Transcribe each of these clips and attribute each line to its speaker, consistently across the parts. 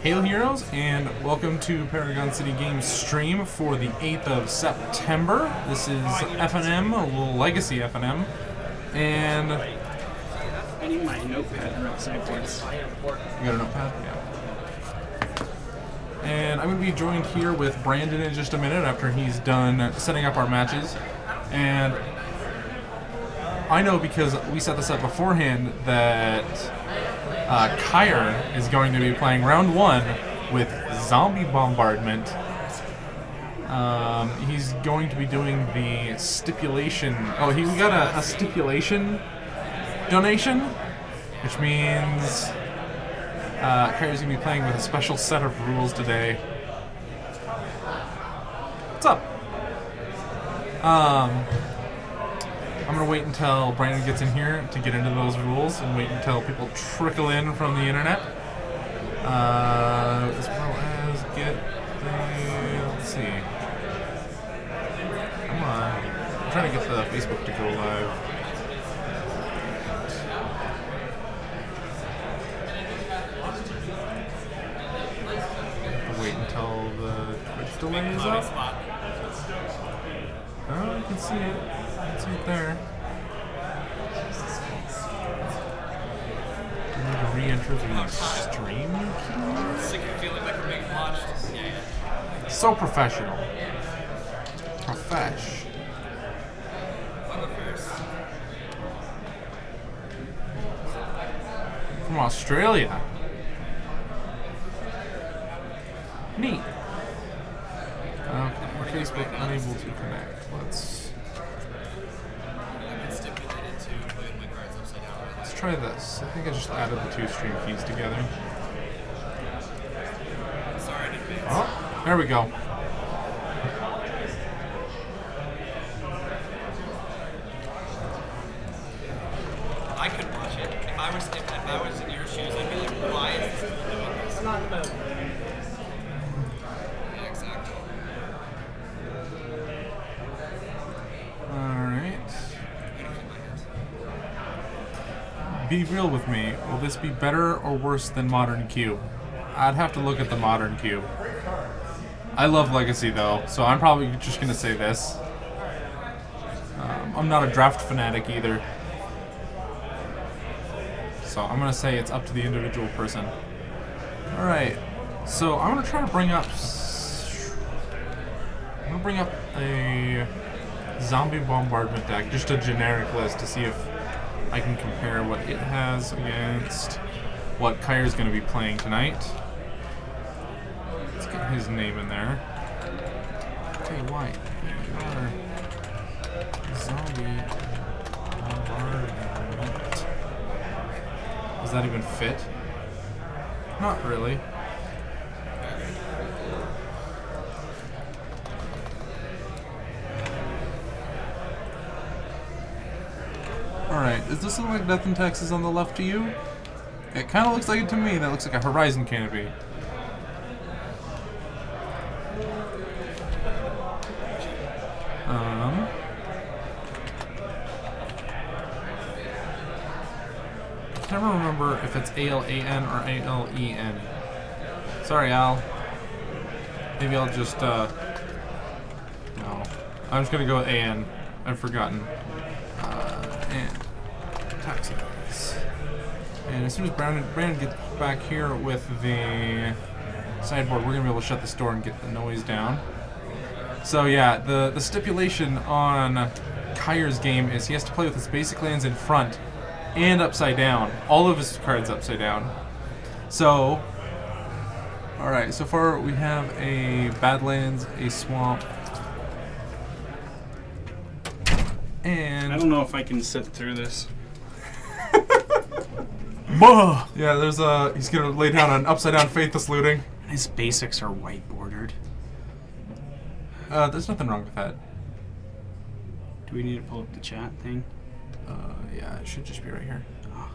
Speaker 1: Hail Heroes, and welcome to Paragon City Games stream for the 8th of September. This is FNM, a little legacy FNM, and...
Speaker 2: I need my notepad right sideboards.
Speaker 1: You got a notepad? Yeah. And I'm going to be joined here with Brandon in just a minute after he's done setting up our matches. And I know because we set this up beforehand that Kyre is going to be playing round 1 with Zombie Bombardment. He's going to be doing the stipulation. Oh, we got a stipulation donation, which means Kyre's going to be playing with a special set of rules today. What's up? I'm going to wait until Brandon gets in here to get into those rules and wait until people trickle in from the internet. As well as get the... let's see. Come on. I'm trying to get the Facebook to go live. Wait until the Twitch delay is up. Oh, you can see it. It's right there. Do I need to re-enter the stream?
Speaker 3: Sick of feeling like we're being watched. Yeah.
Speaker 1: So professional. Profesh.
Speaker 3: I'll go first.
Speaker 1: From Australia. Neat. Okay, Facebook unable to connect. Let's try this. I think I just added the 2 stream keys together.
Speaker 3: Sorry in advance.
Speaker 1: Oh, there we go.
Speaker 3: I could watch it. If I was in your shoes, I'd be like, why is this doing this? I'm not in the mood. Yeah, exactly.
Speaker 1: Be real with me. Will this be better or worse than Modern Cube? I'd have to look at the Modern Cube. I love Legacy though, so I'm probably just going to say this. I'm not a draft fanatic either. So I'm going to say it's up to the individual person. Alright, so I'm going to try to bring up... I'm going to bring up a Zombie Bombardment deck, just a generic list to see if I can compare what it has against what Kyre's going to be playing tonight. Let's get his name in there. Okay, White. Zombie Bombardment. Does that even fit? Not really. Alright, does this look like Death and Texas on the left to you? It kind of looks like it to me. That looks like a Horizon canopy. I never remember if it's A-L-A-N or A-L-E-N. Sorry, Al. Maybe I'll just, no. I'm just gonna go with A-N. I've forgotten. And taxis. And as soon as Brandon gets back here with the sideboard, we're going to be able to shut this door and get the noise down. So yeah, the stipulation on Kyre's game is he has to play with his basic lands in front and upside down. All of his cards upside down. So, alright, so far we have a Badlands, a Swamp, and
Speaker 2: I don't know if I can sit through this.
Speaker 1: yeah, there's he's gonna lay down an upside down Faithless Looting.
Speaker 2: His basics are white bordered.
Speaker 1: There's nothing wrong with that.
Speaker 2: Do we need to pull up the chat thing?
Speaker 1: Yeah, it should just be right here.
Speaker 2: Oh.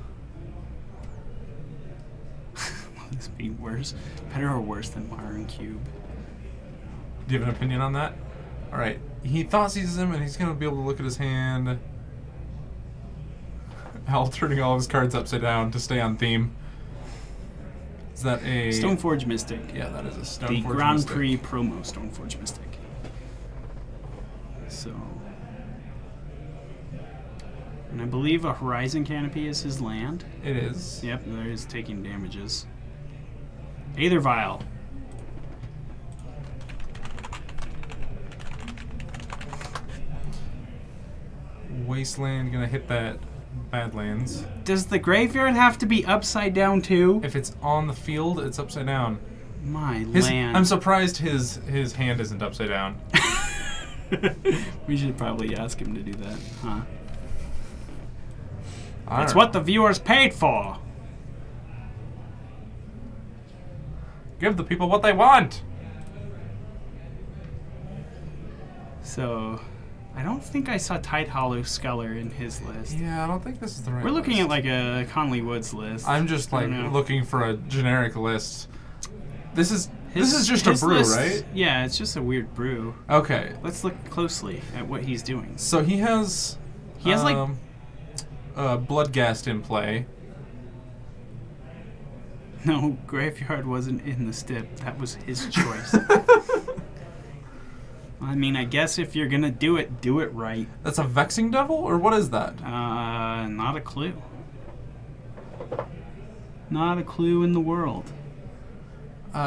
Speaker 2: Will this be worse? Better or worse than Modern Cube?
Speaker 1: Do you have an opinion on that? Alright, he thought seizes him and he's gonna be able to look at his hand. Al turning all of his cards upside down to stay on theme. Is that a
Speaker 2: Stoneforge Mystic.
Speaker 1: Yeah, that is a Stoneforge
Speaker 2: The
Speaker 1: Mystic.
Speaker 2: Grand Prix promo Stoneforge Mystic. So, and I believe a Horizon Canopy is his land.
Speaker 1: It is.
Speaker 2: Yep, there is taking damages. Aether Vial.
Speaker 1: Wasteland gonna hit that Badlands.
Speaker 2: Does the graveyard have to be upside down too?
Speaker 1: If it's on the field, it's upside down.
Speaker 2: My land.
Speaker 1: I'm surprised his hand isn't upside down.
Speaker 2: We should probably ask him to do that, huh?
Speaker 1: That's
Speaker 2: It's what the viewers paid for.
Speaker 1: Give the people what they want.
Speaker 2: So, I don't think I saw Tide Hollow Sculler in his list.
Speaker 1: Yeah, I don't think this is the right
Speaker 2: We're looking
Speaker 1: list.
Speaker 2: at like a Conley Woods list.
Speaker 1: I'm just
Speaker 2: I
Speaker 1: like
Speaker 2: don't know.
Speaker 1: looking for a generic list. This is just a
Speaker 2: his
Speaker 1: brew,
Speaker 2: list-
Speaker 1: right?
Speaker 2: Yeah, it's just a weird brew.
Speaker 1: Okay.
Speaker 2: Let's look closely at what he's doing.
Speaker 1: So he has
Speaker 2: like
Speaker 1: Bloodghast in play.
Speaker 2: No, Graveyard wasn't in the stip. That was his choice. I mean, I guess if you're gonna do it right.
Speaker 1: That's a Vexing Devil, or what is that?
Speaker 2: Not a clue. Not a clue in the world.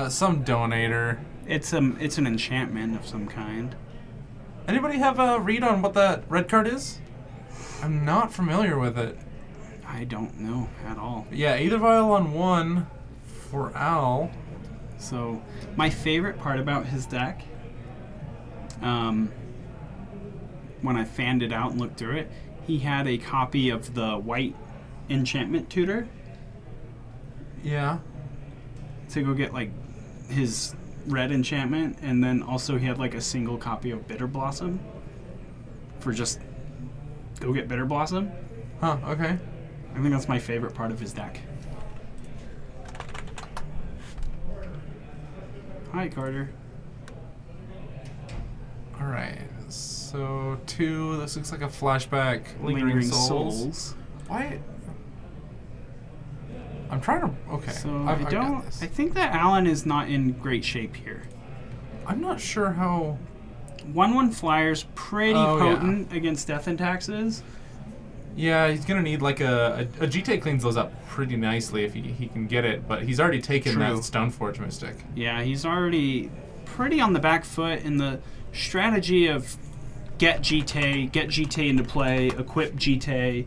Speaker 1: Some donator.
Speaker 2: It's an enchantment of some kind.
Speaker 1: Anybody have a read on what that red card is? I'm not familiar with it.
Speaker 2: I don't know at all.
Speaker 1: But yeah, Aether Vial on 1 for Al.
Speaker 2: So, my favorite part about his deck, when I fanned it out and looked through it, he had a copy of the white enchantment tutor
Speaker 1: Yeah.
Speaker 2: to go get like his red enchantment, and then also he had like a single copy of Bitter Blossom for just go get Bitter Blossom.
Speaker 1: Huh, okay.
Speaker 2: I think that's my favorite part of his deck. Hi, Carter.
Speaker 1: Alright. So 2, this looks like a flashback. Lingering Souls. Why? I'm trying to. Okay.
Speaker 2: So
Speaker 1: I've got
Speaker 2: don't.
Speaker 1: this.
Speaker 2: I think that Alan is not in great shape here.
Speaker 1: I'm not sure how.
Speaker 2: 1/1 flyers pretty
Speaker 1: Oh, yeah.
Speaker 2: potent against death and taxes.
Speaker 1: Yeah, he's gonna need like a GT cleans those up pretty nicely if he can get it, but he's already taken that
Speaker 2: True.
Speaker 1: Stoneforge Mystic.
Speaker 2: Yeah, he's already pretty on the back foot in the strategy of get GT into play, equip GT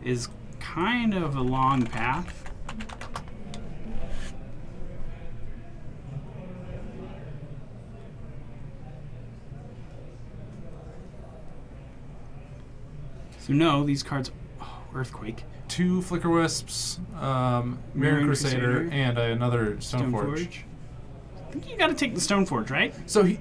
Speaker 2: is kind of a long path. So no, these cards. Oh, Earthquake.
Speaker 1: 2 Flicker Wisps, Mirror
Speaker 2: Mirror
Speaker 1: Crusader,
Speaker 2: Crusader.
Speaker 1: and another Stoneforge.
Speaker 2: I think you got to take the Stoneforge, right?
Speaker 1: So he.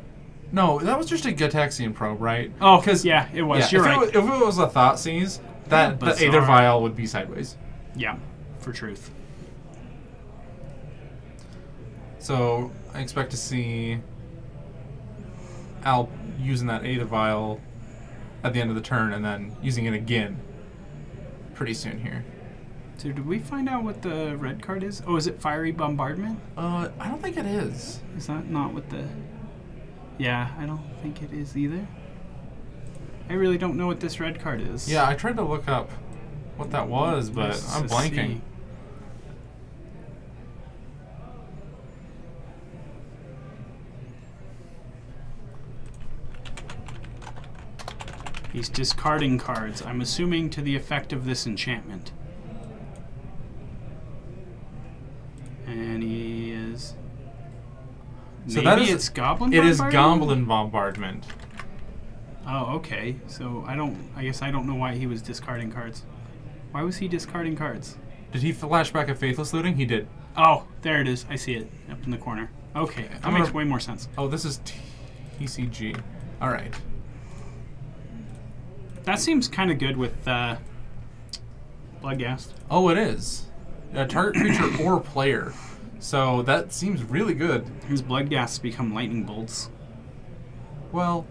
Speaker 1: No, that was just a Gataxian probe, right?
Speaker 2: Oh,
Speaker 1: 'Cause-
Speaker 2: yeah, it was.
Speaker 1: Yeah,
Speaker 2: You're right.
Speaker 1: if it was a Thought Seize, that the
Speaker 2: Bizarre.
Speaker 1: Aether Vial would be sideways.
Speaker 2: Yeah, for truth.
Speaker 1: So I expect to see Al using that Aether Vial at the end of the turn and then using it again pretty soon here.
Speaker 2: So did we find out what the red card is? Oh, is it Fiery Bombardment?
Speaker 1: I don't think it is.
Speaker 2: Is that not what the... Yeah, I don't think it is either. I really don't know what this red card is.
Speaker 1: Yeah, I tried to look up what that was, but
Speaker 2: Let's
Speaker 1: I'm blanking.
Speaker 2: see. He's discarding cards, I'm assuming to the effect of this enchantment. And he is...
Speaker 1: So
Speaker 2: Maybe
Speaker 1: that is
Speaker 2: it's Goblin
Speaker 1: It is
Speaker 2: Bombardment?
Speaker 1: Goblin Bombardment.
Speaker 2: Oh, okay. So I guess I don't know why he was discarding cards. Why was he discarding cards?
Speaker 1: Did he flash back at Faithless Looting? He did.
Speaker 2: Oh, there it is. I see it up in the corner. Okay, that
Speaker 1: I'm
Speaker 2: makes
Speaker 1: gonna-
Speaker 2: way more sense.
Speaker 1: Oh, this is TCG. All right.
Speaker 2: That seems kind of good with Bloodghast.
Speaker 1: Oh, it is. A target creature or player. So that seems really good.
Speaker 2: His Bloodghasts become lightning bolts.
Speaker 1: Well,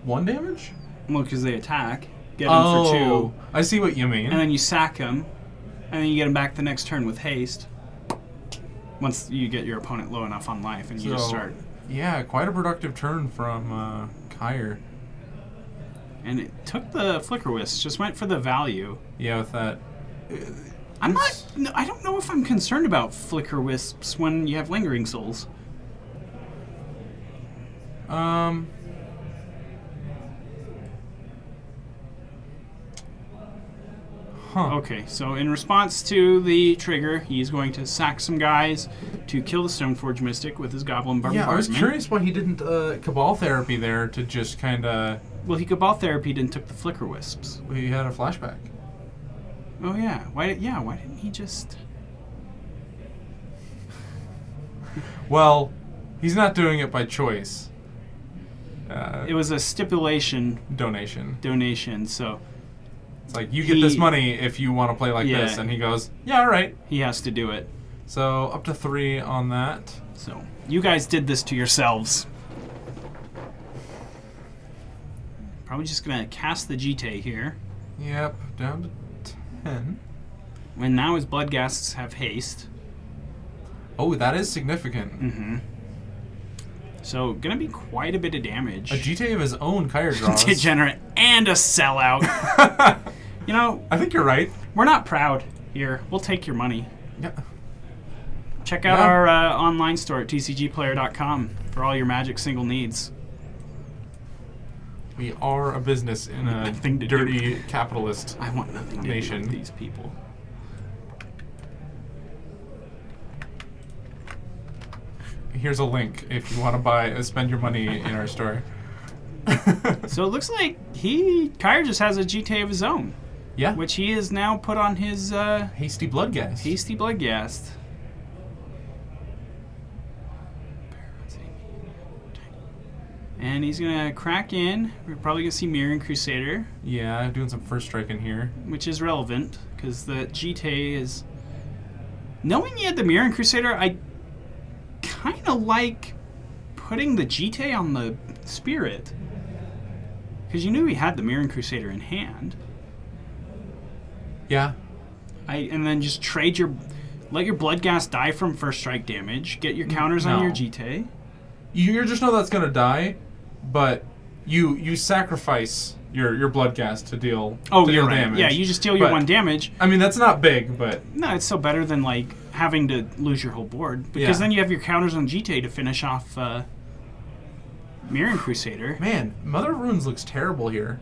Speaker 1: 1 damage?
Speaker 2: Well, because they attack, get him for 2,
Speaker 1: I see what you mean.
Speaker 2: and then you sack him, And then you get him back the next turn with haste. Once you get your opponent low enough on life, and you just start.
Speaker 1: Yeah, quite a productive turn from Kyre.
Speaker 2: And it took the Flicker Wisp, just went for the value.
Speaker 1: Yeah, with that.
Speaker 2: I'm not. No, I don't know if I'm concerned about Flicker Wisps when you have Lingering Souls.
Speaker 1: Huh.
Speaker 2: Okay, so in response to the trigger, he's going to sack some guys to kill the Stoneforge Mystic with his Goblin Bombardment.
Speaker 1: Yeah, I was curious why he didn't Cabal Therapy there to just kind of...
Speaker 2: Well, he Cabal Therapied and took the Flicker Wisps.
Speaker 1: He had a flashback.
Speaker 2: Oh, yeah. Why didn't he just...
Speaker 1: Well, he's not doing it by choice.
Speaker 2: It was a stipulation.
Speaker 1: Donation,
Speaker 2: so...
Speaker 1: It's like, you get this money if you want to play like this. And he goes, yeah, all right.
Speaker 2: He has to do it.
Speaker 1: So, up to 3 on that.
Speaker 2: So, you guys did this to yourselves. Probably just going to cast the GT here.
Speaker 1: Yep, down to 10.
Speaker 2: And now his Bloodghasts have haste.
Speaker 1: Oh, that is significant.
Speaker 2: Mm-hmm. So, gonna be quite a bit of damage.
Speaker 1: A GTA of his own Kyre draws.
Speaker 2: Degenerate and a sellout. You know,
Speaker 1: I think you're right.
Speaker 2: We're not proud here. We'll take your money.
Speaker 1: Yeah.
Speaker 2: Check out our online store at tcgplayer.com for all your Magic single needs.
Speaker 1: We are a business in a dirty capitalist
Speaker 2: I want nothing to
Speaker 1: nation.
Speaker 2: do with these people.
Speaker 1: Here's a link if you want to spend your money in our store.
Speaker 2: So it looks like Kyre just has a GTA of his own.
Speaker 1: Yeah.
Speaker 2: Which he has now put on his...
Speaker 1: Hasty Bloodghast.
Speaker 2: Hasty Bloodghast. And he's going to crack in. We're probably going to see Mirroring Crusader.
Speaker 1: Yeah, doing some first strike in here.
Speaker 2: Which is relevant, because the GTA is... Knowing you had the Mirroring Crusader, I kind of like putting the GTA on the Spirit. Because you knew he had the Mirroring Crusader in hand.
Speaker 1: Yeah.
Speaker 2: And then just trade your... Let your Bloodghast die from first strike damage. Get your counters on your GTA.
Speaker 1: You just know that's going to die, but you sacrifice your Bloodghast to deal damage.
Speaker 2: Yeah, you just deal your 1 damage.
Speaker 1: I mean, that's not big, but...
Speaker 2: No, it's still better than, like, having to lose your whole board. Because then you have your counters on GTA to finish off Mirroring Crusader.
Speaker 1: Man, Mother of Runes looks terrible here.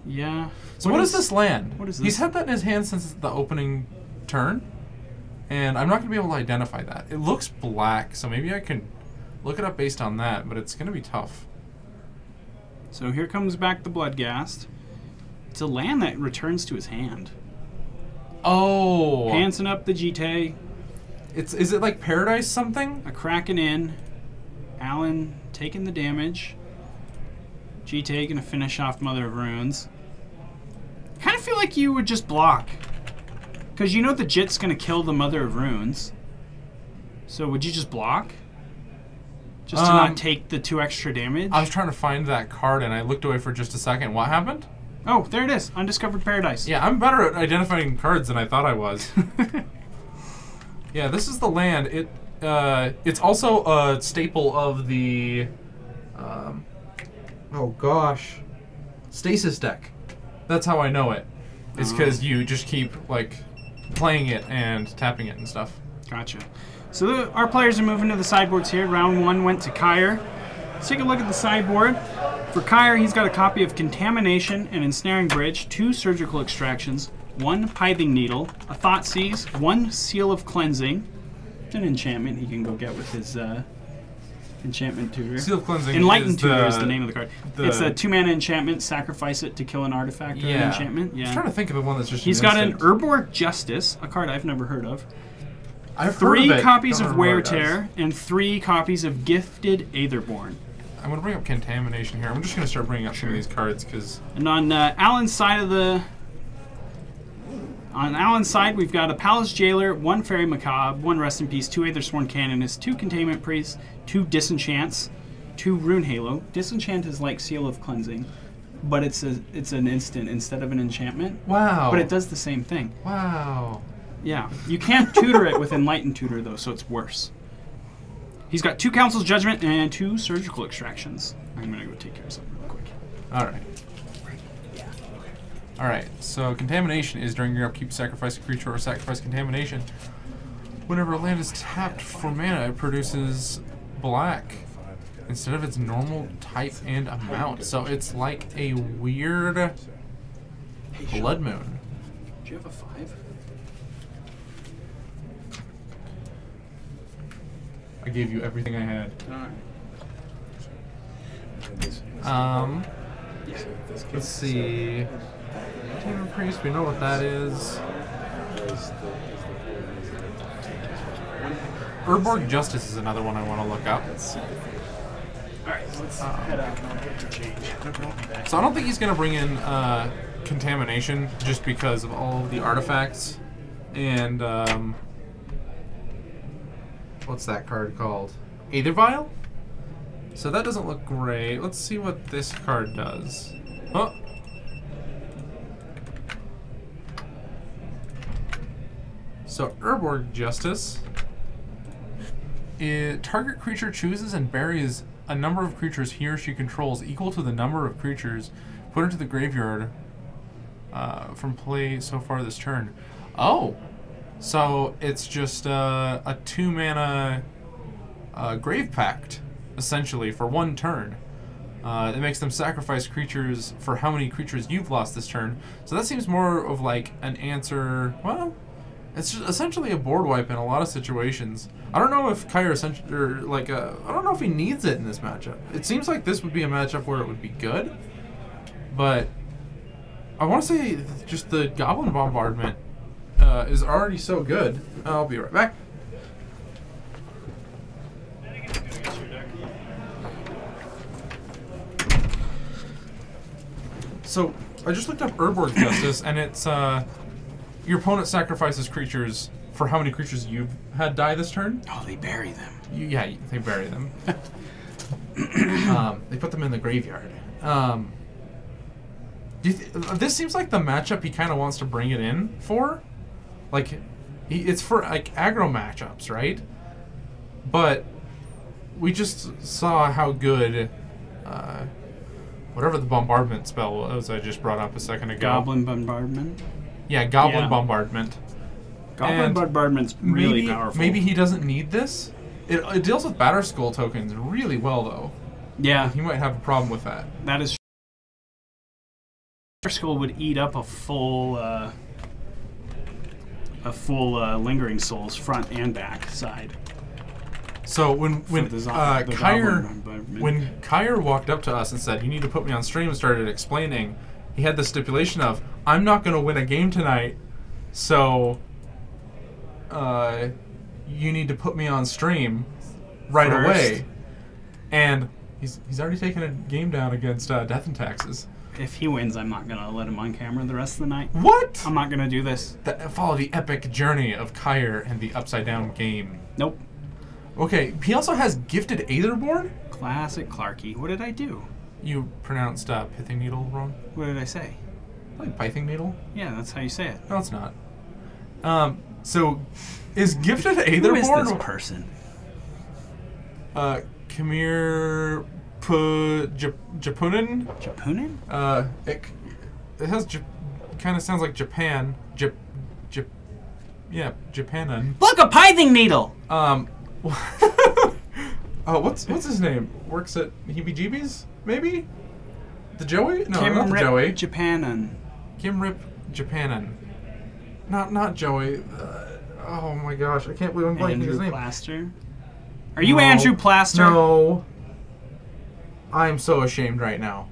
Speaker 2: Yeah.
Speaker 1: So what is this land?
Speaker 2: What is this?
Speaker 1: He's had that in his hand since the opening turn, and I'm not going to be able to identify that. It looks black, so maybe I can look it up based on that, but it's going to be tough.
Speaker 2: So here comes back the Bloodghast. It's a land that returns to his hand.
Speaker 1: Oh!
Speaker 2: Handsing up the GTA.
Speaker 1: Is it like Paradise something?
Speaker 2: A cracking in. Alan taking the damage. GTA gonna finish off Mother of Runes. Kind of feel like you would just block. Because you know the Jit's gonna kill the Mother of Runes. So would you just block? Just to not take the 2 extra damage?
Speaker 1: I was trying to find that card and I looked away for just a second. What happened?
Speaker 2: Oh, there it is. Undiscovered Paradise.
Speaker 1: Yeah, I'm better at identifying cards than I thought I was. Yeah, this is the land. It's also a staple of the... oh gosh. Stasis deck. That's how I know it. It's because you just keep, like, playing it and tapping it and stuff.
Speaker 2: Gotcha. So our players are moving to the sideboards here. Round 1 went to Kyre. Let's take a look at the sideboard. For Kyre, he's got a copy of Contamination and Ensnaring Bridge, 2 Surgical Extractions, 1 Pithing Needle, a Thoughtseize, 1 Seal of Cleansing. It's an enchantment he can go get with his enchantment tutor.
Speaker 1: Seal of Cleansing
Speaker 2: Enlightened Tutor is the name of the card. It's a 2-mana enchantment. Sacrifice it to kill an artifact or an enchantment. Yeah.
Speaker 1: I'm trying to think of the one that's just
Speaker 2: He's got an Herbor Justice, a card I've never heard of.
Speaker 1: I've
Speaker 2: 3 copies of Wear Tear and 3 copies of Gifted Aetherborn.
Speaker 1: I'm going to bring up Contamination here. I'm just going to start bringing up some of these cards because...
Speaker 2: And on Alan's side of the... On Alan's side, we've got a Palace Jailer, 1 Fairy Macabre, 1 Rest in Peace, 2 Aethersworn Canonist, 2 Containment Priests, 2 Disenchants, 2 Rune Halo. Disenchant is like Seal of Cleansing, but it's an instant instead of an enchantment.
Speaker 1: Wow.
Speaker 2: But it does the same thing.
Speaker 1: Wow.
Speaker 2: Yeah. You can't tutor it with Enlightened Tutor, though, so it's worse. He's got 2 Council's Judgment and 2 Surgical Extractions. I'm going to go take care of something real quick.
Speaker 1: Alright. Alright, so Contamination is during your upkeep, sacrifice a creature or sacrifice Contamination. Whenever a land is tapped for mana, it produces black instead of its normal type and amount. So it's like a weird Blood Moon.
Speaker 2: Do you have a 5?
Speaker 1: I gave you everything I had. Let's see. Demon Priest, we know what that is. Urborg Justice is another one I want to look up.
Speaker 2: Alright, let's head out and I'll get your change.
Speaker 1: So I don't think he's going to bring in Contamination just because of all of the artifacts. And, what's that card called? Aether Vial? So that doesn't look great. Let's see what this card does. Oh! So Urborg Justice. Target creature chooses and buries a number of creatures he or she controls equal to the number of creatures put into the graveyard from play so far this turn. Oh! So it's just a 2-mana Grave Pact, essentially, for 1 turn. It makes them sacrifice creatures for how many creatures you've lost this turn. So that seems more of like an answer. Well, it's just essentially a board wipe in a lot of situations. I don't know if Kyer I don't know if he needs it in this matchup. It seems like this would be a matchup where it would be good, but I want to say just the Goblin Bombardment is already so good. I'll be right back. So I just looked up Urborg Justice, and it's your opponent sacrifices creatures for how many creatures you've had die this turn.
Speaker 2: Oh, they bury them.
Speaker 1: Yeah, they bury them. They put them in the graveyard. This seems like the matchup he kind of wants to bring it in for. Like, it's for like aggro matchups, right? But we just saw how good whatever the bombardment spell was I just brought up a second ago.
Speaker 2: Goblin Bombardment?
Speaker 1: Yeah, Goblin Bombardment.
Speaker 2: Goblin Bombardment's really powerful.
Speaker 1: Maybe he doesn't need this. It deals with Batterskull tokens really well, though.
Speaker 2: Yeah.
Speaker 1: He might have a problem with that.
Speaker 2: That is... Batterskull would eat up a full Lingering Souls front and back side.
Speaker 1: So when Kyer walked up to us and said, "You need to put me on stream," and started explaining, he had the stipulation of, "I'm not going to win a game tonight, so you need to put me on stream right away." And he's already taken a game down against Death and Taxes.
Speaker 2: If he wins, I'm not going to let him on camera the rest of the night.
Speaker 1: What?
Speaker 2: I'm not going to do this.
Speaker 1: Follow the epic journey of Kyer and the Upside Down game.
Speaker 2: Nope.
Speaker 1: Okay, he also has Gifted Aetherborn?
Speaker 2: Classic Clarky. What did I do?
Speaker 1: You pronounced Pithing Needle wrong?
Speaker 2: What did I say?
Speaker 1: Like Pithing Needle?
Speaker 2: Yeah, that's how you say it.
Speaker 1: No, it's not. So, is Gifted Aetherborn...
Speaker 2: Who is this person?
Speaker 1: Kamir Japunin?
Speaker 2: Japunin?
Speaker 1: It has... kind of sounds like Japan. Yeah, Japanin.
Speaker 2: Look, a pithing needle!
Speaker 1: What's his name? Works at Heebie-Jeebies, maybe? The Joey? No,
Speaker 2: Kim
Speaker 1: not the
Speaker 2: Rip
Speaker 1: Joey.
Speaker 2: Japanin.
Speaker 1: Kim Rip Japanin. Not Joey. Oh my gosh, I can't believe I'm blanking his name.
Speaker 2: Plaster? Are you Andrew Plaster?
Speaker 1: No. I'm so ashamed right now.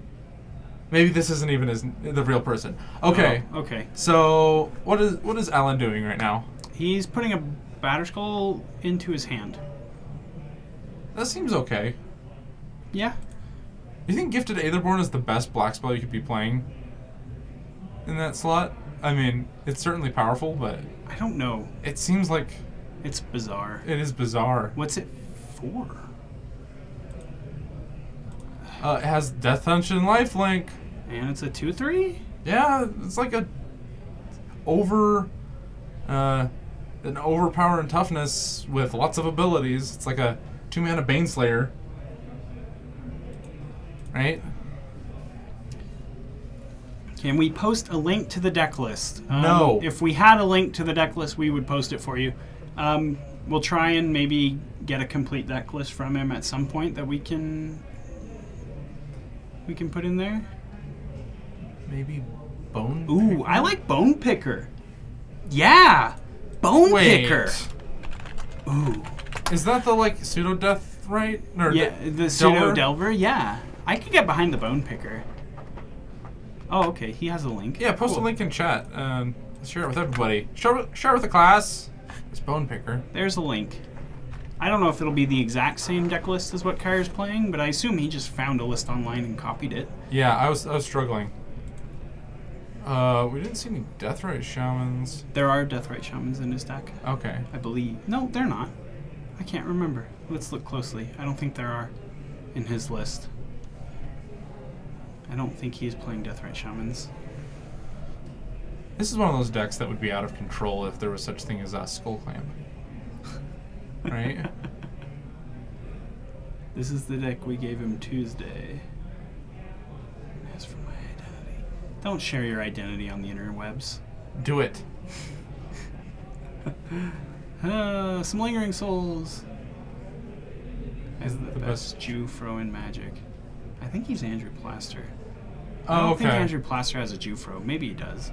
Speaker 1: Maybe this isn't even the real person. Okay.
Speaker 2: Oh, okay.
Speaker 1: So what is Alan doing right now?
Speaker 2: He's putting a Batterskull into his hand.
Speaker 1: That seems okay.
Speaker 2: Yeah.
Speaker 1: Do you think Gifted Aetherborn is the best black spell you could be playing in that slot? I mean, it's certainly powerful, but
Speaker 2: I don't know.
Speaker 1: It seems like
Speaker 2: it's bizarre.
Speaker 1: It is bizarre.
Speaker 2: What's it for?
Speaker 1: It has Death Touch and Lifelink.
Speaker 2: And it's a 2/3?
Speaker 1: Yeah, it's like a over an overpower and toughness with lots of abilities. It's like a 2-mana Baneslayer. Right?
Speaker 2: Can we post a link to the deck list?
Speaker 1: No.
Speaker 2: If we had a link to the deck list, we would post it for you. We'll try and maybe get a complete deck list from him at some point that we can put in there.
Speaker 1: Maybe Bone
Speaker 2: Ooh,
Speaker 1: Picker?
Speaker 2: I like Bone Picker. Yeah, Bone
Speaker 1: Wait.
Speaker 2: Picker. Ooh.
Speaker 1: Is that the, like, pseudo-death, right? Or
Speaker 2: Yeah, the Pseudo Delver. Yeah, I could get behind the Bone Picker. Oh, okay. He has a link.
Speaker 1: Yeah, post
Speaker 2: Cool.
Speaker 1: a link in chat. Share it with everybody. Share it with the class. It's Bone Picker.
Speaker 2: There's a link. I don't know if it'll be the exact same deck list as what Kyre's playing, but I assume he just found a list online and copied it.
Speaker 1: Yeah, I was struggling. We didn't see any Deathrite Shamans.
Speaker 2: There are Deathrite Shamans in his deck,
Speaker 1: Okay.
Speaker 2: I believe. No, they're not. I can't remember. Let's look closely. I don't think there are in his list. I don't think he's playing Deathrite Shamans.
Speaker 1: This is one of those decks that would be out of control if there was such thing as a Skull Clamp. Right?
Speaker 2: This is the deck we gave him Tuesday. As for my identity. Don't share your identity on the interwebs.
Speaker 1: Do it.
Speaker 2: Some Lingering Souls. As the
Speaker 1: The
Speaker 2: best Jufro in Magic. I think he's Andrew Plaster.
Speaker 1: Oh,
Speaker 2: I don't
Speaker 1: okay.
Speaker 2: think Andrew Plaster has a Jufro. Maybe he does.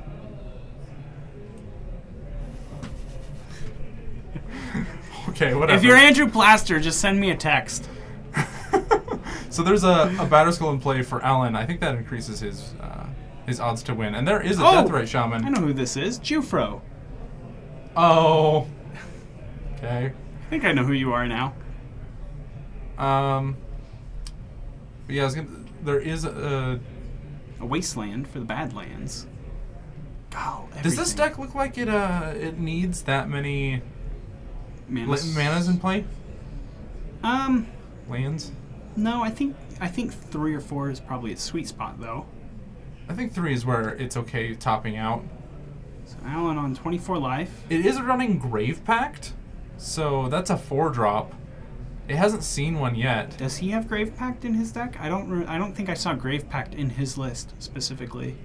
Speaker 1: Okay, whatever.
Speaker 2: If you're Andrew Plaster, just send me a text.
Speaker 1: So there's a Batterskull in play for Alan. I think that increases his odds to win. And there is a Deathrite Shaman.
Speaker 2: I know who this is. Jufro.
Speaker 1: Oh. Okay.
Speaker 2: I think I know who you are now.
Speaker 1: But yeah, there is a...
Speaker 2: A wasteland for the Badlands. Oh,
Speaker 1: Does this
Speaker 2: everything.
Speaker 1: deck look like it needs that many manas in play? Lands?
Speaker 2: No, I think 3 or 4 is probably its sweet spot though.
Speaker 1: I think 3 is where it's okay topping out.
Speaker 2: So Alan on 24 life.
Speaker 1: It is running Grave Pact, so that's a 4-drop. It hasn't seen one yet.
Speaker 2: Does he have Grave Pact in his deck? I don't think I saw Grave Pact in his list specifically.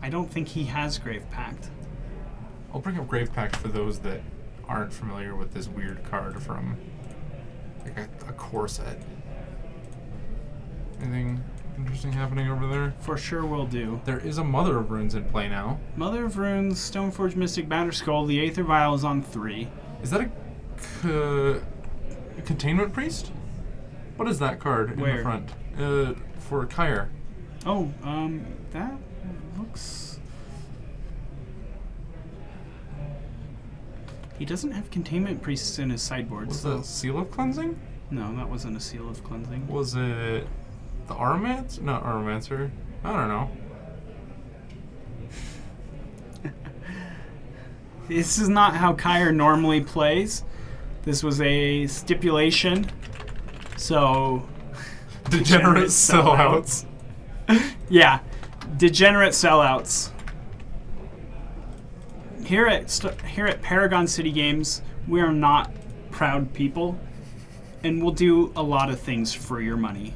Speaker 2: I don't think he has Grave Pact.
Speaker 1: I'll bring up Grave Pact for those that aren't familiar with this weird card from like a core set. Anything interesting happening over there?
Speaker 2: For sure will do.
Speaker 1: There is a Mother of Runes in play now.
Speaker 2: Mother of Runes, Stoneforge Mystic, Batterskull, the Aether Vial is on 3.
Speaker 1: Is that a Containment Priest? What is that card in
Speaker 2: Where?
Speaker 1: the front? For Kyre.
Speaker 2: Oh, that looks... He doesn't have Containment Priests in his sideboard,
Speaker 1: Was
Speaker 2: so...
Speaker 1: that Seal of Cleansing?
Speaker 2: No, that wasn't a Seal of Cleansing.
Speaker 1: Was it the Aromancer? Not Aromancer. I don't know.
Speaker 2: This is not how Kyre normally plays. This was a stipulation. So...
Speaker 1: Degenerate sellouts.
Speaker 2: Yeah, degenerate sellouts. Here at Paragon City Games, we are not proud people, and we'll do a lot of things for your money.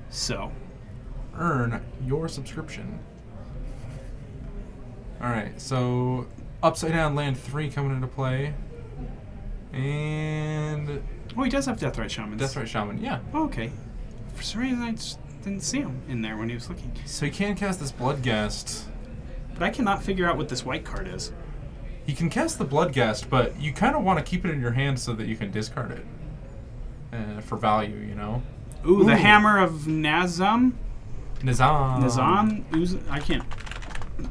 Speaker 2: So,
Speaker 1: Earn your subscription. Alright, so Upside Down Land 3 coming into play. And
Speaker 2: oh, he does have Deathrite Shamans.
Speaker 1: Deathrite Shaman, yeah.
Speaker 2: Oh, okay. For some reason, I just didn't see him in there when he was looking.
Speaker 1: So he can cast this Bloodghast.
Speaker 2: But I cannot figure out what this white card is.
Speaker 1: He can cast the Bloodghast, but you kind of want to keep it in your hand so that you can discard it. For value, you know?
Speaker 2: Ooh, the Hammer of Nazam?
Speaker 1: Nizam.
Speaker 2: I can't.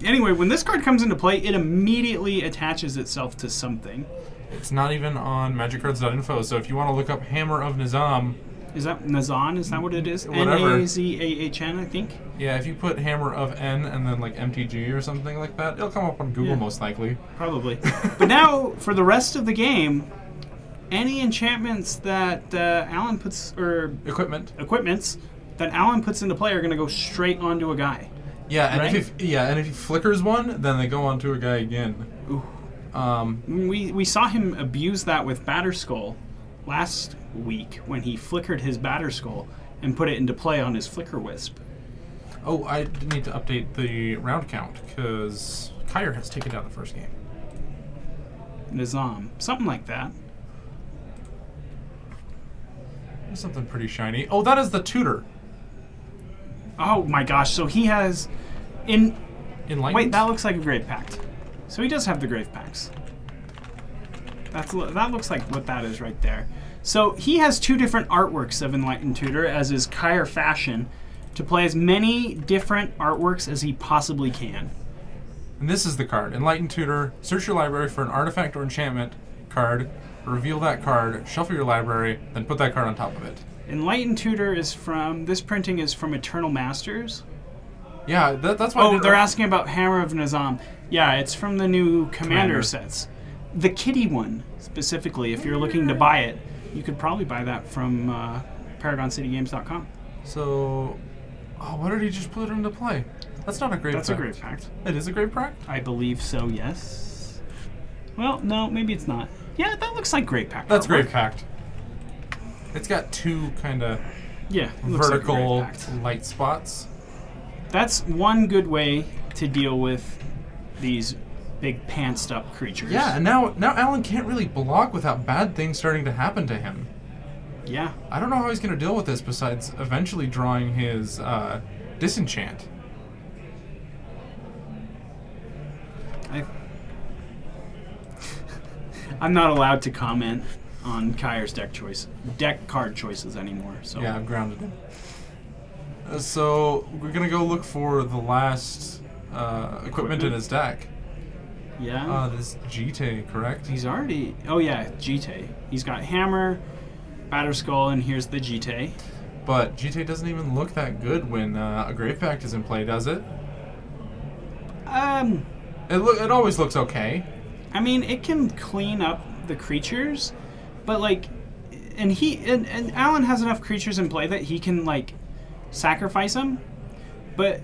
Speaker 2: Anyway, when this card comes into play, it immediately attaches itself to something.
Speaker 1: It's not even on magiccards.info, so if you want to look up Hammer of Nizam...
Speaker 2: Is that Nazan? Is that what it is?
Speaker 1: Whatever.
Speaker 2: N-A-Z-A-H-N, I think.
Speaker 1: Yeah, if you put Hammer of N and then like MTG or something like that, it'll come up on Google
Speaker 2: Yeah.
Speaker 1: most likely.
Speaker 2: Probably. But now, for the rest of the game, any enchantments that Alan puts, or
Speaker 1: Equipments
Speaker 2: that Alan puts into play are going to go straight onto a guy.
Speaker 1: Yeah, and
Speaker 2: Right?
Speaker 1: if he flickers one, then they go on to a guy again.
Speaker 2: Ooh.
Speaker 1: Um,
Speaker 2: We saw him abuse that with Batterskull last week when he flickered his Batterskull and put it into play on his Flicker Wisp.
Speaker 1: oh, I need to update the round count because Kyre has taken down the first game.
Speaker 2: Nizam. Something like that.
Speaker 1: Something pretty shiny. Oh, that is the tutor.
Speaker 2: Oh my gosh, so he has...
Speaker 1: Enlightened?
Speaker 2: Wait, that looks like a Grave Pact. So he does have the Grave Pacts. That looks like what that is right there. So he has 2 different artworks of Enlightened Tutor, as is Kyre Fashion, to play as many different artworks as he possibly can.
Speaker 1: And this is the card. Enlightened Tutor. Search your library for an artifact or enchantment card. Reveal that card. Shuffle your library. Then put that card on top of it.
Speaker 2: Enlightened Tutor is from... This printing is from Eternal Masters.
Speaker 1: Yeah, that's why.
Speaker 2: Oh, they're asking about Hammer of Nizam. Yeah, it's from the new Commander sets. The kitty one, specifically, if you're looking to buy it, you could probably buy that from ParagonCityGames.com.
Speaker 1: So, oh, why did he just put it into play? That's not a Grave Pact.
Speaker 2: That's a Grave Pact.
Speaker 1: It is a Grave Pact?
Speaker 2: I believe so, yes. Well, no, maybe it's not. Yeah, that looks like Grave Pact.
Speaker 1: That's
Speaker 2: artwork.
Speaker 1: Grave Pact. It's got 2 kind of
Speaker 2: Yeah, it looks like
Speaker 1: vertical
Speaker 2: Grave Pact.
Speaker 1: light spots.
Speaker 2: That's one good way to deal with these big pantsed up creatures.
Speaker 1: Yeah, and now Alan can't really block without bad things starting to happen to him.
Speaker 2: Yeah.
Speaker 1: I don't know how he's going to deal with this besides eventually drawing his disenchant.
Speaker 2: I'm not allowed to comment on Kyre's deck card choices anymore. So
Speaker 1: Yeah, I've grounded him. So we're going to go look for the last equipment in his deck.
Speaker 2: Yeah.
Speaker 1: This Jite, correct?
Speaker 2: He's already... Oh, yeah, Jite. He's got Hammer, Batterskull, and here's the Jite.
Speaker 1: But Jite doesn't even look that good when a Grave Pact is in play, does it? It always looks okay.
Speaker 2: I mean, it can clean up the creatures, but, like... And Alan has enough creatures in play that he can, like, sacrifice them, but...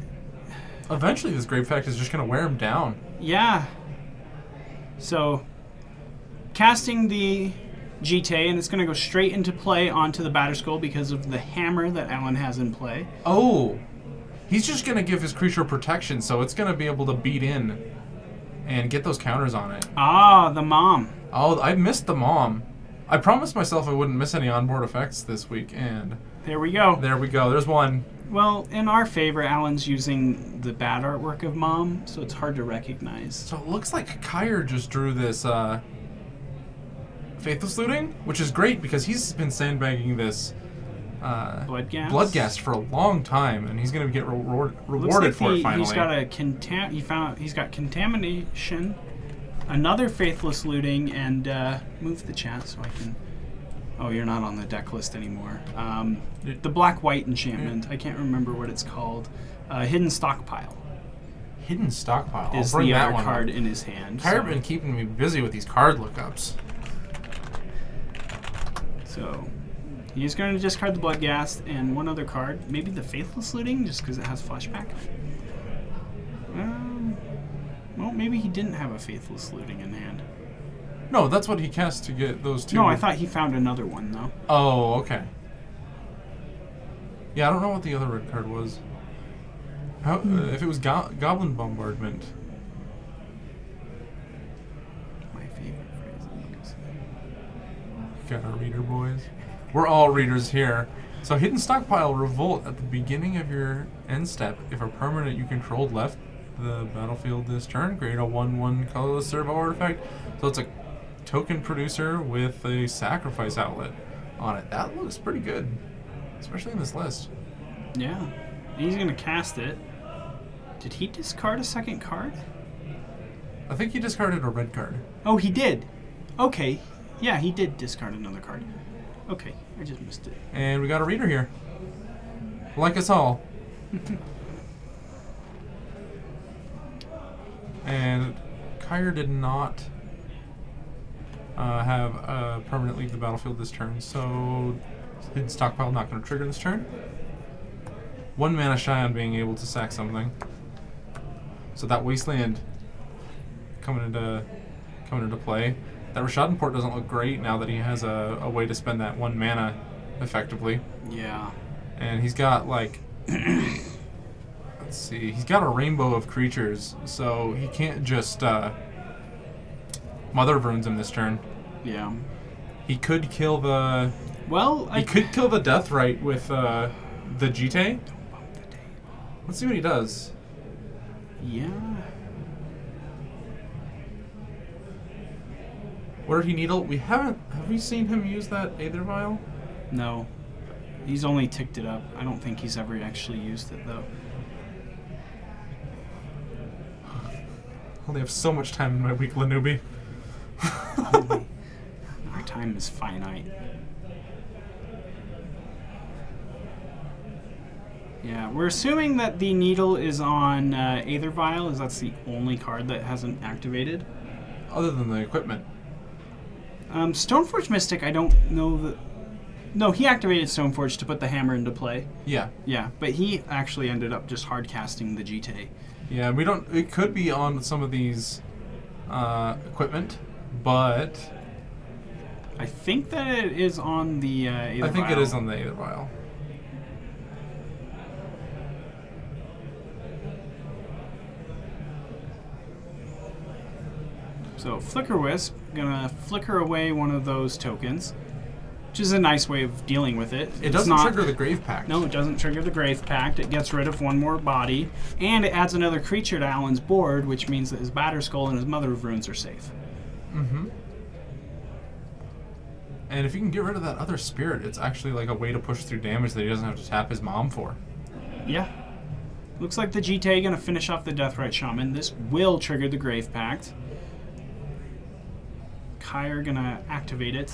Speaker 1: Eventually this Grave Pact is just going to wear him down.
Speaker 2: Yeah. So, casting the Jite, and it's going to go straight into play onto the Batterskull because of the Hammer that Alan has in play.
Speaker 1: Oh, he's just going to give his creature protection, so it's going to be able to beat in and get those counters on it.
Speaker 2: Ah, the Mom.
Speaker 1: Oh, I missed the Mom. I promised myself I wouldn't miss any onboard effects this week, and
Speaker 2: There we go.
Speaker 1: there we go. There's one.
Speaker 2: Well, in our favor, Alan's using the bad artwork of Mom, so it's hard to recognize.
Speaker 1: So it looks like Kyre just drew this Faithless Looting, which is great because he's been sandbagging this Bloodghast for a long time, and he's going to get rewarded for it finally.
Speaker 2: He's got he's got Contamination, another Faithless Looting, and move the chat so I can... Oh, you're not on the deck list anymore. The Black-White enchantment. I can't remember what it's called. Hidden Stockpile
Speaker 1: Hidden Stockpile.
Speaker 2: is
Speaker 1: I'll bring
Speaker 2: the
Speaker 1: that
Speaker 2: other
Speaker 1: one
Speaker 2: card
Speaker 1: up.
Speaker 2: in his hand.
Speaker 1: Kyre been keeping me busy with these card lookups.
Speaker 2: So he's going to discard the Bloodghast and one other card. Maybe the Faithless Looting, just because it has Flashback. Well, maybe he didn't have a Faithless Looting in hand.
Speaker 1: No, that's what he cast to get those 2.
Speaker 2: No, I thought he found another one, though.
Speaker 1: Oh, okay. Yeah, I don't know what the other red card was. How, if it was Goblin Bombardment.
Speaker 2: My favorite phrase. I'm gonna say.
Speaker 1: Got our reader, boys. We're all readers here. So Hidden Stockpile Revolt at the beginning of your end step. If a permanent you controlled left the battlefield this turn, create a 1/1 colorless servo artifact. So it's a token producer with a sacrifice outlet on it. That looks pretty good, especially in this list.
Speaker 2: Yeah. He's going to cast it. Did he discard a second card?
Speaker 1: I think he discarded a red card.
Speaker 2: Oh, he did. Okay. Yeah, he did discard another card. Okay, I just missed it.
Speaker 1: And we got a reader here. Like us all. And Kyre did not have a permanent leave the battlefield this turn, so Hidden Stockpile not going to trigger this turn. 1 mana shy on being able to sack something. So that Wasteland coming into play. That Rashad Port doesn't look great now that he has a way to spend that 1 mana effectively.
Speaker 2: Yeah.
Speaker 1: And he's got like let's see, he's got a rainbow of creatures, so he can't just Mother of Runes him this turn.
Speaker 2: Yeah.
Speaker 1: He could kill the he could kill the Deathrite with the Jite. Let's see what he does.
Speaker 2: Yeah.
Speaker 1: Where did he needle? Have we seen him use that Aether Vial?
Speaker 2: No. He's only ticked it up. I don't think he's ever actually used it, though.
Speaker 1: I only have so much time in my week, Lanubi.
Speaker 2: Our time is finite. Yeah, we're assuming that the needle is on Aether Vial, as that's the only card that hasn't activated.
Speaker 1: Other than the equipment.
Speaker 2: Stoneforge Mystic, I don't know that... No, he activated Stoneforge to put the hammer into play.
Speaker 1: Yeah.
Speaker 2: Yeah, but he actually ended up just hard casting the Jite.
Speaker 1: Yeah, we don't... It could be on some of these equipment, but...
Speaker 2: I think that it is on the Aether
Speaker 1: I think
Speaker 2: Vial.
Speaker 1: it is on the Aether Vial.
Speaker 2: So Flicker Wisp, gonna flicker away one of those tokens, which is a nice way of dealing with it.
Speaker 1: It doesn't trigger the Grave Pact.
Speaker 2: No, it doesn't trigger the Grave Pact. It gets rid of one more body, and it adds another creature to Alan's board, which means that his Batterskull and his Mother of Runes are safe.
Speaker 1: Mm-hmm. And if you can get rid of that other spirit, it's actually like a way to push through damage that he doesn't have to tap his mom for.
Speaker 2: Yeah. Looks like the Jite gonna finish off the Deathrite Shaman. This will trigger the Grave Pact. Kyre gonna activate it,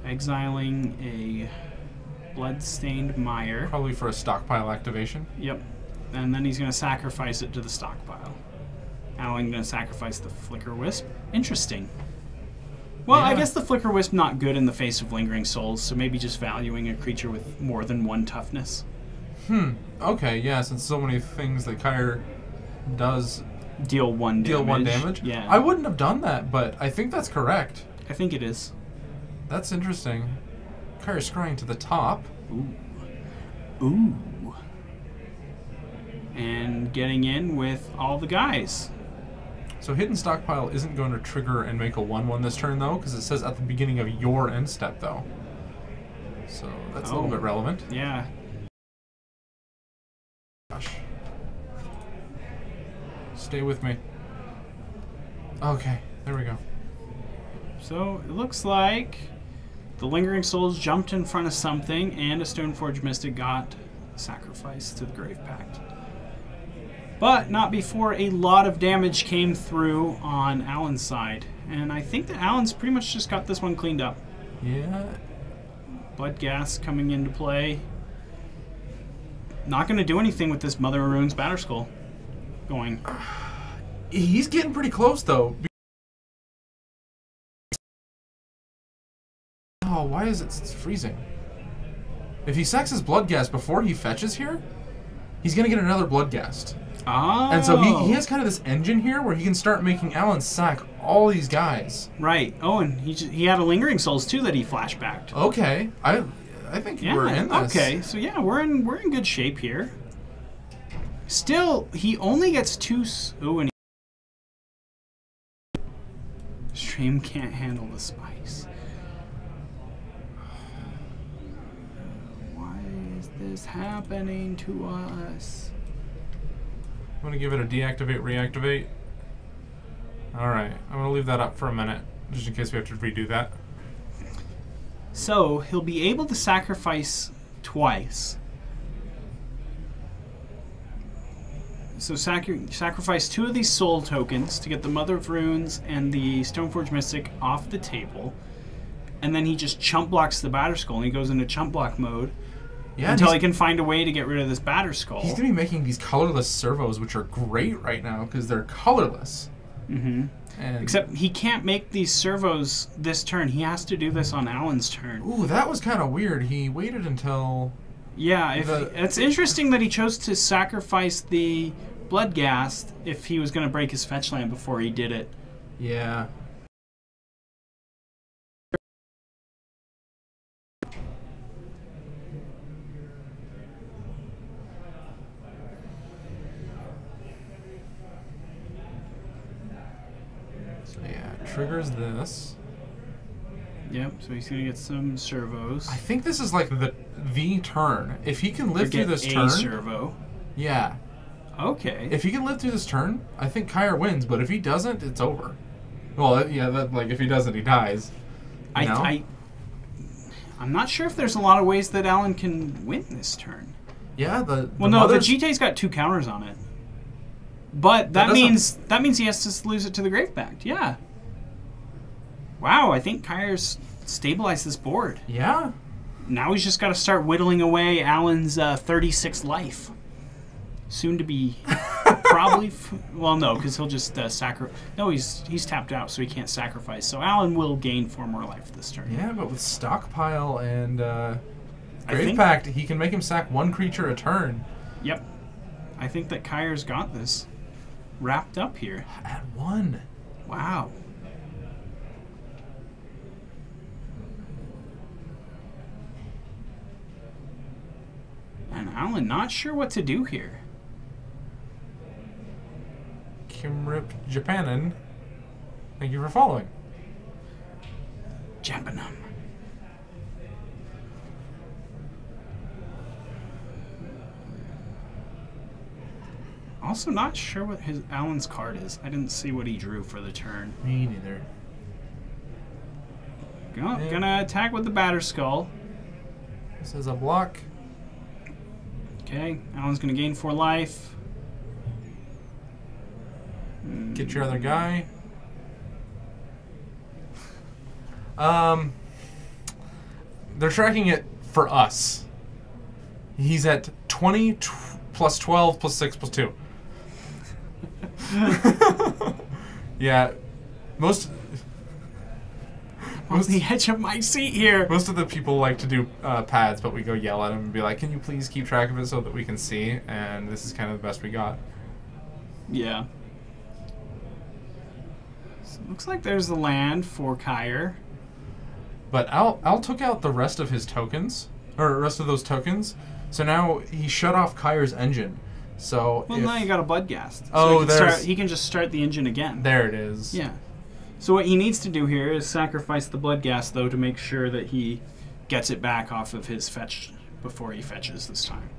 Speaker 2: exiling a Bloodstained Mire.
Speaker 1: Probably for a stockpile activation.
Speaker 2: Yep. And then he's gonna sacrifice it to the stockpile. Alan gonna sacrifice the Flicker Wisp. Interesting. Well,
Speaker 1: Yeah.
Speaker 2: I guess the Flicker Wisp not good in the face of Lingering Souls, so maybe just valuing a creature with more than 1 toughness.
Speaker 1: Okay, yeah, since so many things that Kyre does
Speaker 2: Deal 1
Speaker 1: damage.
Speaker 2: Yeah.
Speaker 1: I wouldn't have done that, but I think that's correct.
Speaker 2: I think it is.
Speaker 1: That's interesting. Kyre scrying to the top.
Speaker 2: Ooh. And getting in with all the guys.
Speaker 1: So Hidden Stockpile isn't going to trigger and make a 1/1 this turn, though, because it says at the beginning of your end step, though. So that's a little bit relevant.
Speaker 2: Yeah.
Speaker 1: Gosh. Stay with me. Okay, there we go.
Speaker 2: So it looks like the Lingering Souls jumped in front of something, and a Stoneforge Mystic got sacrificed to the Grave Pact. But not before a lot of damage came through on Alan's side. And I think that Alan's pretty much just got this one cleaned up.
Speaker 1: Yeah.
Speaker 2: Blood Gas coming into play. Not going to do anything with this Mother of Runes Batterskull going.
Speaker 1: He's getting pretty close, though. Oh, why is it freezing? If he sacks his Bloodghast before he fetches here, he's going to get another Bloodghast.
Speaker 2: Oh.
Speaker 1: And so he has kind of this engine here where he can start making Alan sack all these guys.
Speaker 2: Right. Oh, and he had a Lingering Souls, too, that he flashbacked.
Speaker 1: Okay. I think we're in this.
Speaker 2: Okay, so yeah, we're in good shape here. Still, he only gets 2. Oh, and Stream can't handle the spice. Why is this happening to us?
Speaker 1: I'm going to give it a deactivate, reactivate. Alright, I'm going to leave that up for a minute, just in case we have to redo that.
Speaker 2: So, he'll be able to sacrifice twice. So sacrifice 2 of these soul tokens to get the Mother of Runes and the Stoneforge Mystic off the table. And then he just chump blocks the Batterskull, and he goes into chump block mode. Yeah, until he can find a way to get rid of this Batterskull.
Speaker 1: He's going to be making these colorless servos, which are great right now because they're colorless.
Speaker 2: Mm-hmm. Except he can't make these servos this turn. He has to do this on Alan's turn.
Speaker 1: Ooh, that was kind of weird. He waited until...
Speaker 2: Yeah, it's interesting that he chose to sacrifice the Bloodghast if he was going to break his fetch land before he did it.
Speaker 1: Yeah. So yeah, triggers this.
Speaker 2: Yep, so he's going to get some servos.
Speaker 1: I think this is like the turn. If he can live through this
Speaker 2: a
Speaker 1: turn,
Speaker 2: servo.
Speaker 1: yeah.
Speaker 2: Okay.
Speaker 1: If he can live through this turn, I think Kyre wins. But if he doesn't, it's over. Well, yeah, like if he doesn't, he dies. You know?
Speaker 2: I'm not sure if there's a lot of ways that Alan can win this turn.
Speaker 1: Yeah, the
Speaker 2: GT's got 2 counters on it. But that means he has to lose it to the Grave Pact. Yeah. Wow, I think Kyre's stabilized this board.
Speaker 1: Yeah.
Speaker 2: Now he's just got to start whittling away Alan's 36 life. Soon to be probably... well, no, because he'll just sacrifice... No, he's tapped out, so he can't sacrifice. So Alan will gain 4 more life this turn.
Speaker 1: Yeah, but with Stockpile and Grave Pact, he can make him sack 1 creature a turn.
Speaker 2: Yep. I think that Kyre's got this wrapped up here.
Speaker 1: At 1.
Speaker 2: Wow. And Alan not sure what to do here.
Speaker 1: Kimrip Japanin, thank you for following.
Speaker 2: Japanum. Also not sure what Alan's card is. I didn't see what he drew for the turn.
Speaker 1: Me neither.
Speaker 2: Gonna attack with the Batter Skull.
Speaker 1: This is a block.
Speaker 2: Okay, Alan's gonna gain 4 life.
Speaker 1: Get your other guy. They're tracking it for us. He's at 20 plus 12 plus 6 plus 2. Yeah, most
Speaker 2: On the edge of my seat here.
Speaker 1: Most of the people like to do pads, but we go yell at them and be like, "Can you please keep track of it so that we can see?" And this is kind of the best we got.
Speaker 2: Yeah. So looks like there's the land for Kyre.
Speaker 1: But Al took out the rest of his tokens, or the rest of those tokens. So now he shut off Kyre's engine. So
Speaker 2: now you got a Bloodghast.
Speaker 1: Oh,
Speaker 2: he can just start the engine again.
Speaker 1: There it is.
Speaker 2: Yeah. So what he needs to do here is sacrifice the Bloodghast, though, to make sure that he gets it back off of his fetch before he fetches this time.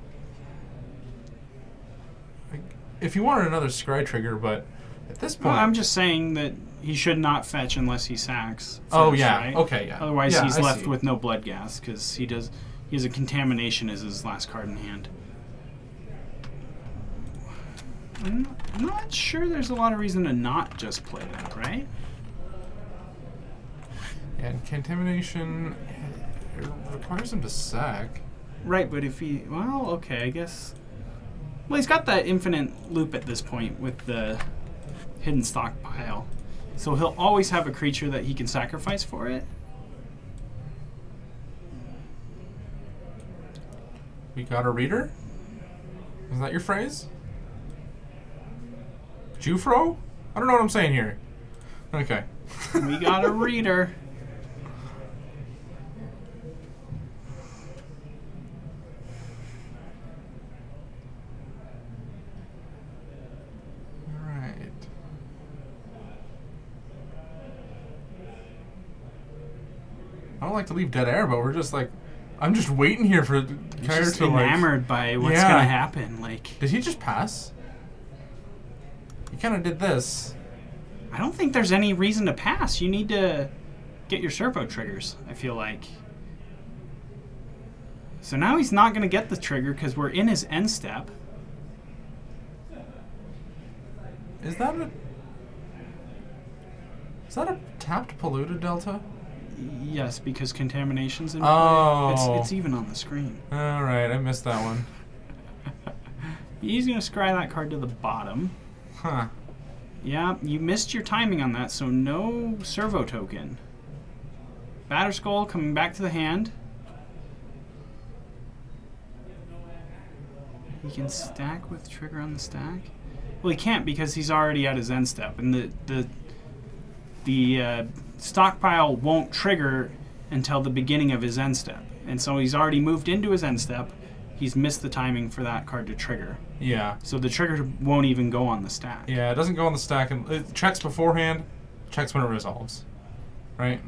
Speaker 1: If you wanted another scry trigger, but at this point...
Speaker 2: Well, I'm just saying that he should not fetch unless he sacks first,
Speaker 1: oh, yeah.
Speaker 2: Right?
Speaker 1: Okay, yeah.
Speaker 2: Otherwise,
Speaker 1: yeah,
Speaker 2: he's
Speaker 1: I
Speaker 2: left
Speaker 1: see.
Speaker 2: with no Bloodghast, because he has a Contamination as his last card in hand. I'm not sure there's a lot of reason to not just play that, right?
Speaker 1: Yeah, and Contamination it requires him to sack.
Speaker 2: Right, but if he... Well, okay, I guess... Well, he's got that infinite loop at this point with the hidden stockpile. So he'll always have a creature that he can sacrifice for it.
Speaker 1: We got a reader? Is that your phrase? Jufro? I don't know what I'm saying here. Okay.
Speaker 2: We got a reader.
Speaker 1: Alright. I don't like to leave dead air, but we're just like... I'm just waiting here for Kyre
Speaker 2: Just
Speaker 1: to
Speaker 2: enamored by what's gonna happen. Like,
Speaker 1: did he just pass? He kind of did this.
Speaker 2: I don't think there's any reason to pass. You need to get your servo triggers, I feel like. So now he's not going to get the trigger because we're in his end step.
Speaker 1: Is that a tapped polluted delta?
Speaker 2: Yes, because Contamination's in play.
Speaker 1: Oh.
Speaker 2: It's even on the screen.
Speaker 1: Alright, I missed that one.
Speaker 2: He's going to scry that card to the bottom.
Speaker 1: Huh.
Speaker 2: Yeah, you missed your timing on that, so no servo token. Batter Skull coming back to the hand. He can stack with trigger on the stack. Well, he can't because he's already at his end step, and the stockpile won't trigger until the beginning of his end step. And so he's already moved into his end step. He's missed the timing for that card to trigger.
Speaker 1: Yeah.
Speaker 2: So the trigger won't even go on the stack.
Speaker 1: Yeah, it doesn't go on the stack, and it checks beforehand, checks when it resolves. Right?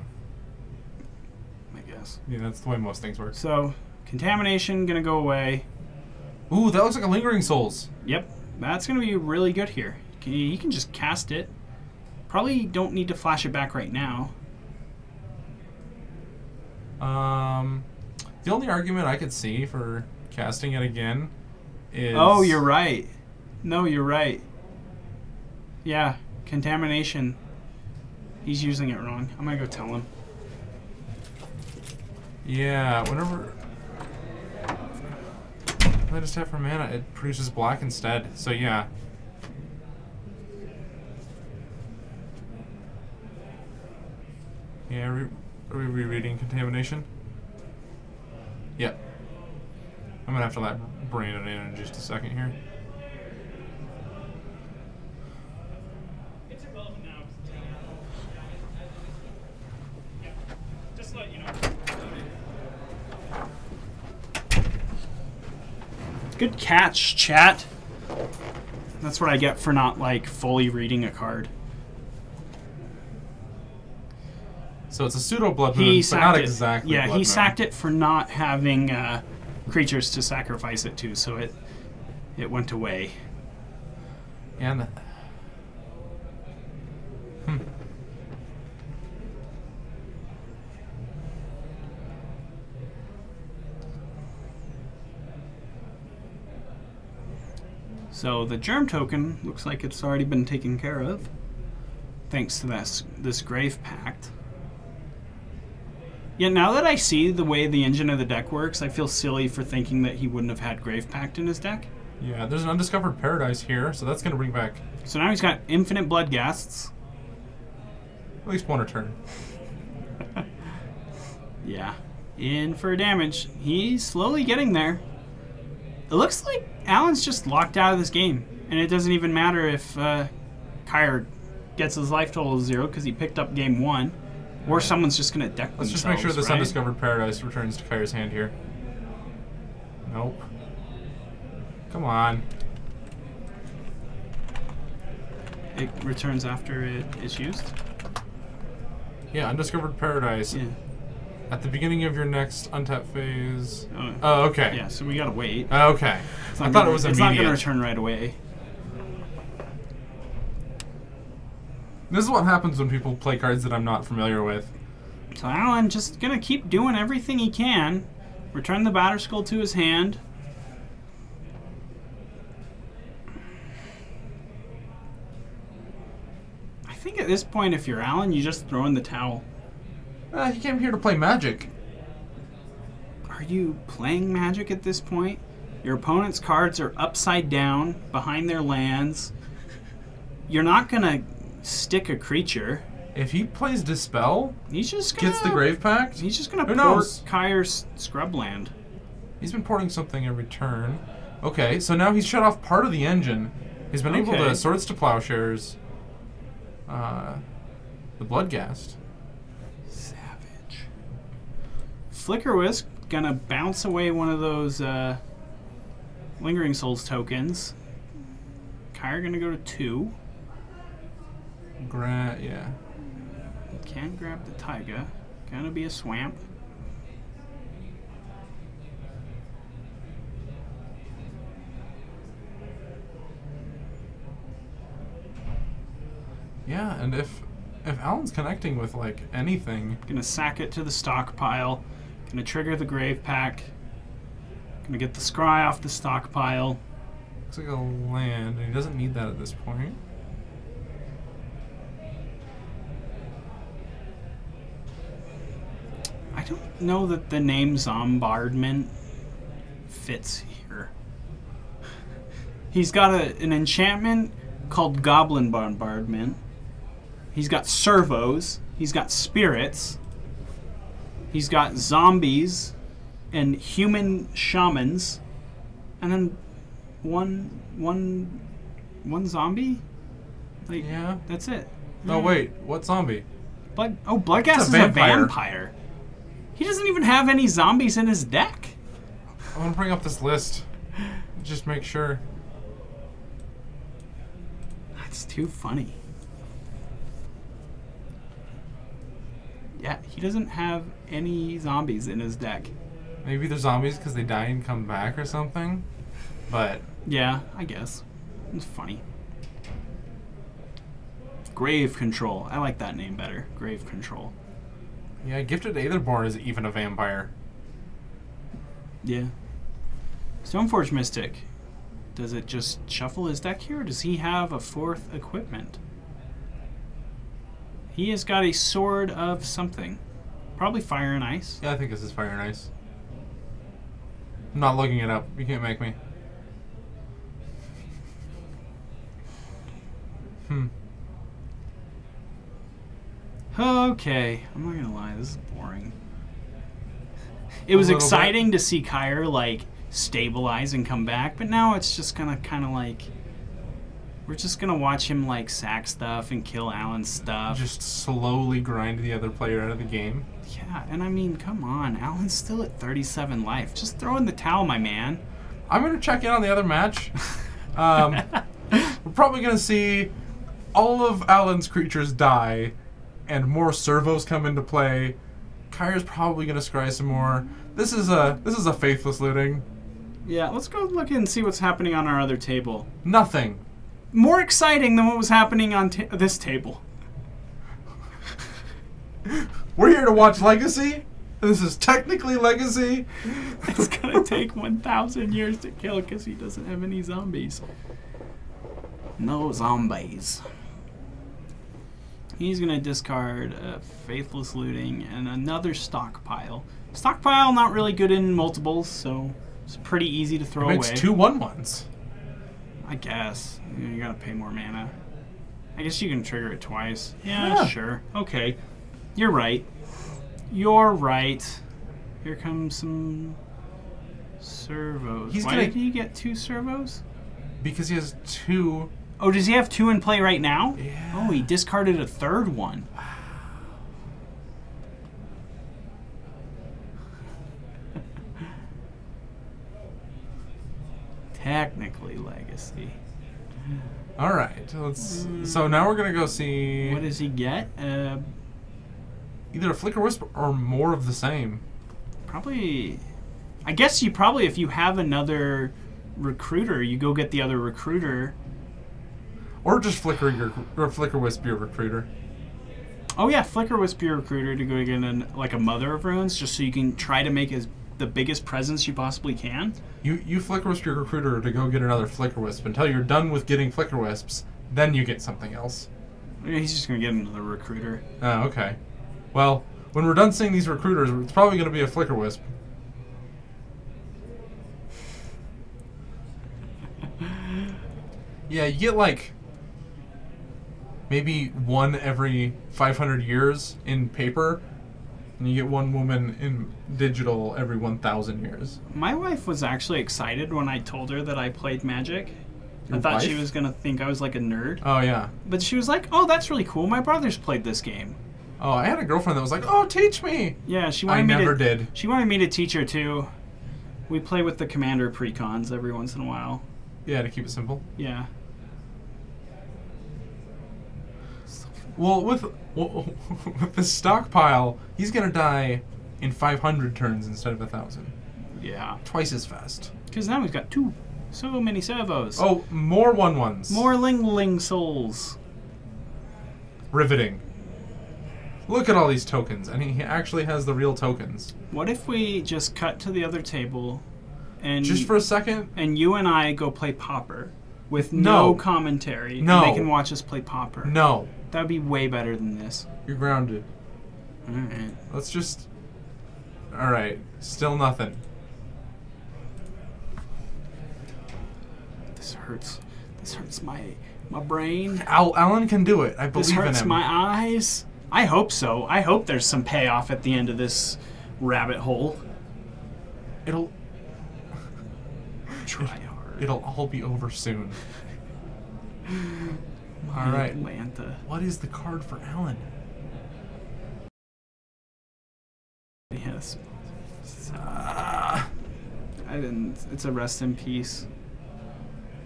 Speaker 2: I guess.
Speaker 1: Yeah, that's the way most things work.
Speaker 2: So, contamination gonna go away.
Speaker 1: Ooh, that looks like a Lingering Souls.
Speaker 2: Yep, that's gonna be really good here. You can just cast it. Probably don't need to flash it back right now.
Speaker 1: The only argument I could see for casting it again is...
Speaker 2: Oh, you're right. No, you're right. Yeah, contamination. He's using it wrong. I'm gonna go tell him.
Speaker 1: Yeah, whenever I just have for mana, it produces black instead. So yeah. Yeah, are we rereading contamination? Yep. I'm gonna have to let Brandon in just a second here.
Speaker 2: It's irrelevant now. Yeah, just to let you know. Good catch, chat. That's what I get for not, like, fully reading a card.
Speaker 1: So it's a pseudo Blood Moon, but not exactly
Speaker 2: Yeah,
Speaker 1: Blood
Speaker 2: he
Speaker 1: Moon.
Speaker 2: sacked it for not having creatures to sacrifice it to, so it went away.
Speaker 1: Yeah, and
Speaker 2: So the germ token looks like it's already been taken care of, thanks to this Grave Pact. Yeah, now that I see the way the engine of the deck works, I feel silly for thinking that he wouldn't have had Grave Pact in his deck.
Speaker 1: yeah, there's an Undiscovered Paradise here, so that's going to bring back
Speaker 2: So now he's got infinite Bloodghasts.
Speaker 1: at least one a turn.
Speaker 2: Yeah, in for damage. He's slowly getting there. It looks like Alan's just locked out of this game, and it doesn't even matter if Kyr gets his life total to 0 because he picked up game 1, or someone's just going to deck
Speaker 1: Let's
Speaker 2: themselves,
Speaker 1: just make sure this
Speaker 2: right?
Speaker 1: Undiscovered Paradise returns to Kyr's hand here. Nope. Come on.
Speaker 2: It returns after it is used?
Speaker 1: Yeah, Undiscovered Paradise.
Speaker 2: Yeah.
Speaker 1: At the beginning of your next untap phase.
Speaker 2: Oh,
Speaker 1: Oh, okay.
Speaker 2: yeah, so we gotta wait.
Speaker 1: Okay.
Speaker 2: It's
Speaker 1: I
Speaker 2: not
Speaker 1: thought
Speaker 2: gonna-
Speaker 1: it was
Speaker 2: It's not
Speaker 1: immediate.
Speaker 2: gonna return right away.
Speaker 1: This is what happens when people play cards that I'm not familiar with.
Speaker 2: So Alan just gonna keep doing everything he can. Return the Batter Skull to his hand. I think at this point, if you're Alan, you just throw in the towel.
Speaker 1: He came here to play Magic.
Speaker 2: Are you playing Magic at this point? Your opponent's cards are upside down, behind their lands. You're not gonna stick a creature.
Speaker 1: If he plays Dispel,
Speaker 2: He's just gonna...
Speaker 1: gets the Grave Pact,
Speaker 2: He's just gonna
Speaker 1: Who
Speaker 2: port
Speaker 1: knows?
Speaker 2: Kyr's Scrubland.
Speaker 1: he's been porting something every turn. Okay, so now he's shut off part of the engine. He's been able
Speaker 2: Okay.
Speaker 1: to Swords to Plowshares, the Bloodghast.
Speaker 2: Savage. Flicker Whisk gonna bounce away one of those Lingering Souls tokens. Kyr gonna go to 2.
Speaker 1: Yeah.
Speaker 2: Can't grab the Taiga. Gonna be a swamp.
Speaker 1: Yeah, and if Alan's connecting with like anything,
Speaker 2: Gonna sack it to the stockpile. Gonna trigger the Grave Pack. Gonna get the Scry off the stockpile.
Speaker 1: looks like a land, and he doesn't need that at this point.
Speaker 2: I don't know that the name Zombardment fits here. He's got an enchantment called Goblin Bombardment. He's got servos. He's got spirits. He's got zombies and human shamans. And then one one zombie? Like,
Speaker 1: Yeah.
Speaker 2: that's it.
Speaker 1: No, wait. What zombie?
Speaker 2: Bloodghast is a vampire. He doesn't even have any zombies in his deck.
Speaker 1: I want to bring up this list. Just make sure.
Speaker 2: That's too funny. Yeah, he doesn't have any zombies in his deck.
Speaker 1: Maybe they're zombies because they die and come back or something. But
Speaker 2: Yeah, I guess. It's funny. Grave Control. I like that name better. Grave Control.
Speaker 1: yeah, Gifted Aetherborn is even a vampire.
Speaker 2: Yeah. Stoneforge Mystic. Does it just shuffle his deck here, or does he have a fourth equipment? He has got a sword of something. Probably fire and ice.
Speaker 1: Yeah, I think this is Fire and Ice. I'm not looking it up. You can't make me.
Speaker 2: Okay, I'm not gonna lie, this is boring. It was exciting to see Kyre like stabilize and come back, but now it's just gonna kind of like we're just gonna watch him like sack stuff and kill Alan's stuff.
Speaker 1: Just slowly grind the other player out of the game.
Speaker 2: Yeah, and I mean, come on, Alan's still at 37 life. Just throw in the towel, my man.
Speaker 1: I'm gonna check in on the other match. We're probably gonna see all of Alan's creatures die, and more servos come into play. Kyre's probably gonna scry some more. This is a faithless looting.
Speaker 2: Yeah, let's go look and see what's happening on our other table.
Speaker 1: Nothing.
Speaker 2: More exciting than what was happening on this table.
Speaker 1: We're here to watch Legacy. This is technically Legacy.
Speaker 2: It's gonna take 1,000 years to kill because he doesn't have any zombies. No zombies. He's gonna discard Faithless Looting and another Stockpile. Stockpile not really good in multiples, so it's pretty easy to throw
Speaker 1: It makes
Speaker 2: away.
Speaker 1: 2 1/1s.
Speaker 2: I guess. You gotta pay more mana. I guess you can trigger it twice. Yeah, sure. Okay. You're right. You're right. Here comes some servos. Why did he get 2 servos?
Speaker 1: Because he has 2.
Speaker 2: Oh, does he have 2 in play right now?
Speaker 1: Yeah.
Speaker 2: Oh, he discarded a 3rd one. Technically Legacy.
Speaker 1: All right. Let's. So now we're gonna go see.
Speaker 2: What does he get?
Speaker 1: Either a Flicker Wisp or more of the same.
Speaker 2: Probably. I guess you probably, if you have another recruiter, you go get the other recruiter.
Speaker 1: Or just Flicker Wisp your recruiter.
Speaker 2: Oh yeah, Flicker Wisp your recruiter to go get like a Mother of Runes, just so you can try to make the biggest presence you possibly can.
Speaker 1: You Flicker Wisp your recruiter to go get another Flicker Wisp. Until you're done with getting Flicker Wisps, then you get something else.
Speaker 2: He's just gonna get another recruiter.
Speaker 1: Oh, okay. Well, when we're done seeing these recruiters, it's probably going to be a Flicker Wisp. Yeah, you get like maybe 1 every 500 years in paper, and you get 1 woman in digital every 1,000 years.
Speaker 2: My wife was actually excited when I told her that I played Magic.
Speaker 1: Your
Speaker 2: I thought
Speaker 1: wife?
Speaker 2: she was gonna think I was like a nerd.
Speaker 1: Oh, yeah.
Speaker 2: But she was like, "Oh, that's really cool. My brother's played this game."
Speaker 1: Oh, I had a girlfriend that was like, "Oh, teach me."
Speaker 2: Yeah, she wanted
Speaker 1: I never did.
Speaker 2: She wanted me to teach her too. We play with the Commander precons every once in a while.
Speaker 1: Yeah, to keep it simple.
Speaker 2: Yeah.
Speaker 1: Well, with the stockpile, he's gonna die in 500 turns instead of 1,000.
Speaker 2: Yeah.
Speaker 1: Twice as fast.
Speaker 2: Because now he's got 2. So many servos.
Speaker 1: Oh, more 1/1s.
Speaker 2: More Ling souls.
Speaker 1: Riveting. Look at all these tokens, and he actually has the real tokens.
Speaker 2: What if we just cut to the other table, and
Speaker 1: Just for a second?
Speaker 2: and you and I go play Pauper with no commentary?
Speaker 1: No.
Speaker 2: And they can watch us play Pauper.
Speaker 1: No.
Speaker 2: That would be way better than this.
Speaker 1: You're grounded.
Speaker 2: All right.
Speaker 1: Let's just... Alright. Still nothing.
Speaker 2: This hurts. This hurts my brain.
Speaker 1: Alan can do it. I believe
Speaker 2: This
Speaker 1: in
Speaker 2: hurts
Speaker 1: him.
Speaker 2: my eyes. I hope so. I hope there's some payoff at the end of this rabbit hole.
Speaker 1: It'll...
Speaker 2: Try hard.
Speaker 1: It'll all be over soon. All right.
Speaker 2: Atlanta.
Speaker 1: What is the card for Alan?
Speaker 2: Yes. I didn't. It's a rest in peace.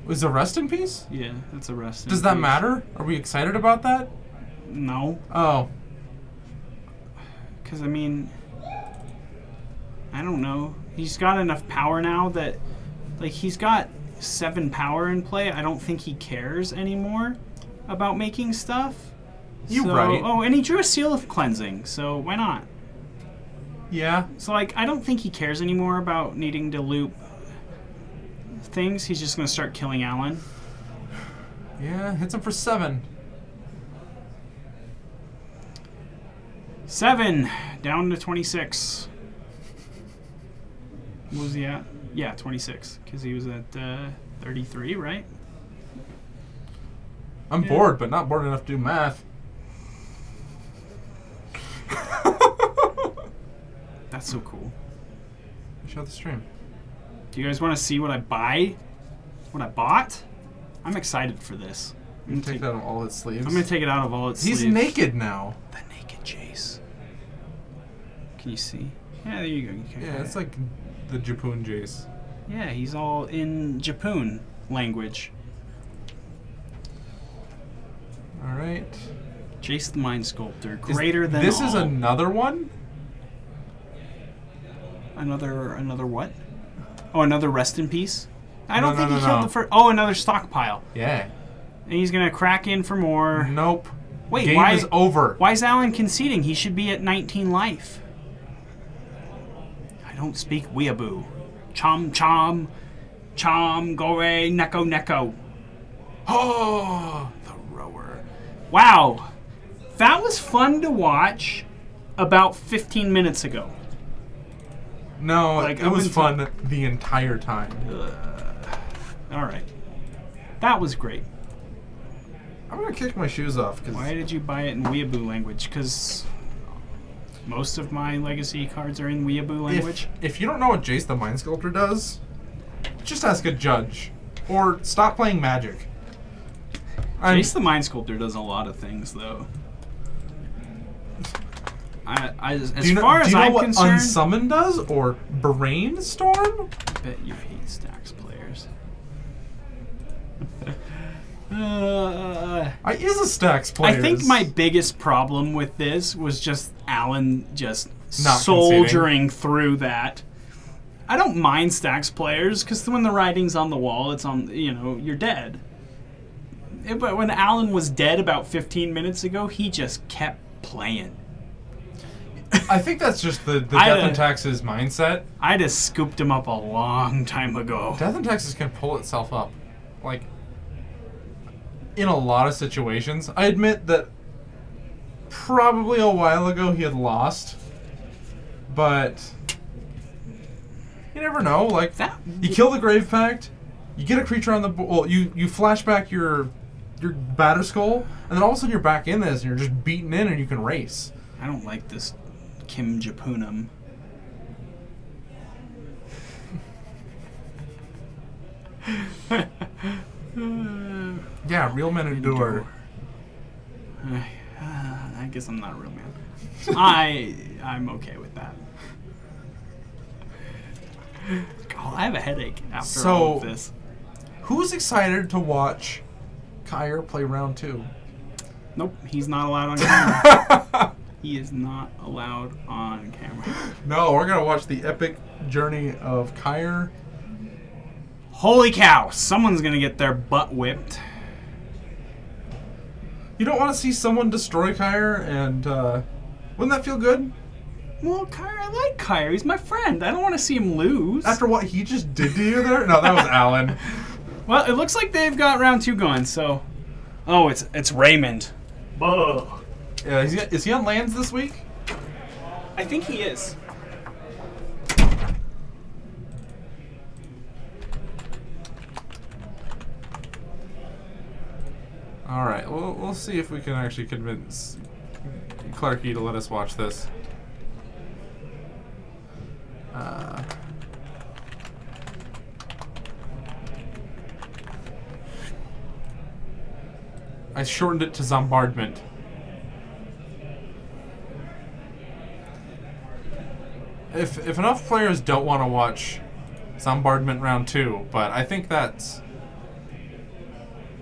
Speaker 1: Was a rest in peace?
Speaker 2: Yeah, it's a rest in
Speaker 1: Does
Speaker 2: peace.
Speaker 1: that matter? Are we excited about that?
Speaker 2: No.
Speaker 1: Oh.
Speaker 2: Because, I mean, I don't know. He's got enough power now that, like, he's got 7 power in play. I don't think he cares anymore about making stuff.
Speaker 1: You're right.
Speaker 2: Oh, and he drew a Seal of Cleansing, so why not?
Speaker 1: Yeah.
Speaker 2: So, like, I don't think he cares anymore about needing to loop things. He's just going to start killing Alan.
Speaker 1: Yeah, hits him for 7.
Speaker 2: 7, down to 26. What was he at? Yeah, 26, because he was at 33, right?
Speaker 1: I'm bored, but not bored enough to do math.
Speaker 2: That's so cool.
Speaker 1: Show the stream.
Speaker 2: Do you guys want to see what I buy? What I bought? I'm excited for this.
Speaker 1: I'm gonna take that out of all its sleeves.
Speaker 2: I'm going to take it out of all its sleeves.
Speaker 1: He's naked now.
Speaker 2: The naked Jace. Can you see? Yeah, there you go. You can
Speaker 1: Yeah, it's like the Japun Jace.
Speaker 2: Yeah, he's all in Japun language.
Speaker 1: Alright.
Speaker 2: Jace the Mind Sculptor. Greater than
Speaker 1: This
Speaker 2: all.
Speaker 1: is another one?
Speaker 2: Another what? Oh, another rest in peace? I don't
Speaker 1: No,
Speaker 2: think
Speaker 1: no,
Speaker 2: he
Speaker 1: no,
Speaker 2: killed
Speaker 1: no.
Speaker 2: the first. Oh, another stockpile.
Speaker 1: Yeah.
Speaker 2: And he's going to crack in for more.
Speaker 1: Nope.
Speaker 2: Wait,
Speaker 1: Game
Speaker 2: why
Speaker 1: is over.
Speaker 2: Why is Alan conceding? He should be at 19 life. I don't speak weeaboo. Chom chom. Chom gore neko neko.
Speaker 1: Oh, the rower.
Speaker 2: Wow. That was fun to watch about 15 minutes ago.
Speaker 1: No,
Speaker 2: Like,
Speaker 1: it
Speaker 2: up
Speaker 1: was
Speaker 2: until-
Speaker 1: fun the entire time.
Speaker 2: All right. That was great.
Speaker 1: I'm gonna kick my shoes off because
Speaker 2: Why did you buy it in weeaboo language? Because most of my legacy cards are in weeaboo language.
Speaker 1: if you don't know what Jace the Mind Sculptor does, just ask a judge or stop playing Magic.
Speaker 2: Jace the Mind Sculptor does a lot of things, though. As far as I'm
Speaker 1: what
Speaker 2: concerned,
Speaker 1: Unsummon does or Brainstorm?
Speaker 2: I bet you hate Stacks players.
Speaker 1: I is a Stacks player.
Speaker 2: I think my biggest problem with this was just Alan just
Speaker 1: Not
Speaker 2: soldiering through that. I don't mind Stacks players because when the writing's on the wall, it's on. You're dead. But when Alan was dead about 15 minutes ago, he just kept playing.
Speaker 1: I think that's just the Death and Taxes mindset.
Speaker 2: I just scooped him up a long time ago.
Speaker 1: Death and Taxes can pull itself up. Like, in a lot of situations. I admit that probably a while ago he had lost. But you never know. Like, you kill the Grave Pact, you get a creature on the board. Well, you flash back your Batter Skull, and then all of a sudden you're back in this, and you're just beaten in, and you can race.
Speaker 2: I don't like this Kim Japunum.
Speaker 1: Yeah, real men endure.
Speaker 2: I guess I'm not a real man. I'm okay with that. God, I have a headache after all of this.
Speaker 1: Who's excited to watch Kyer play round 2?
Speaker 2: Nope, he's not allowed on camera. He is not allowed on camera.
Speaker 1: No, we're gonna watch the epic journey of Kyer.
Speaker 2: Holy cow! Someone's gonna get their butt whipped.
Speaker 1: You don't want to see someone destroy Kyer, and wouldn't that feel good?
Speaker 2: Well, Kyer, I like Kyer. He's my friend. I don't want to see him lose.
Speaker 1: After what he just did to you there? No, that was Alan.
Speaker 2: Well, it looks like they've got round 2 going, so... Oh, it's Raymond. Buh.
Speaker 1: Yeah, is he on lands this week?
Speaker 2: I think he is.
Speaker 1: Alright, we'll see if we can actually convince Clarky to let us watch this. I shortened it to Zombardment. If enough players don't want to watch Zombardment Round 2, but I think that's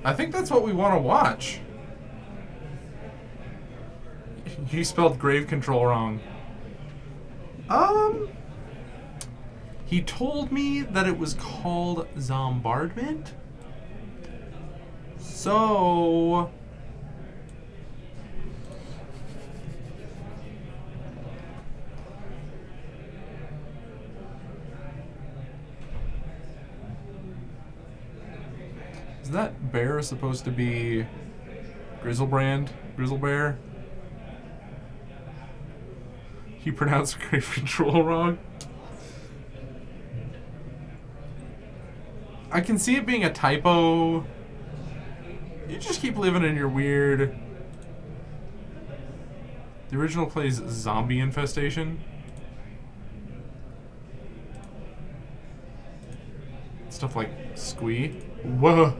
Speaker 1: what we want to watch. You spelled grave control wrong. He told me that it was called Zombardment. So is that bear supposed to be Grizzlebrand? Grizzlebear? He pronounced grave control wrong. I can see it being a typo. You just keep living in your weird... The original plays Zombie Infestation. Stuff like Squee. Whoa!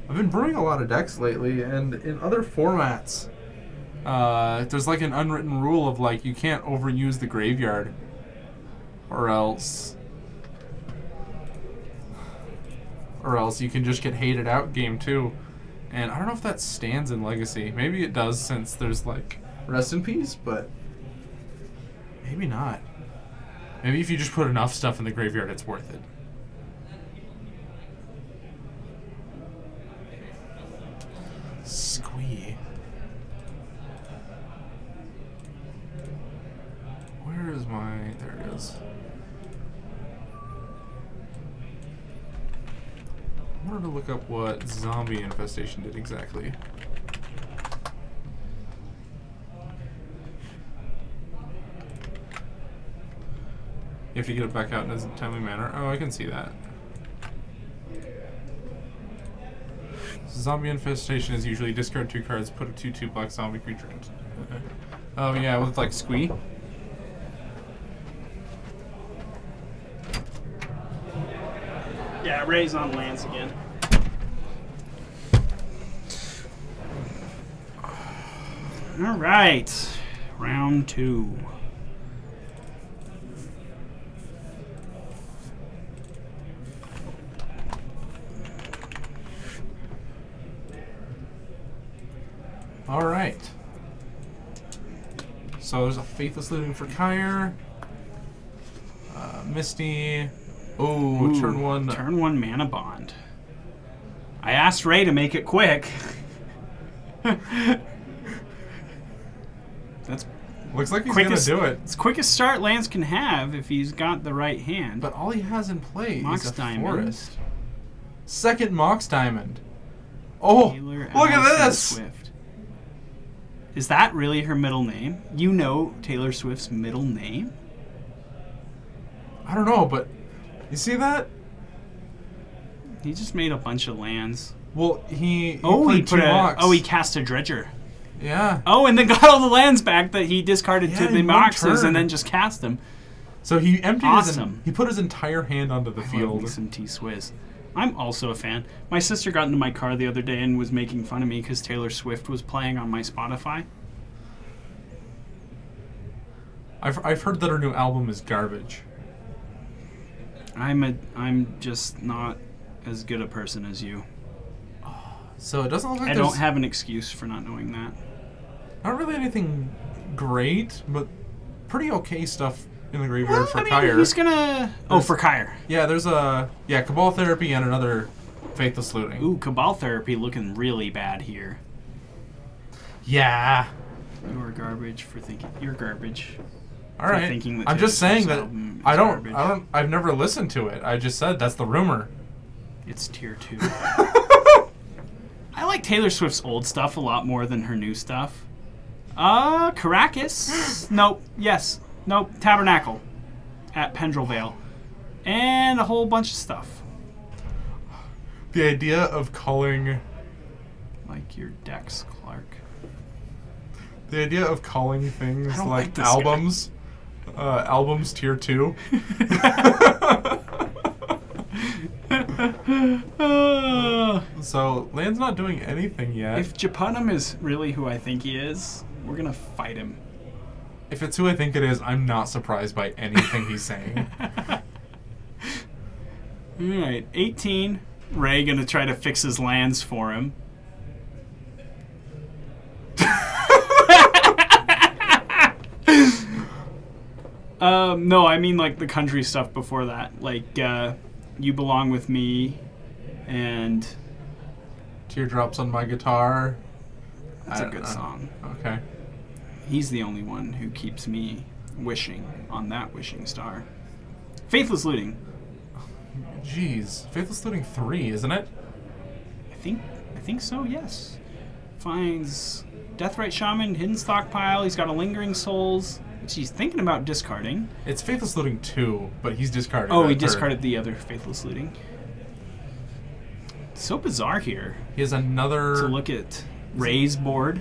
Speaker 1: I've been brewing a lot of decks lately, and in other formats, there's like an unwritten rule of like you can't overuse the graveyard, or else you can just get hated out game 2. And I don't know if that stands in Legacy. Maybe it does, since there's like Rest in Peace, but maybe not. Maybe if you just put enough stuff in the graveyard, it's worth it. Squee. Where is my... There it is. I wanted to look up what Zombie Infestation did exactly. You have to get it back out in a timely manner. Oh, I can see that. Zombie Infestation is usually discard 2 cards, put a 2/2 black zombie creature into... Oh yeah, with like Squee.
Speaker 2: Yeah, Ray's on lands again. All right, round 2.
Speaker 1: All right. So there's a Faithless Looting for Kyre. Misty. Oh, turn 1.
Speaker 2: Turn 1 mana bond. I asked Ray to make it quick. That's
Speaker 1: looks like he's gonna do it.
Speaker 2: It's quickest start lands can have if he's got the right hand.
Speaker 1: But all he has in play
Speaker 2: Mox
Speaker 1: is a
Speaker 2: Diamond.
Speaker 1: forest. Second Mox Diamond. Oh,
Speaker 2: Taylor
Speaker 1: look at
Speaker 2: Allison
Speaker 1: this!
Speaker 2: Swift. Is that really her middle name? You know Taylor Swift's middle name?
Speaker 1: I don't know, but you see that?
Speaker 2: He just made a bunch of lands.
Speaker 1: Well, he
Speaker 2: he
Speaker 1: played 2 Mox.
Speaker 2: he cast a Dredger.
Speaker 1: Yeah.
Speaker 2: Oh, and then got all the lands back that he discarded to the
Speaker 1: in one
Speaker 2: Moxes
Speaker 1: turn.
Speaker 2: and then just cast them.
Speaker 1: So he emptied
Speaker 2: Awesome.
Speaker 1: he put his entire hand onto the
Speaker 2: I love
Speaker 1: field.
Speaker 2: me some T-Swizz. I'm also a fan. My sister got into my car the other day and was making fun of me because Taylor Swift was playing on my Spotify.
Speaker 1: I've heard that her new album is garbage.
Speaker 2: I'm just not as good a person as you.
Speaker 1: So it doesn't look like
Speaker 2: I
Speaker 1: there's
Speaker 2: don't have an excuse for not knowing that.
Speaker 1: not really anything great, but pretty okay stuff in the graveyard
Speaker 2: Well,
Speaker 1: for
Speaker 2: I mean,
Speaker 1: Kyre.
Speaker 2: he's gonna... Oh, for Kyre.
Speaker 1: Yeah, there's a Cabal Therapy and another Faithless Looting.
Speaker 2: Ooh, Cabal Therapy looking really bad here.
Speaker 1: Yeah.
Speaker 2: You're garbage for thinking... You're garbage.
Speaker 1: All right.
Speaker 2: Thinking that
Speaker 1: I'm just
Speaker 2: Taylor
Speaker 1: saying
Speaker 2: Swift's
Speaker 1: that
Speaker 2: album is
Speaker 1: I
Speaker 2: garbage.
Speaker 1: don't. I've never listened to it. I just said that's the rumor.
Speaker 2: It's tier 2. I like Taylor Swift's old stuff a lot more than her new stuff. Caracas. Nope. Yes. Nope. Tabernacle at Pendrell Vale. And a whole bunch of stuff.
Speaker 1: The idea of calling
Speaker 2: Like your Dex Clark.
Speaker 1: the idea of calling things
Speaker 2: I don't
Speaker 1: like
Speaker 2: like this
Speaker 1: albums, albums tier 2. So, Land's not doing anything yet.
Speaker 2: If Japunum is really who I think he is, we're gonna fight him.
Speaker 1: If it's who I think it is, I'm not surprised by anything he's saying.
Speaker 2: Alright, 18. Ray gonna try to fix his lands for him. No, I mean like the country stuff before that. Like, You Belong With Me and...
Speaker 1: Teardrops on My Guitar.
Speaker 2: That's a good song.
Speaker 1: Okay.
Speaker 2: He's the only one who keeps me wishing on that wishing star. Faithless Looting.
Speaker 1: Jeez. Faithless Looting 3, isn't it?
Speaker 2: I think so, yes. Finds Deathrite Shaman, Hidden Stockpile. He's got a Lingering Souls, which he's thinking about discarding.
Speaker 1: It's Faithless Looting 2, but he's discarded.
Speaker 2: Oh, he discarded the other Faithless Looting. So bizarre here.
Speaker 1: He has another...
Speaker 2: To look at Ray's board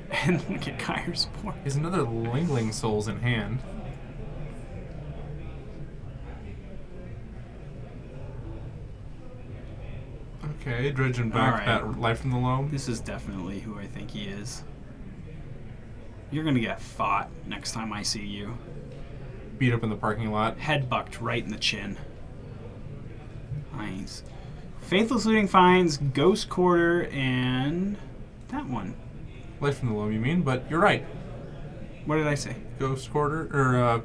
Speaker 2: and look at Kyre's board.
Speaker 1: He has another Lingling Souls in hand. Okay, dredging back that Life from the Loam.
Speaker 2: This is definitely who I think he is. You're gonna get fought next time I see you.
Speaker 1: Beat up in the parking lot.
Speaker 2: Head bucked right in the chin. Nice. Faithless Looting finds Ghost Quarter and that one.
Speaker 1: Life from the Loam, you mean? But you're right.
Speaker 2: What did I say?
Speaker 1: Ghost Quarter or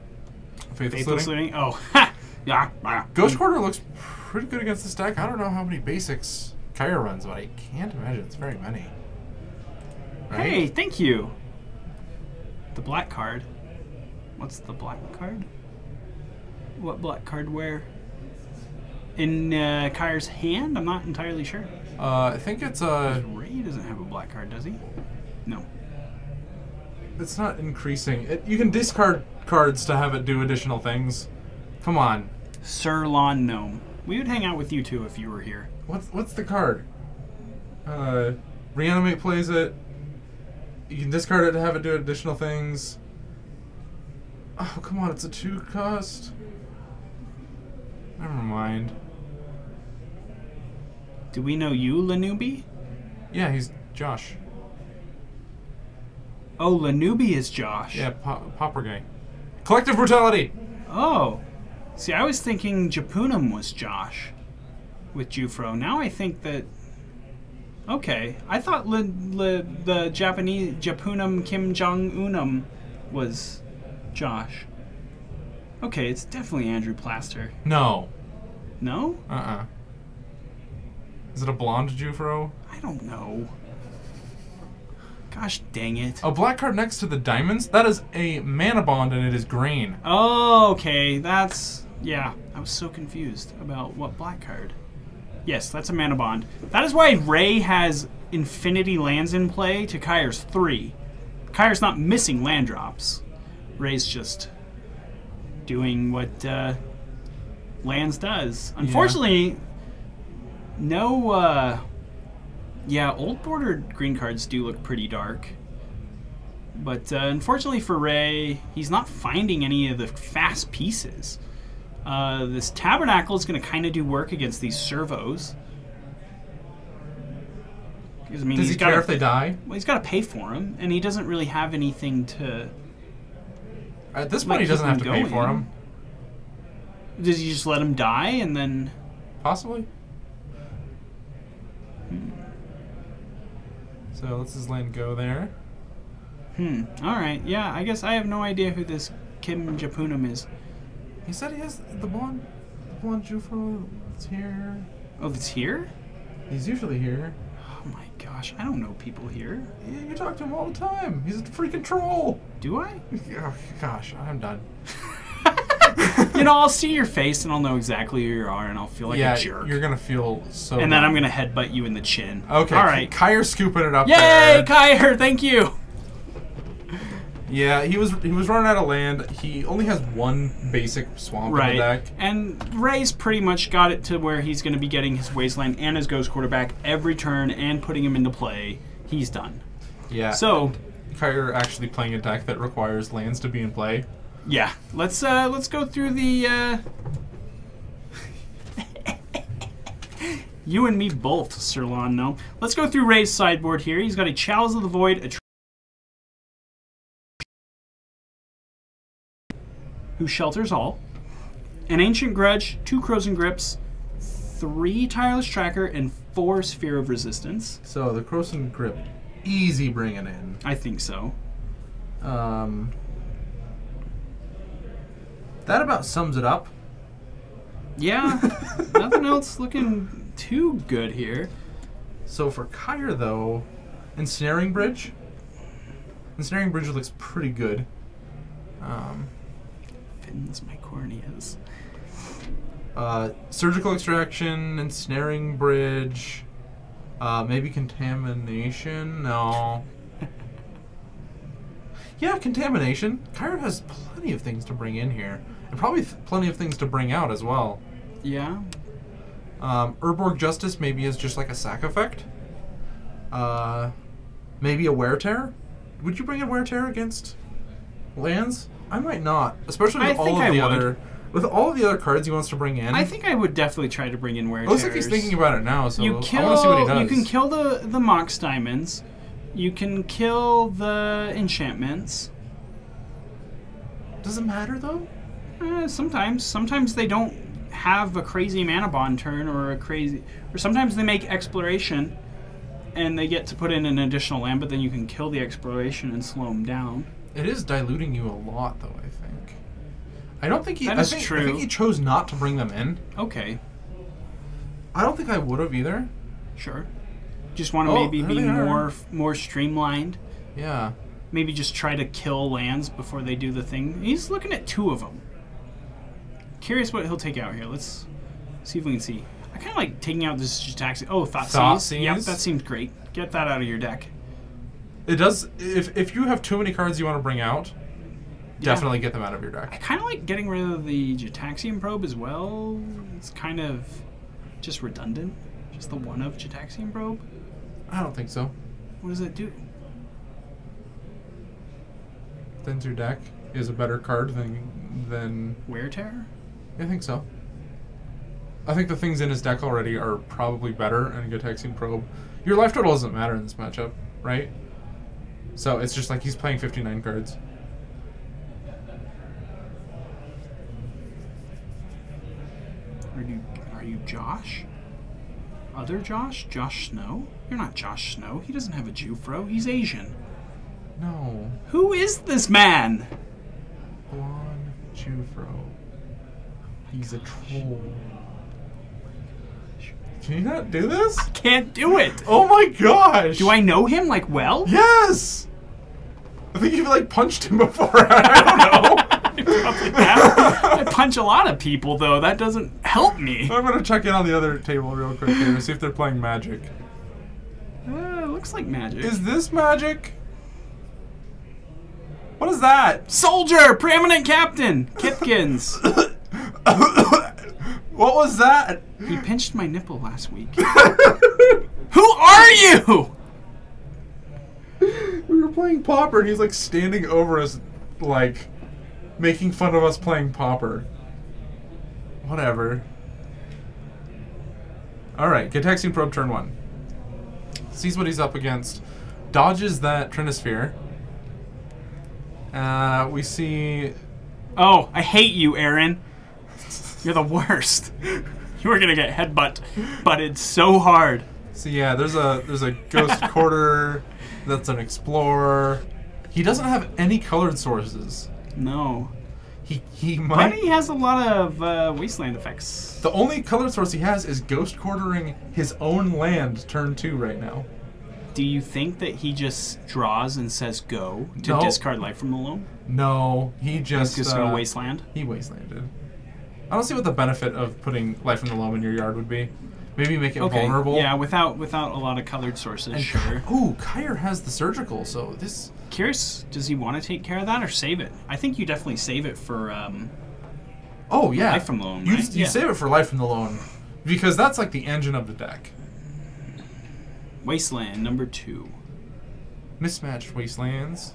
Speaker 1: Faithless Looting.
Speaker 2: Oh, ha! Yeah.
Speaker 1: Ghost Quarter looks pretty good against this deck. I don't know how many basics Kyra runs, but I can't imagine it's very many. Right?
Speaker 2: Hey, thank you. The black card. What's the black card? What black card where? In Kyre's hand? I'm not entirely sure.
Speaker 1: I think it's
Speaker 2: Ray doesn't have a black card, does he? No.
Speaker 1: It's not increasing. You can discard cards to have it do additional things. Come on.
Speaker 2: Sir Lawn Gnome. We would hang out with you too if you were here.
Speaker 1: What's the card? Reanimate plays it. You can discard it to have it do additional things. Oh, come on, it's a 2 cost. Never mind.
Speaker 2: Do we know you, Lanubi?
Speaker 1: Yeah, he's Josh.
Speaker 2: Oh, Lanubi is Josh.
Speaker 1: Yeah, Popper guy. Collective Brutality!
Speaker 2: Oh. See, I was thinking Japunum was Josh with Jufro. Now I think that... Okay. I thought the Japanese Japunum Kim Jong-unum was Josh. Okay, it's definitely Andrew Plaster.
Speaker 1: No.
Speaker 2: No?
Speaker 1: Uh-uh. Is it a blonde Jufro?
Speaker 2: I don't know. Gosh dang it.
Speaker 1: A black card next to the diamonds? That is a mana bond and it is green.
Speaker 2: Oh, okay. That's... Yeah, I was so confused about what black card. Yes, that's a mana bond. That is why Ray has infinity lands in play to Kyre's 3. Kyre's not missing land drops. Ray's just doing what lands does. Unfortunately, no... yeah, old bordered green cards do look pretty dark. But unfortunately for Ray, he's not finding any of the fast pieces. This Tabernacle is going to kind of do work against these servos. Because, I mean,
Speaker 1: does he care if they die?
Speaker 2: Well, he's got to pay for them, and he doesn't really have anything to...
Speaker 1: At this point, he doesn't have to pay for them.
Speaker 2: Does he just let him die, and then...
Speaker 1: Possibly. So, let's his land go there.
Speaker 2: Alright, yeah, I guess I have no idea who this Kim Japunum is.
Speaker 1: He said he has the blonde Jufro that's here.
Speaker 2: Oh, it's here?
Speaker 1: He's usually here.
Speaker 2: Oh my gosh, I don't know people here.
Speaker 1: Yeah, you talk to him all the time. He's a freaking troll.
Speaker 2: Do I?
Speaker 1: Oh, gosh, I'm done.
Speaker 2: You know, I'll see your face and I'll know exactly who you are and I'll feel like a jerk.
Speaker 1: You're going to feel so
Speaker 2: And then I'm going to headbutt you in the chin.
Speaker 1: Okay,
Speaker 2: all right.
Speaker 1: Kyre's scooping it up
Speaker 2: Yay,
Speaker 1: there.
Speaker 2: Kyre, thank you.
Speaker 1: Yeah, he was running out of land. He only has one basic swamp in the deck.
Speaker 2: And Ray's pretty much got it to where he's going to be getting his Wasteland and his Ghost Quarterback every turn and putting him into play. He's done.
Speaker 1: Yeah.
Speaker 2: So,
Speaker 1: Kyre actually playing a deck that requires lands to be in play.
Speaker 2: Yeah. Let's go through the You and me both, Sir Lawn Gnome. Let's go through Ray's sideboard here. He's got a Chalice of the Void, a who shelters all, an Ancient Grudge, 2 Crows and Grips, 3 Tireless Tracker, and 4 Sphere of Resistance.
Speaker 1: So the Crows and Grip, easy bringing in.
Speaker 2: I think so.
Speaker 1: That about sums it up.
Speaker 2: Yeah, nothing else looking too good here.
Speaker 1: So for Kyre, though, Ensnaring Bridge. Ensnaring Bridge looks pretty good.
Speaker 2: Fins my corneas.
Speaker 1: Surgical Extraction, Ensnaring Bridge, maybe Contamination. No. Yeah, Contamination. Kyre has plenty of things to bring in here. And probably plenty of things to bring out as well.
Speaker 2: Yeah.
Speaker 1: Urborg Justice maybe is just like a sack effect. Maybe a Wear Tear. Would you bring a Wear Tear against lands? I might not, especially with all of the other cards he wants to bring in.
Speaker 2: I think I would definitely try to bring in Wear Tears.
Speaker 1: Looks like he's thinking about it now, so
Speaker 2: I
Speaker 1: want to see what he does.
Speaker 2: You can kill the Mox Diamonds. You can kill the enchantments.
Speaker 1: Does it matter though?
Speaker 2: Sometimes they don't have a crazy mana bond turn or sometimes they make exploration and they get to put in an additional land, but then you can kill the exploration and slow them down.
Speaker 1: It is diluting you a lot, though. I think. I don't think he.
Speaker 2: That is true.
Speaker 1: I think he chose not to bring them in.
Speaker 2: Okay.
Speaker 1: I don't think I would have either.
Speaker 2: Sure. Just want to maybe be more streamlined.
Speaker 1: Yeah.
Speaker 2: Maybe just try to kill lands before they do the thing. He's looking at 2 of them. Curious what he'll take out here. Let's see if we can see. I kind of like taking out this Jitaxi. Oh, Thoughtseize. Yep, that seems great. Get that out of your deck.
Speaker 1: It does. If you have too many cards you want to bring out, definitely get them out of your deck.
Speaker 2: I kind of like getting rid of the Jitaxian Probe as well. It's kind of just redundant. Just the one of Jitaxian Probe.
Speaker 1: I don't think so.
Speaker 2: What does it do?
Speaker 1: Thins your deck is a better card than
Speaker 2: Wear Tear?
Speaker 1: I think so. I think the things in his deck already are probably better, and Jitaxian Probe. Your life total doesn't matter in this matchup, right? So it's just like he's playing 59 cards.
Speaker 2: Are you Josh? Other Josh? Josh Snow? You're not Josh Snow. He doesn't have a Jufro. He's Asian.
Speaker 1: No.
Speaker 2: Who is this man?
Speaker 1: Blonde Jufro. He's a troll. Can you not do this?
Speaker 2: I can't do it.
Speaker 1: Oh my gosh!
Speaker 2: Do I know him like well?
Speaker 1: Yes! I think you've like punched him before. I don't know.
Speaker 2: I probably have. I punch a lot of people though. That doesn't help me.
Speaker 1: I'm gonna check in on the other table real quick here and see if they're playing Magic.
Speaker 2: Looks like Magic.
Speaker 1: Is this Magic? What is that?
Speaker 2: Soldier! Preeminent Captain! Kipkins.
Speaker 1: What was that?
Speaker 2: He pinched my nipple last week. Who are you?
Speaker 1: We were playing Pauper and he's like standing over us, like making fun of us playing Pauper. Whatever. Alright, Jitaxian Probe turn 1. Sees what he's up against. Dodges that Trinisphere. We see...
Speaker 2: Oh, I hate you, Aaron. You're the worst. You are gonna get butted so hard.
Speaker 1: So yeah, there's a Ghost Quarter. That's an Explorer. He doesn't have any colored sources.
Speaker 2: No.
Speaker 1: He might.
Speaker 2: But he has a lot of wasteland effects.
Speaker 1: The only colored source he has is Ghost Quartering his own land turn 2 right now.
Speaker 2: Do you think that he just draws and says go to discard Life from the Loam?
Speaker 1: No, he just...
Speaker 2: He's just gonna wasteland?
Speaker 1: He wastelanded. I don't see what the benefit of putting Life from the Loam in your yard would be. Maybe make it vulnerable.
Speaker 2: Yeah, without a lot of colored sources,
Speaker 1: and
Speaker 2: sure.
Speaker 1: Ooh, Kyre has the Surgical, so this...
Speaker 2: Curious, does he want to take care of that or save it? I think you definitely save it for
Speaker 1: oh, yeah.
Speaker 2: Life from the Loam, right?
Speaker 1: You save it for Life from the Loam, because that's like the engine of the deck.
Speaker 2: Wasteland, number 2.
Speaker 1: Mismatched Wastelands.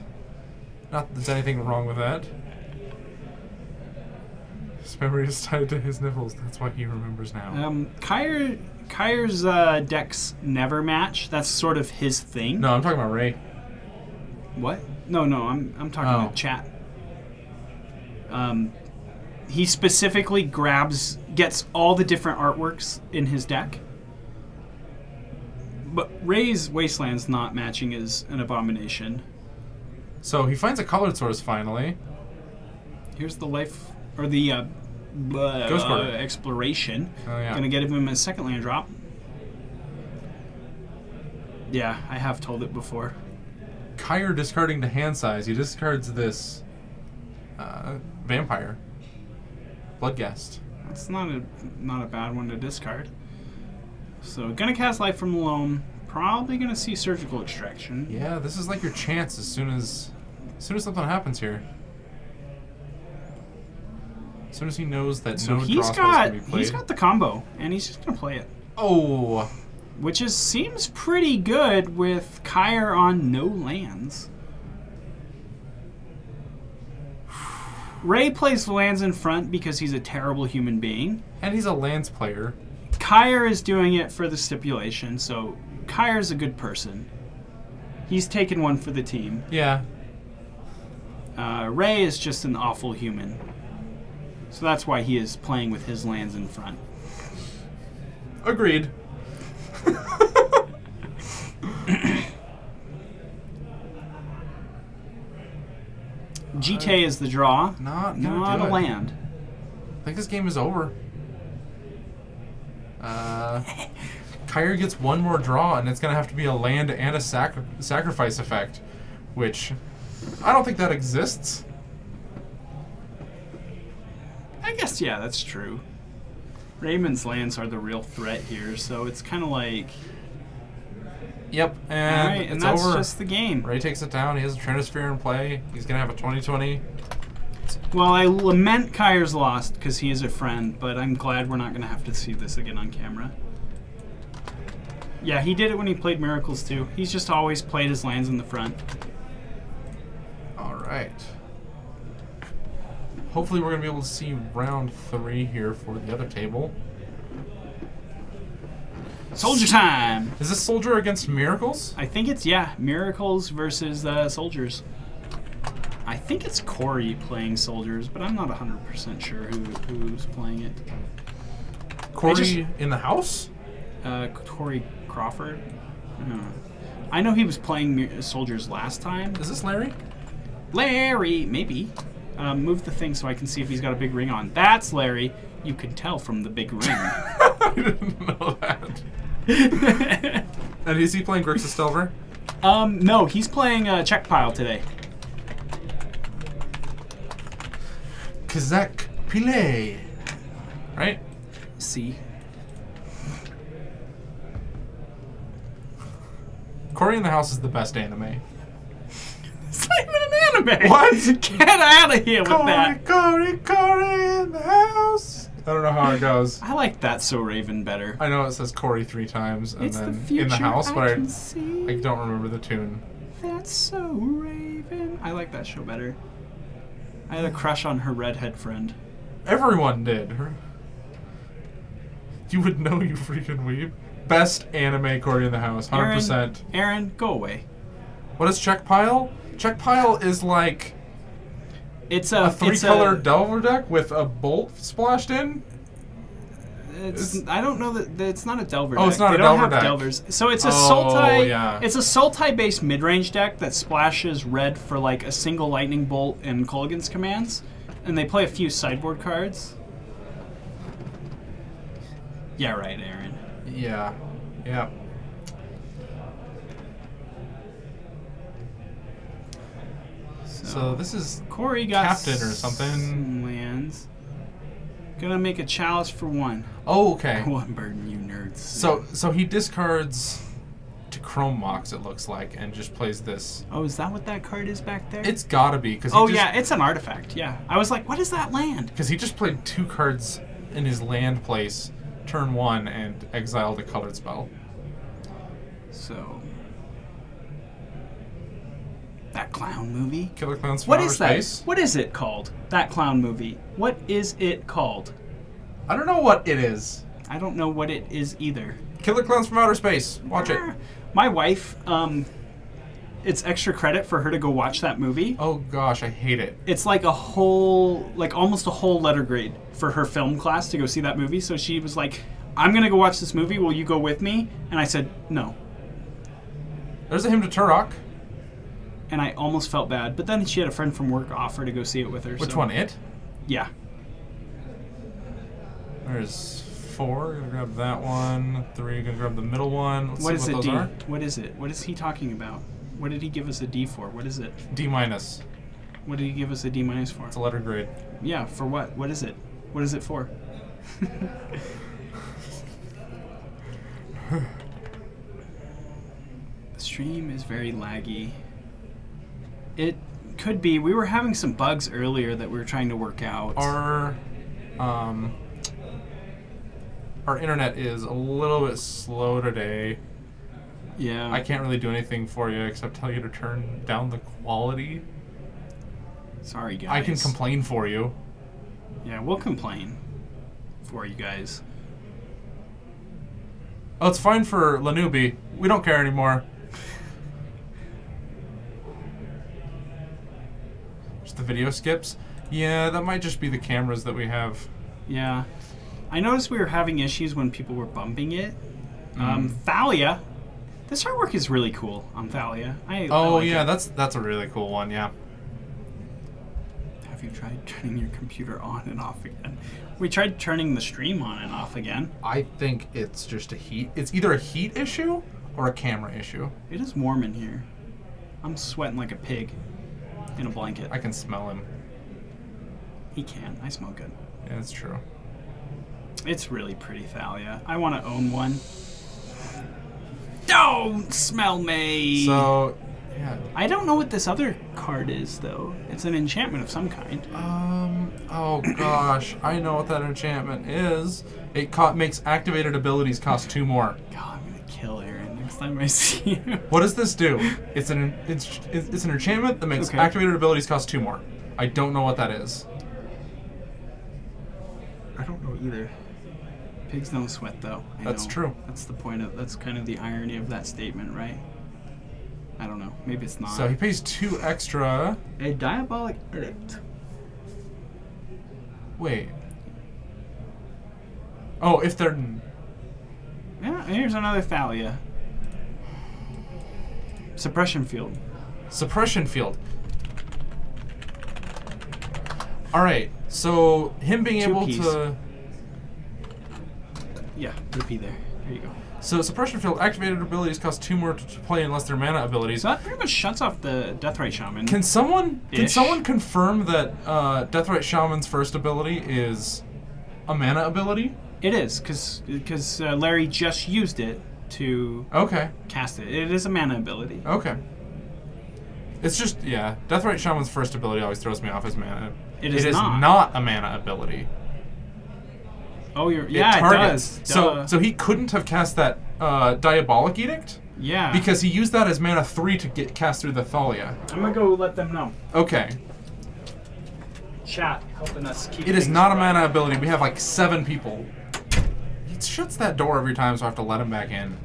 Speaker 1: Not that there's anything wrong with that. His memory is tied to his nipples. That's why he remembers now.
Speaker 2: Kyre's decks never match. That's sort of his thing.
Speaker 1: No, I'm talking about Ray.
Speaker 2: What? No, I'm talking about chat. He specifically gets all the different artworks in his deck. But Ray's Wasteland's not matching is an abomination.
Speaker 1: So he finds a colored source finally.
Speaker 2: Here's the life, or the
Speaker 1: Ghost Quarter.
Speaker 2: exploration.
Speaker 1: Oh, yeah.
Speaker 2: Gonna get him a second land drop. Yeah, I have told it before.
Speaker 1: Kyre discarding to hand size. He discards this vampire. Bloodghast.
Speaker 2: That's not a bad one to discard. So gonna cast Life from the Loam. Probably gonna see Surgical Extraction.
Speaker 1: Yeah, this is like your chance as soon as something happens here. As soon as he knows that
Speaker 2: So
Speaker 1: no draw spells can be played.
Speaker 2: he's got the combo, and he's just gonna play it.
Speaker 1: Oh,
Speaker 2: Which seems pretty good with Kyre on no lands. Ray plays lands in front because he's a terrible human being.
Speaker 1: and he's a lands player.
Speaker 2: Kyre is doing it for the stipulation, so Kyre's a good person. He's taken one for the team.
Speaker 1: Yeah.
Speaker 2: Ray is just an awful human. So that's why he is playing with his lands in front.
Speaker 1: Agreed.
Speaker 2: GT is the draw.
Speaker 1: Not
Speaker 2: a land.
Speaker 1: I think this game is over. Kyre gets one more draw, and it's going to have to be a land and a sacrifice effect, which I don't think that exists.
Speaker 2: I guess, yeah, that's true. Raymond's lands are the real threat here, so it's kind of like...
Speaker 1: Yep, and
Speaker 2: Alright,
Speaker 1: it's
Speaker 2: and that's
Speaker 1: over.
Speaker 2: just the game.
Speaker 1: Ray takes it down. He has a Trinisphere in play. He's going to have a 2020.
Speaker 2: Well, I lament Kyre's lost because he is a friend, but I'm glad we're not going to have to see this again on camera. Yeah, he did it when he played Miracles too. He's just always played his lands in the front.
Speaker 1: All right. Hopefully we're going to be able to see round 3 here for the other table.
Speaker 2: Soldier time!
Speaker 1: Is this Soldier against Miracles?
Speaker 2: I think it's, yeah, Miracles versus Soldiers. I think it's Corey playing Soldiers, but I'm not 100% sure who's playing it.
Speaker 1: Corey in the house?
Speaker 2: Corey Crawford? I know he was playing Soldiers last time.
Speaker 1: Is this Larry?
Speaker 2: Larry! Maybe. Move the thing so I can see if he's got a big ring on. That's Larry. You can tell from the big ring.
Speaker 1: I didn't know that. And is he playing Grixis Delver?
Speaker 2: No, he's playing Check Pile today.
Speaker 1: Kazak Pile. Right?
Speaker 2: See.
Speaker 1: Corey in the House is the best anime.
Speaker 2: It's not even an anime!
Speaker 1: What?
Speaker 2: Get out of here with that!
Speaker 1: Corey in the House. I don't know how it goes.
Speaker 2: I like That So Raven better.
Speaker 1: I know it says Corey 3 times and
Speaker 2: It's
Speaker 1: then
Speaker 2: the future
Speaker 1: in the house, but
Speaker 2: I can see.
Speaker 1: I don't remember the tune.
Speaker 2: That's So Raven. I like that show better. I had a crush on her redhead friend.
Speaker 1: Everyone did. You would know, you freaking weeb. Best anime Corey in the House, 100%.
Speaker 2: Aaron, go away.
Speaker 1: What is Check Pile? Check Pile is like
Speaker 2: It's
Speaker 1: a 3-color Delver deck with a bolt splashed in.
Speaker 2: I don't know that it's not a Delver
Speaker 1: Oh,
Speaker 2: deck.
Speaker 1: it's not
Speaker 2: they
Speaker 1: a
Speaker 2: don't
Speaker 1: Delver
Speaker 2: have
Speaker 1: deck.
Speaker 2: Delvers. So it's a
Speaker 1: Oh,
Speaker 2: Sultai.
Speaker 1: yeah.
Speaker 2: It's a Sultai based mid-range deck that splashes red for like a single lightning bolt and Kolaghan's commands, and they play a few sideboard cards. Yeah, right, Aaron.
Speaker 1: Yeah. Yeah. So this is
Speaker 2: Corey got
Speaker 1: Captain or something.
Speaker 2: some lands. Gonna make a chalice for 1.
Speaker 1: Oh, okay.
Speaker 2: One burden, you nerds.
Speaker 1: So he discards to Chrome Mox, it looks like, and just plays this.
Speaker 2: Oh, is that what that card is back there?
Speaker 1: It's gotta be because
Speaker 2: yeah, it's an artifact. Yeah, I was like, what is that land?
Speaker 1: because he just played 2 cards in his land place, turn 1, and exiled a colored spell.
Speaker 2: So That clown movie.
Speaker 1: Killer Clowns from
Speaker 2: What
Speaker 1: Outer
Speaker 2: is that?
Speaker 1: Space.
Speaker 2: What is it called? That clown movie. What is it called?
Speaker 1: I don't know what it is.
Speaker 2: I don't know what it is either.
Speaker 1: Killer Clowns from Outer Space. Watch it.
Speaker 2: My wife, it's extra credit for her to go watch that movie.
Speaker 1: Oh gosh, I hate it.
Speaker 2: It's like almost a whole letter grade for her film class to go see that movie. So she was like, I'm going to go watch this movie. Will you go with me? And I said, no.
Speaker 1: There's a hymn to Turok.
Speaker 2: And I almost felt bad. But then she had a friend from work offer to go see it with her.
Speaker 1: Which one? It?
Speaker 2: Yeah.
Speaker 1: There's 4. Gonna grab that one. 3. Gonna grab the middle one. Let's
Speaker 2: What is
Speaker 1: see
Speaker 2: it,
Speaker 1: what
Speaker 2: D?
Speaker 1: those are.
Speaker 2: What is it? What is he talking about? What did he give us a D for? What is it?
Speaker 1: D-. It's
Speaker 2: What did he give us a D- for?
Speaker 1: a letter grade.
Speaker 2: Yeah, for what? What is it? What is it for? The stream is very laggy. It could be. We were having some bugs earlier that we were trying to work out.
Speaker 1: Our internet is a little bit slow today.
Speaker 2: Yeah.
Speaker 1: I can't really do anything for you except tell you to turn down the quality.
Speaker 2: Sorry, guys.
Speaker 1: I can complain for you.
Speaker 2: Yeah, we'll complain for you guys.
Speaker 1: Oh, it's fine for Lanubi. We don't care anymore. Just the video skips? Yeah, that might just be the cameras that we have.
Speaker 2: Yeah. I noticed we were having issues when people were bumping it. Thalia. This artwork is really cool on Thalia. I like
Speaker 1: yeah,
Speaker 2: it.
Speaker 1: that's a really cool one, yeah.
Speaker 2: Have you tried turning your computer on and off again? We tried turning the stream on and off again.
Speaker 1: I think it's just a heat. It's either a heat issue or a camera issue.
Speaker 2: It is warm in here. I'm sweating like a pig in a blanket.
Speaker 1: I can smell him.
Speaker 2: He can. I smell good.
Speaker 1: Yeah, that's true.
Speaker 2: It's really pretty, Thalia. I want to own one. Don't smell me!
Speaker 1: So, yeah.
Speaker 2: I don't know what this other card is, though. It's an enchantment of some kind.
Speaker 1: Oh gosh, I know what that enchantment is. It makes activated abilities cost 2 more.
Speaker 2: God, I'm gonna kill Aaron next time I see you.
Speaker 1: What does this do? It's an enchantment that makes activated abilities cost 2 more. I don't know what that is.
Speaker 2: I don't know either. Pigs don't sweat, though.
Speaker 1: That's true.
Speaker 2: That's the point of. That's kind of the irony of that statement, right? I don't know. Maybe it's not.
Speaker 1: So he pays 2 extra.
Speaker 2: A diabolic edict.
Speaker 1: Wait. Oh, if they're.
Speaker 2: Yeah, here's another Thalia. Suppression field.
Speaker 1: Suppression field. Alright, so him being able to.
Speaker 2: Yeah, repeat there. There you go.
Speaker 1: So suppression field activated abilities cost 2 more to play unless they're mana abilities.
Speaker 2: So that pretty much shuts off the Deathrite Shaman.
Speaker 1: Can someone confirm that Deathrite Shaman's first ability is a mana ability?
Speaker 2: It is, because Larry just used it to cast it. It is a mana ability.
Speaker 1: Okay. It's just, yeah, Deathrite Shaman's first ability always throws me off as mana.
Speaker 2: It is
Speaker 1: not a mana ability.
Speaker 2: Oh, it does.
Speaker 1: So he couldn't have cast that Diabolic Edict?
Speaker 2: Yeah.
Speaker 1: Because he used that as mana 3 to get cast through the Thalia.
Speaker 2: I'm going to go let them know.
Speaker 1: Okay.
Speaker 2: Chat helping us keep
Speaker 1: It is not a mana ability. We have like 7 people. He shuts that door every time, so I have to let him back in.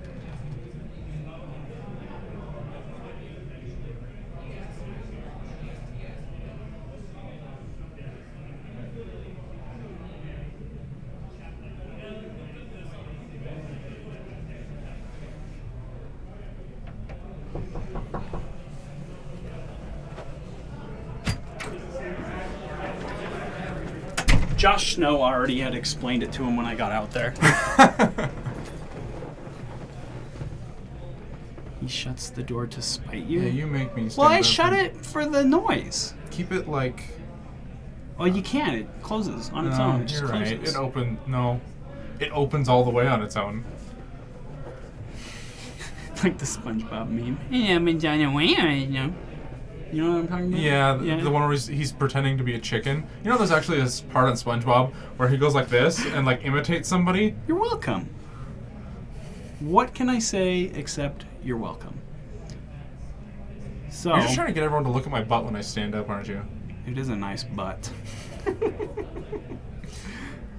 Speaker 2: Josh Snow already had explained it to him when I got out there. He shuts the door to spite you?
Speaker 1: Yeah, you make me stand
Speaker 2: Well, I
Speaker 1: up
Speaker 2: shut
Speaker 1: and
Speaker 2: it for the noise.
Speaker 1: Keep it like...
Speaker 2: Oh, you can't. It closes on its own. It just
Speaker 1: you're
Speaker 2: closes.
Speaker 1: right. It opens all the way on its own.
Speaker 2: Like the SpongeBob meme. Yeah, I've been down away, you know. You know what I'm talking about?
Speaker 1: Yeah, the one where he's pretending to be a chicken. You know, there's actually this part on SpongeBob where he goes like this and like imitates somebody.
Speaker 2: You're welcome. What can I say except you're welcome? So
Speaker 1: You're just trying to get everyone to look at my butt when I stand up, aren't you?
Speaker 2: it is a nice butt.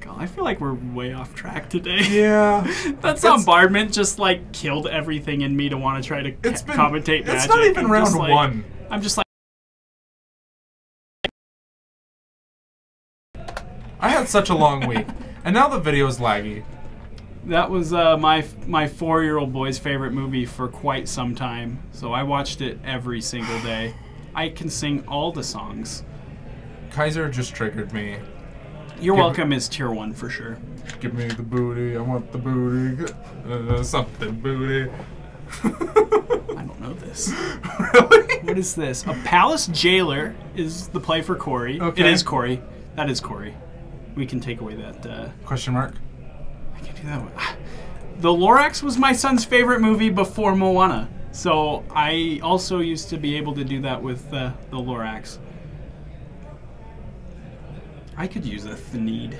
Speaker 2: God, I feel like we're way off track today.
Speaker 1: Yeah.
Speaker 2: That bombardment just like killed everything in me to want to try to commentate Magic.
Speaker 1: It's not even
Speaker 2: I'm
Speaker 1: round
Speaker 2: just like,
Speaker 1: one.
Speaker 2: I'm just like,
Speaker 1: I had such a long week, and now the video's laggy.
Speaker 2: that was my 4-year-old boy's favorite movie for quite some time. So I watched it every single day. I can sing all the songs.
Speaker 1: Kaiser just triggered me.
Speaker 2: You're Welcome is tier 1 for sure.
Speaker 1: Give me the booty, I want the booty, something booty.
Speaker 2: I don't know this.
Speaker 1: Really?
Speaker 2: What is this? A Palace Jailer is the play for Corey.
Speaker 1: Okay.
Speaker 2: It is Corey. That is Corey. We can take away that.
Speaker 1: Question mark?
Speaker 2: I can do that one. The Lorax was my son's favorite movie before Moana. So I also used to be able to do that with the Lorax. I could use a Thneed.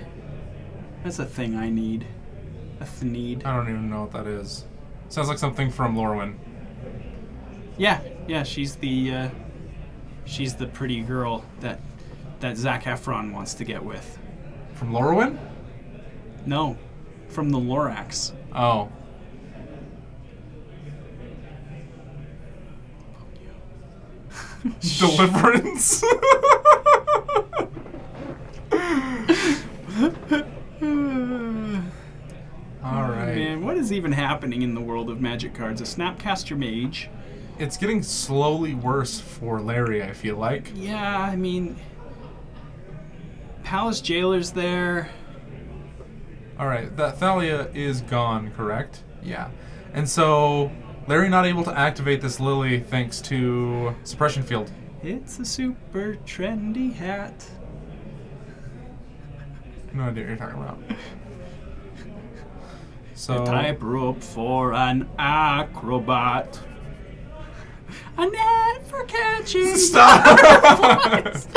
Speaker 2: That's a thing I need. A Thneed.
Speaker 1: I don't even know what that is. Sounds like something from Lorwyn.
Speaker 2: Yeah, she's the pretty girl that Zac Efron wants to get with.
Speaker 1: From Lorwyn?
Speaker 2: No, from the Lorax.
Speaker 1: Oh. Deliverance? Alright.
Speaker 2: Man, what is even happening in the world of Magic cards? A Snapcaster Mage.
Speaker 1: It's getting slowly worse for Larry, I feel like.
Speaker 2: Yeah, I mean... Palace Jailer's there.
Speaker 1: Alright, that Thalia is gone, correct? Yeah. And so, Larry not able to activate this Lily thanks to Suppression Field.
Speaker 2: It's a super trendy hat.
Speaker 1: No idea what you're talking about. So,
Speaker 2: A type rope for an acrobat. A net for catching butterflies.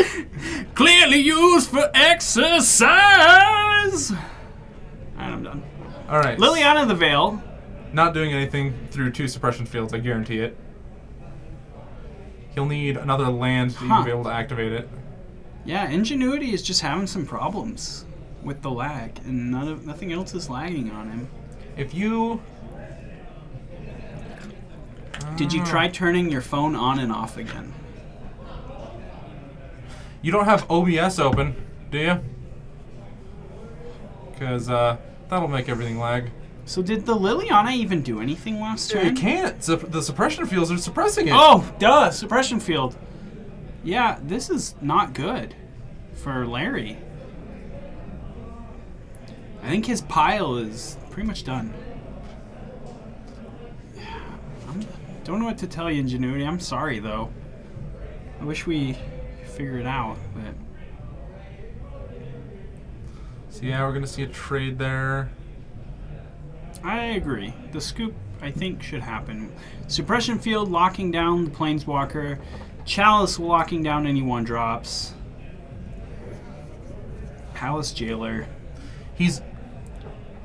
Speaker 2: Clearly used for exercise. And I'm done.
Speaker 1: Alright.
Speaker 2: Liliana the Veil.
Speaker 1: Not doing anything through 2 Suppression Fields, I guarantee it. He'll need another land to even be able to activate it.
Speaker 2: Yeah, Ingenuity is just having some problems with the lag, and nothing else is lagging on him.
Speaker 1: If you...
Speaker 2: Did you try turning your phone on and off again?
Speaker 1: You don't have OBS open, do you? Because that'll make everything lag.
Speaker 2: So did the Liliana even do anything last turn?
Speaker 1: It can't. The suppression fields are suppressing it.
Speaker 2: Oh, duh! Suppression field. Yeah, this is not good for Larry. I think his pile is pretty much done. Don't know what to tell you, Ingenuity. I'm sorry, though. I wish we could figure it out, but...
Speaker 1: So yeah, we're going to see a trade there.
Speaker 2: I agree. The scoop, I think, should happen. Suppression Field locking down the Planeswalker. Chalice locking down any 1-drops. Palace Jailer.
Speaker 1: He's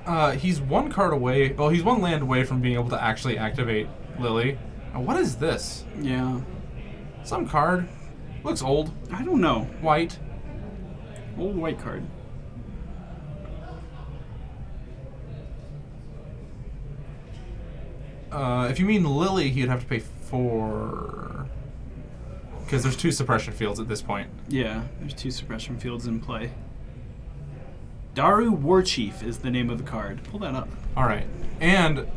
Speaker 1: 1 card away. Well, he's 1 land away from being able to actually activate Lily. What is this?
Speaker 2: Yeah.
Speaker 1: Some card. Looks old.
Speaker 2: I don't know.
Speaker 1: White.
Speaker 2: Old white card.
Speaker 1: If you mean Lily, he'd have to pay 4. Because there's 2 suppression fields at this point.
Speaker 2: Yeah, there's 2 suppression fields in play. Daru Warchief is the name of the card. Pull that up.
Speaker 1: Alright. And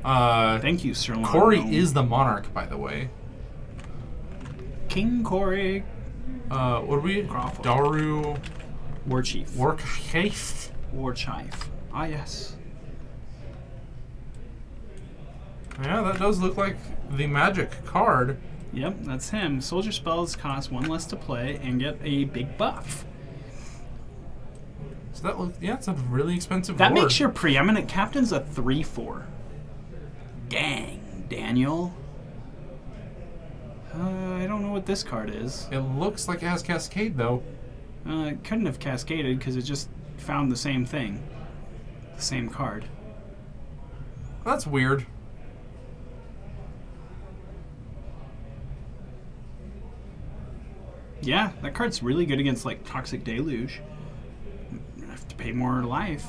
Speaker 2: thank you, Sir Lionel.
Speaker 1: Corey is the monarch, by the way.
Speaker 2: King Corey.
Speaker 1: What are we?
Speaker 2: Crawford.
Speaker 1: Daru
Speaker 2: Warchief.
Speaker 1: Warchief.
Speaker 2: Warchief. Ah, yes.
Speaker 1: Yeah, that does look like the magic card.
Speaker 2: Yep, that's him. Soldier spells cost 1 less to play and get a big buff.
Speaker 1: So that looks, yeah, it's a really expensive
Speaker 2: That
Speaker 1: board.
Speaker 2: makes your preeminent captains a 3/4. Dang, Daniel. I don't know what this card is.
Speaker 1: It looks like it has Cascade, though.
Speaker 2: It couldn't have cascaded because it just found the same thing. The same card.
Speaker 1: That's weird.
Speaker 2: Yeah, that card's really good against like Toxic Deluge. I have to pay more life.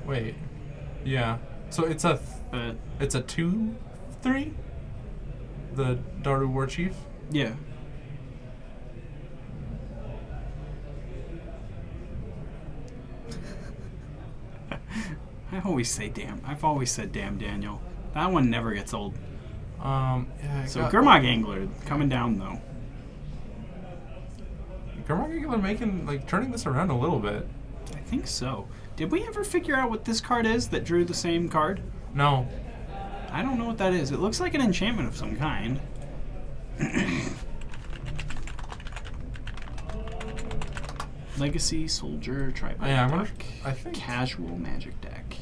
Speaker 1: Wait. Yeah. So it's a
Speaker 2: But
Speaker 1: it's a 2/3. The Daru War Chief.
Speaker 2: yeah. I always say damn. I've always said damn Daniel. That one never gets old.
Speaker 1: Yeah.
Speaker 2: So Gurmag Angler coming down though.
Speaker 1: Gurmag Angler making turning this around a little bit.
Speaker 2: I think so. Did we ever figure out what this card is that drew the same card?
Speaker 1: No.
Speaker 2: I don't know what that is. It looks like an enchantment of some kind. Legacy, Soldier, Tribal
Speaker 1: Yeah,
Speaker 2: deck,
Speaker 1: I think.
Speaker 2: Casual Magic deck.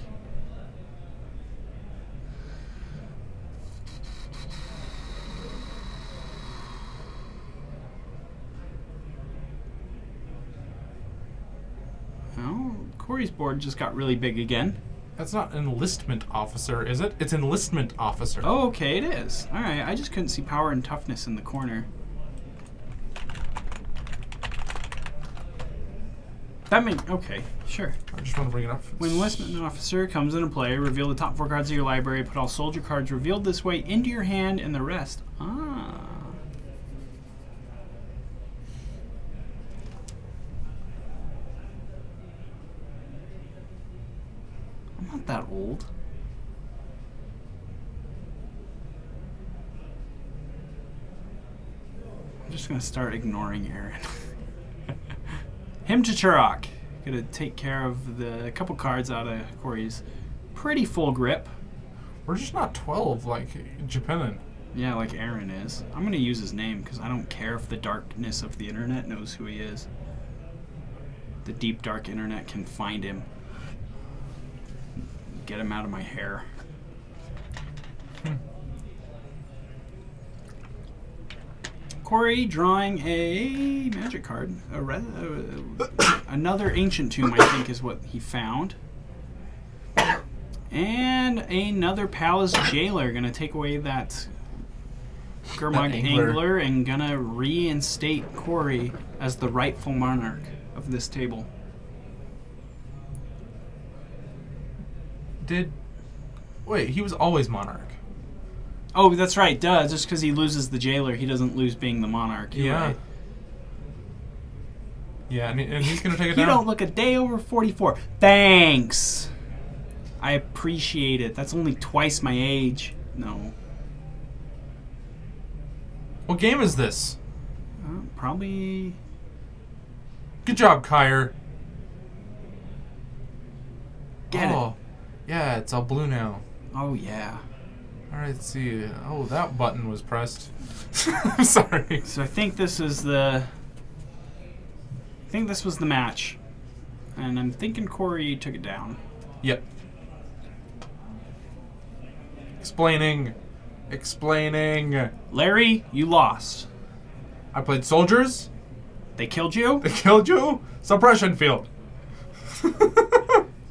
Speaker 2: Oh, Corey's board just got really big again.
Speaker 1: That's not enlistment officer, is it? It's enlistment officer.
Speaker 2: Oh, okay, it is. Alright, I just couldn't see power and toughness in the corner. That means, okay, sure.
Speaker 1: I just want to bring it up.
Speaker 2: When enlistment officer comes into play, reveal the top 4 cards of your library, put all soldier cards revealed this way into your hand, and the rest. Ah. I'm not that old. I'm just gonna start ignoring Aaron. Him to Turok. Gonna take care of the couple cards out of Corey's pretty full grip.
Speaker 1: We're just not 12 like Japan.
Speaker 2: Yeah, like Aaron is. I'm gonna use his name because I don't care if the darkness of the internet knows who he is. The deep dark internet can find him. Get him out of my hair. Corey drawing a magic card. Another ancient tomb, I think, is what he found. And another Palace Jailer. Gonna take away that Gurmag Angler and gonna reinstate Corey as the rightful monarch of this table.
Speaker 1: Wait, he was always monarch.
Speaker 2: Oh, that's right, duh. Just because he loses the jailer, he doesn't lose being the monarch. You're right.
Speaker 1: Yeah, and he's going to take it
Speaker 2: You
Speaker 1: down.
Speaker 2: don't look a day over 44. Thanks. I appreciate it. That's only twice my age. No.
Speaker 1: What game is this?
Speaker 2: Probably...
Speaker 1: Good job, Kyer.
Speaker 2: Get it.
Speaker 1: Yeah, it's all blue now.
Speaker 2: Oh, yeah.
Speaker 1: All right, let's see. Oh, that button was pressed. Sorry.
Speaker 2: So I think this is the... I think this was the match. And I'm thinking Corey took it down.
Speaker 1: Yep. Explaining.
Speaker 2: Larry, you lost.
Speaker 1: I played soldiers.
Speaker 2: They killed you?
Speaker 1: They killed you. Suppression field.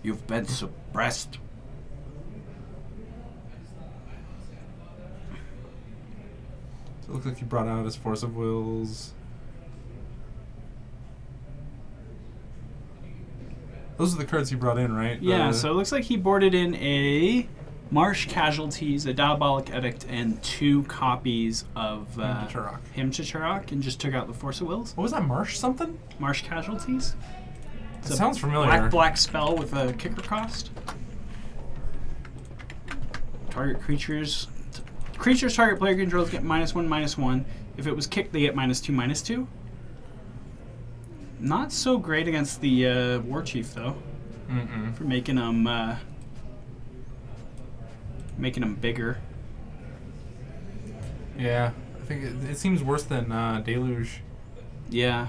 Speaker 2: You've been suppressed.
Speaker 1: So it looks like he brought out his Force of Wills. Those are the cards he brought in, right?
Speaker 2: Yeah, so it looks like he boarded in a Marsh Casualties, a Diabolic Edict, and 2 copies of Him to Turok, and just took out the Force of Wills.
Speaker 1: What was that, Marsh something?
Speaker 2: Marsh Casualties?
Speaker 1: It sounds familiar.
Speaker 2: Black spell with a kicker cost. Target creatures target player controls get -1/-1. If it was kicked, they get -2/-2. Not so great against the War Chief though. For making them bigger.
Speaker 1: Yeah, I think it seems worse than Deluge.
Speaker 2: Yeah.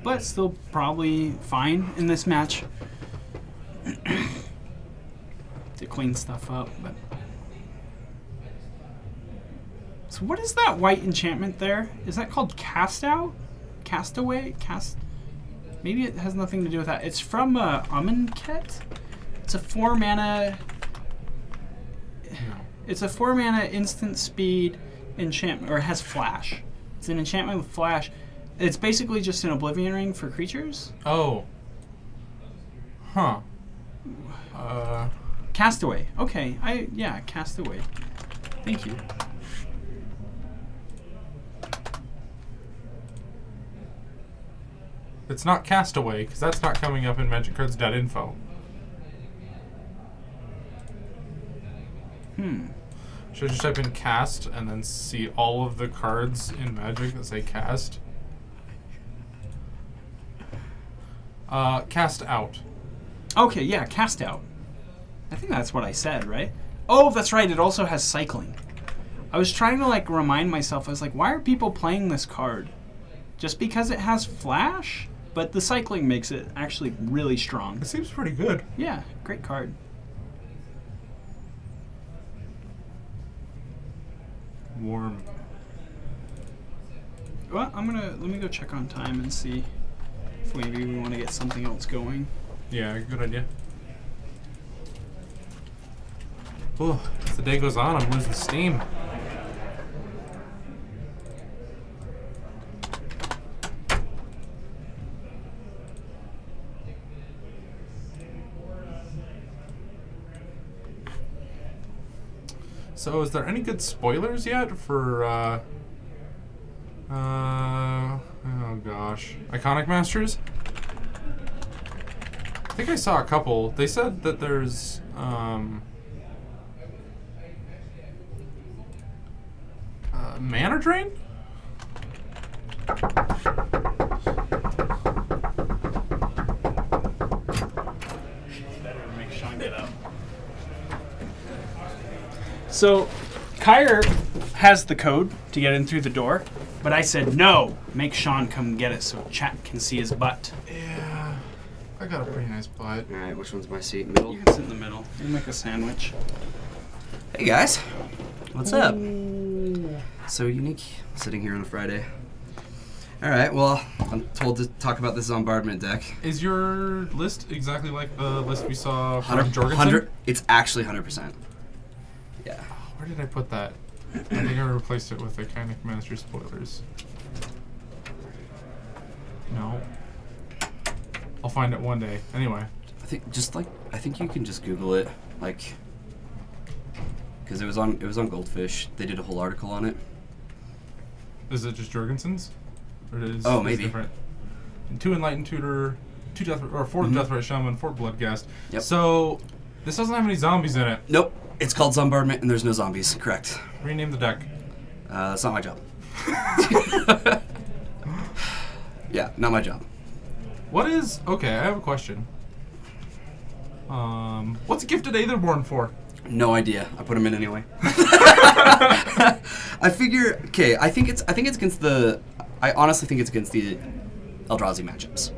Speaker 2: But still probably fine in this match. To clean stuff up, but... So what is that white enchantment there? Is that called Cast Out? Castaway? Maybe it has nothing to do with that. It's from Amonkhet. It's a 4-mana... It's a 4-mana instant speed enchantment, or it has flash. It's an enchantment with flash. It's basically just an Oblivion Ring for creatures.
Speaker 1: Oh. Huh.
Speaker 2: Castaway. Okay. Yeah, Castaway. Thank you.
Speaker 1: It's not Castaway, because that's not coming up in magiccards.info. Should I just type in cast and then see all of the cards in Magic that say cast? Cast out.
Speaker 2: Okay, yeah, cast out. I think that's what I said, right? Oh, that's right. It also has cycling. I was trying to like remind myself. I was like, why are people playing this card? Just because it has flash? But the cycling makes it actually really strong.
Speaker 1: It seems pretty good.
Speaker 2: Yeah, great card.
Speaker 1: Warm.
Speaker 2: Well, let me go check on time and see if maybe we want to get something else going.
Speaker 1: Yeah, good idea. Oh, as the day goes on, I'm losing steam. So, is there any good spoilers yet for, oh gosh, Iconic Masters? I think I saw a couple. They said that there's, Mana Drain?
Speaker 2: Better make Sean get up. So, Kyr has the code to get in through the door, but I said no. Make Sean come get it so chat can see his butt.
Speaker 1: Yeah, I got a pretty nice butt.
Speaker 4: All right, which one's my seat? Middle.
Speaker 2: You can sit in the middle. We'll make a sandwich.
Speaker 4: Hey guys, what's up? So unique, sitting here on a Friday. All right, well, I'm told to talk about this bombardment deck.
Speaker 1: Is your list exactly like the list we saw from Jorgensen?
Speaker 4: It's actually 100%. Yeah.
Speaker 1: Where did I put that? I think I replaced it with Iconic Master spoilers. No. I'll find it one day. Anyway.
Speaker 4: I think you can just Google it, like, because it was on Goldfish. They did a whole article on it.
Speaker 1: Is it just Jorgensen's? Or is
Speaker 4: oh,
Speaker 1: it
Speaker 4: maybe.
Speaker 1: Different? 2 Enlightened Tutor, 4 Deathrite Shaman, 4 Bloodghast.
Speaker 4: Yep.
Speaker 1: So this doesn't have any zombies in it.
Speaker 4: Nope. It's called Bombardment, and there's no zombies. Correct.
Speaker 1: Rename the deck.
Speaker 4: That's not my job. Yeah, not my job.
Speaker 1: What is... Okay, I have a question. What's Gifted Aetherborn for?
Speaker 4: No idea. I put them in anyway. I figure... Okay, I think it's against the... I honestly think it's against the Eldrazi matchups.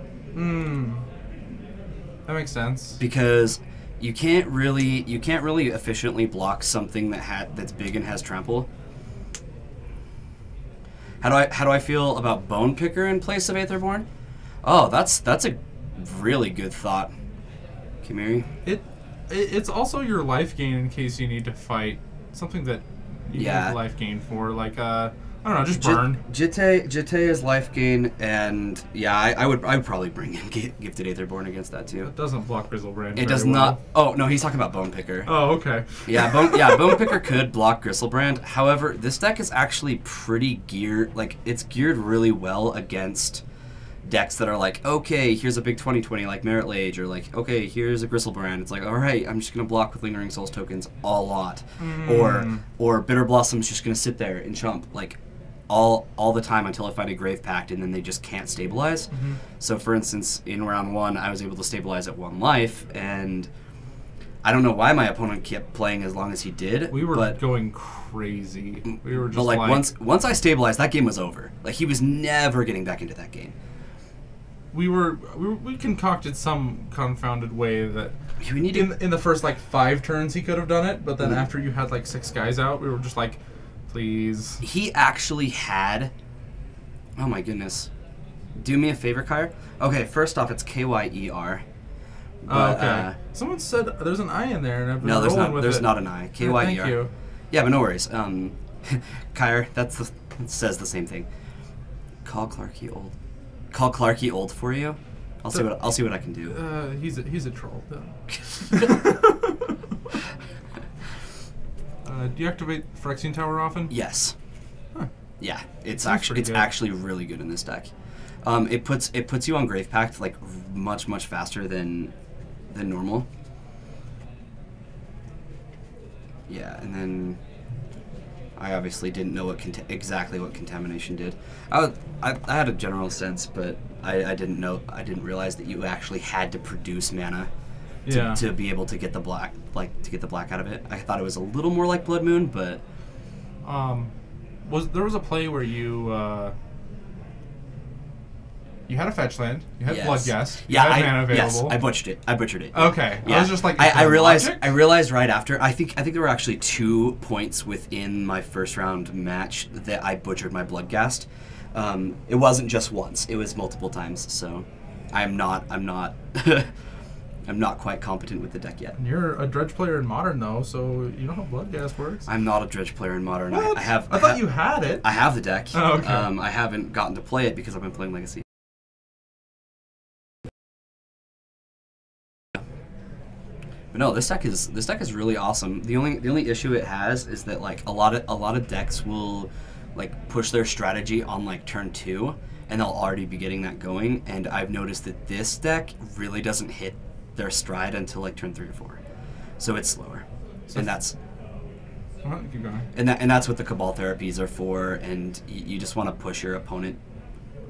Speaker 1: That makes sense.
Speaker 4: Because you can't really efficiently block something that's big and has trample. How do I feel about Bone Picker in place of Aetherborn? Oh, that's a really good thought, Kimiri.
Speaker 1: It's also your life gain in case you need to fight something that you
Speaker 4: Yeah.
Speaker 1: need life gain for, like I don't know, just burn.
Speaker 4: Jitte is life gain, and yeah, I would probably bring in Gifted Aetherborn against that too.
Speaker 1: It doesn't block Grizzlebrand.
Speaker 4: It does not. Oh no, he's talking about Bone Picker.
Speaker 1: Oh, okay.
Speaker 4: Yeah, Bone Picker could block Grizzlebrand. However, this deck is actually pretty geared. Like, it's geared really well against decks that are like, okay, here's a big 20/20 like Merit Lage, or like, okay, here's a Grizzlebrand. It's like, all right, I'm just gonna block with Lingering Souls tokens a lot, or Bitter Blossom's just gonna sit there and chump like all the time until I find a Grave Pact, and then they just can't stabilize. So, for instance, in round 1, I was able to stabilize at 1 life, and I don't know why my opponent kept playing as long as he did.
Speaker 1: We were going crazy. We were just
Speaker 4: but once I stabilized, that game was over. Like, he was never getting back into that game.
Speaker 1: We concocted some confounded way that
Speaker 4: We need
Speaker 1: in the first like 5 turns he could have done it, but then after you had like 6 guys out, we were just like, please.
Speaker 4: He actually had... Oh my goodness. Do me a favor, Kyr. Okay, first off, it's Kyer.
Speaker 1: Oh, okay. Someone said there's an I in there, and I've been
Speaker 4: No,
Speaker 1: rolling with it.
Speaker 4: there's not an I. Kyer.
Speaker 1: Thank you.
Speaker 4: Yeah, but no worries. Kyre, it says the same thing. Call Clarky old. Call Clarky old for you. I'll see what I can do.
Speaker 1: He's a troll though. Do you activate Phyrexian Tower often?
Speaker 4: Yes.
Speaker 1: Huh.
Speaker 4: Yeah, it's
Speaker 1: That's pretty good.
Speaker 4: actually really good in this deck. It puts you on Grave Pact like much faster than normal. Yeah, and then I obviously didn't know exactly what Contamination did. I had a general sense, but I didn't realize that you actually had to produce mana to be able to get the black out of it. I thought it was a little more like Blood Moon, but
Speaker 1: there was a play where you had a fetch land, you had Bloodghast, you had mana available.
Speaker 4: Yes, I butchered it.
Speaker 1: Okay,
Speaker 4: yeah.
Speaker 1: I was just like,
Speaker 4: I realized right after. I think there were actually 2 points within my first round match that I butchered my Bloodghast. It wasn't just once; it was multiple times. So, I'm not I'm not quite competent with the deck yet.
Speaker 1: You're a Dredge player in Modern though, so you know how Bloodghast works.
Speaker 4: I'm not a Dredge player in Modern.
Speaker 1: What?
Speaker 4: I
Speaker 1: thought you had it.
Speaker 4: I have the deck.
Speaker 1: Oh, okay.
Speaker 4: I haven't gotten to play it because I've been playing Legacy. But no, this deck is really awesome. The only issue it has is that like a lot of decks will like push their strategy on like turn 2, and they'll already be getting that going. And I've noticed that this deck really doesn't hit their stride until like turn 3 or 4, so it's slower.
Speaker 1: So
Speaker 4: and that's
Speaker 1: keep going.
Speaker 4: And that's what the Cabal therapies are for. And you just want to push your opponent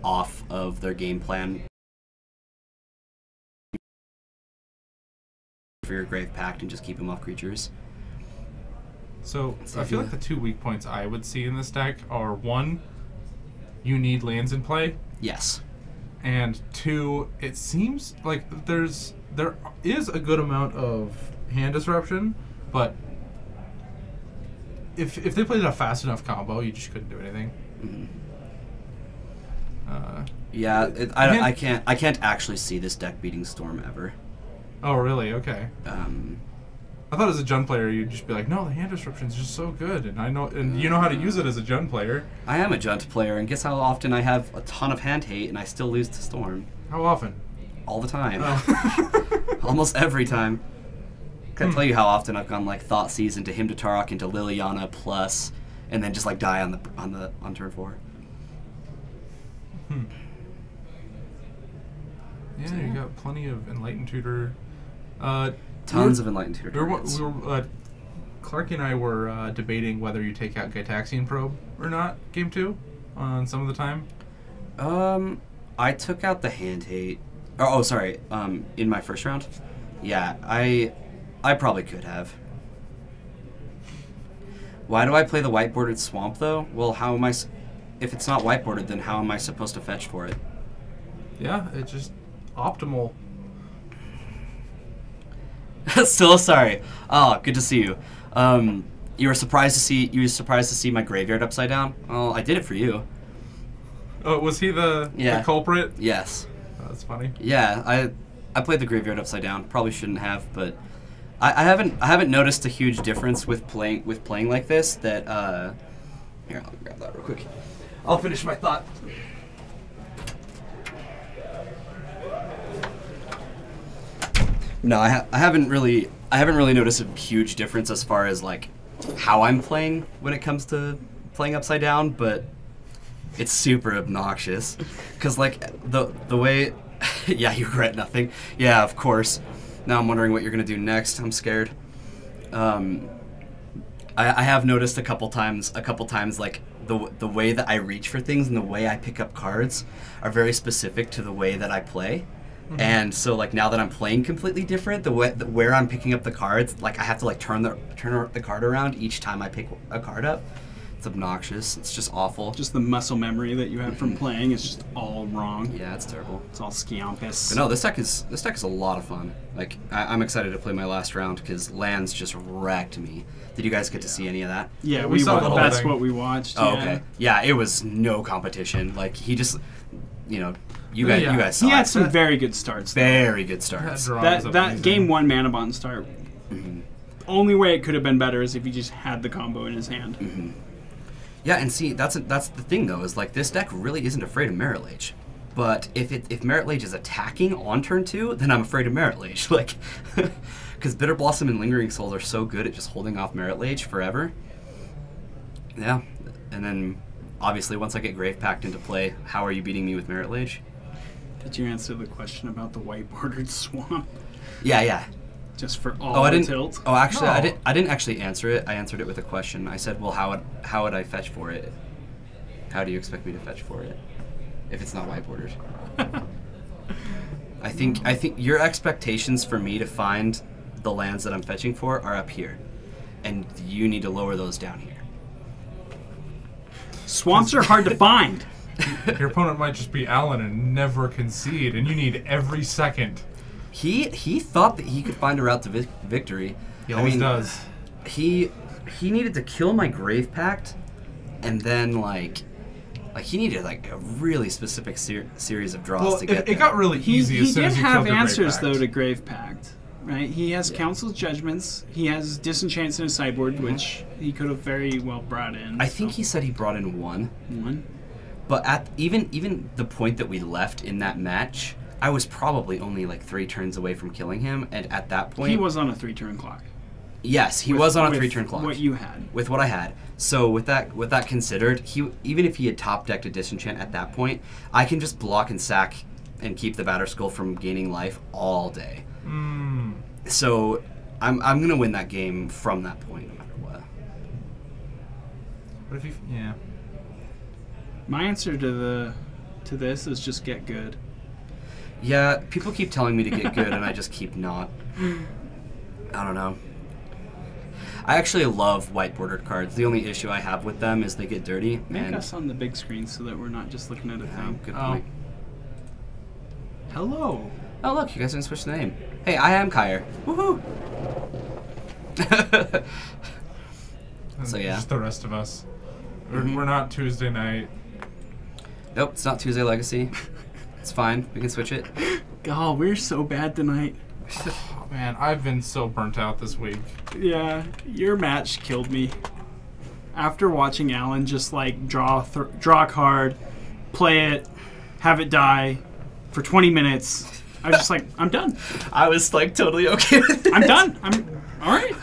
Speaker 4: off of their game plan for your Grave Pact and just keep them off creatures.
Speaker 1: So I feel like the 2 weak points I would see in this deck are 1, you need lands in play.
Speaker 4: Yes.
Speaker 1: And 2, it seems like there is a good amount of hand disruption, but if they played a fast enough combo, you just couldn't do anything.
Speaker 4: Yeah, I can't actually see this deck beating Storm ever.
Speaker 1: Oh really? Okay. I thought as a Jund player you'd just be like, no, the hand disruption is just so good, and you know how to use it as a Jund player.
Speaker 4: I am a Jund player, and guess how often I have a ton of hand hate and I still lose to Storm?
Speaker 1: How often?
Speaker 4: All the time.
Speaker 1: Oh.
Speaker 4: Almost every time. Can't tell you how often I've gone like Thoughtseize into Hymn to Tarok into Liliana plus, and then just like die on turn 4.
Speaker 1: Yeah, you got plenty of Enlightened Tutor.
Speaker 4: Tons of Enlightened Tutor.
Speaker 1: Clark and I were debating whether you take out Gitaxian Probe or not, game 2, on some of the time.
Speaker 4: I took out the hand hate. Sorry. In my first round. Yeah, I probably could have. Why do I play the white bordered swamp though? Well, how am I? If it's not white bordered, then how am I supposed to fetch for it?
Speaker 1: Yeah, it's just optimal.
Speaker 4: Still sorry. Oh, good to see you. You were surprised to see my graveyard upside down? Well, I did it for you.
Speaker 1: Oh, was he the culprit?
Speaker 4: Yes.
Speaker 1: Oh, that's funny.
Speaker 4: Yeah, I played the graveyard upside down. Probably shouldn't have, but I haven't noticed a huge difference with playing like this. That here, I'll grab that real quick. I'll finish my thought. No, I haven't really noticed a huge difference as far as like how I'm playing when it comes to playing upside down, but it's super obnoxious because like the way yeah, you regret nothing. Yeah, of course. Now I'm wondering what you're gonna do next. I'm scared. I have noticed a couple times like the way that I reach for things and the way I pick up cards are very specific to the way that I play. Mm-hmm. And so like now that I'm playing completely different, where I'm picking up the cards, like I have to like turn the card around each time I pick a card up. It's obnoxious. It's just awful.
Speaker 2: Just the muscle memory that you have from playing is just all wrong.
Speaker 4: Yeah, it's terrible.
Speaker 2: It's all skiampus.
Speaker 4: But no, this deck is a lot of fun. Like I'm excited to play my last round because lands just wrecked me. Did you guys get to see any of that?
Speaker 2: Yeah, we saw. That's what we watched.
Speaker 4: Oh,
Speaker 2: yeah.
Speaker 4: okay. Yeah, it was no competition. Like he just, you guys saw.
Speaker 2: He had some very good starts.
Speaker 4: Very good starts.
Speaker 2: That game 1 mana button start.
Speaker 4: Mm-hmm.
Speaker 2: only way it could have been better is if he just had the combo in his hand.
Speaker 4: Mm-hmm. Yeah, and see, that's the thing though, is like this deck really isn't afraid of Merit Lage. But if Merit Lage is attacking on turn 2, then I'm afraid of Merit Lage. Like, because Bitter Blossom and Lingering Souls are so good at just holding off Merit Lage forever. Yeah, and then obviously once I get Grave Pact into play, how are you beating me with Merit Lage?
Speaker 2: Did you answer the question about the white bordered swamp?
Speaker 4: Yeah.
Speaker 2: Just for all
Speaker 4: I
Speaker 2: the
Speaker 4: didn't.
Speaker 2: tilt?
Speaker 4: Oh, actually,
Speaker 1: No.
Speaker 4: I didn't actually answer it. I answered it with a question. I said, "Well, how would I fetch for it? How do you expect me to fetch for it if it's not white bordered?" I think your expectations for me to find the lands that I'm fetching for are up here, and you need to lower those down here.
Speaker 2: Swamps are hard to find.
Speaker 1: Your opponent might just be Alan and never concede, and you need every second.
Speaker 4: He thought that he could find a route to victory.
Speaker 1: He always does.
Speaker 4: He needed to kill my Grave Pact, and then like he needed like a really specific series of draws
Speaker 1: Well,
Speaker 4: to get
Speaker 1: it
Speaker 4: there.
Speaker 1: got really easy as
Speaker 2: He
Speaker 1: soon
Speaker 2: did
Speaker 1: as you
Speaker 2: have
Speaker 1: killed the Grave
Speaker 2: answers,
Speaker 1: Pact.
Speaker 2: though, to Grave Pact. Right? He has Council's Judgments. He has Disenchants in his sideboard, which he could have very well brought in.
Speaker 4: I think he said he brought in one. But at even the point that we left in that match, I was probably only like 3 turns away from killing him, and at that point
Speaker 2: He was on a 3-turn clock.
Speaker 4: Yes, he was on a 3-turn clock.
Speaker 2: What you had.
Speaker 4: With what I had. So with that considered, even if he had top decked a Disenchant at that point, I can just block and sack and keep the Batterskull from gaining life all day. So I'm gonna win that game from that point, no matter what.
Speaker 1: But if you, yeah.
Speaker 2: My answer to this is just get good.
Speaker 4: Yeah, people keep telling me to get good, and I just keep not. I don't know. I actually love white bordered cards. The only issue I have with them is they get dirty.
Speaker 2: Make
Speaker 4: and
Speaker 2: us on the big screen so that we're not just looking at a thing.
Speaker 4: good
Speaker 1: Oh.
Speaker 4: point.
Speaker 2: Hello.
Speaker 4: Oh look, you guys didn't switch the name. Hey, I am Kyer. Woohoo! So yeah.
Speaker 1: Just the rest of us.
Speaker 4: Mhm.
Speaker 1: We're not Tuesday night.
Speaker 4: Nope, it's not Tuesday Legacy. It's fine. We can switch it.
Speaker 2: God, we're so bad tonight.
Speaker 1: Oh, man, I've been so burnt out this week.
Speaker 2: Yeah, your match killed me. After watching Alan just like draw a card, play it, have it die for 20 minutes, I was just like, I'm done.
Speaker 4: I was like totally okay with it.
Speaker 2: I'm done. I'm all right.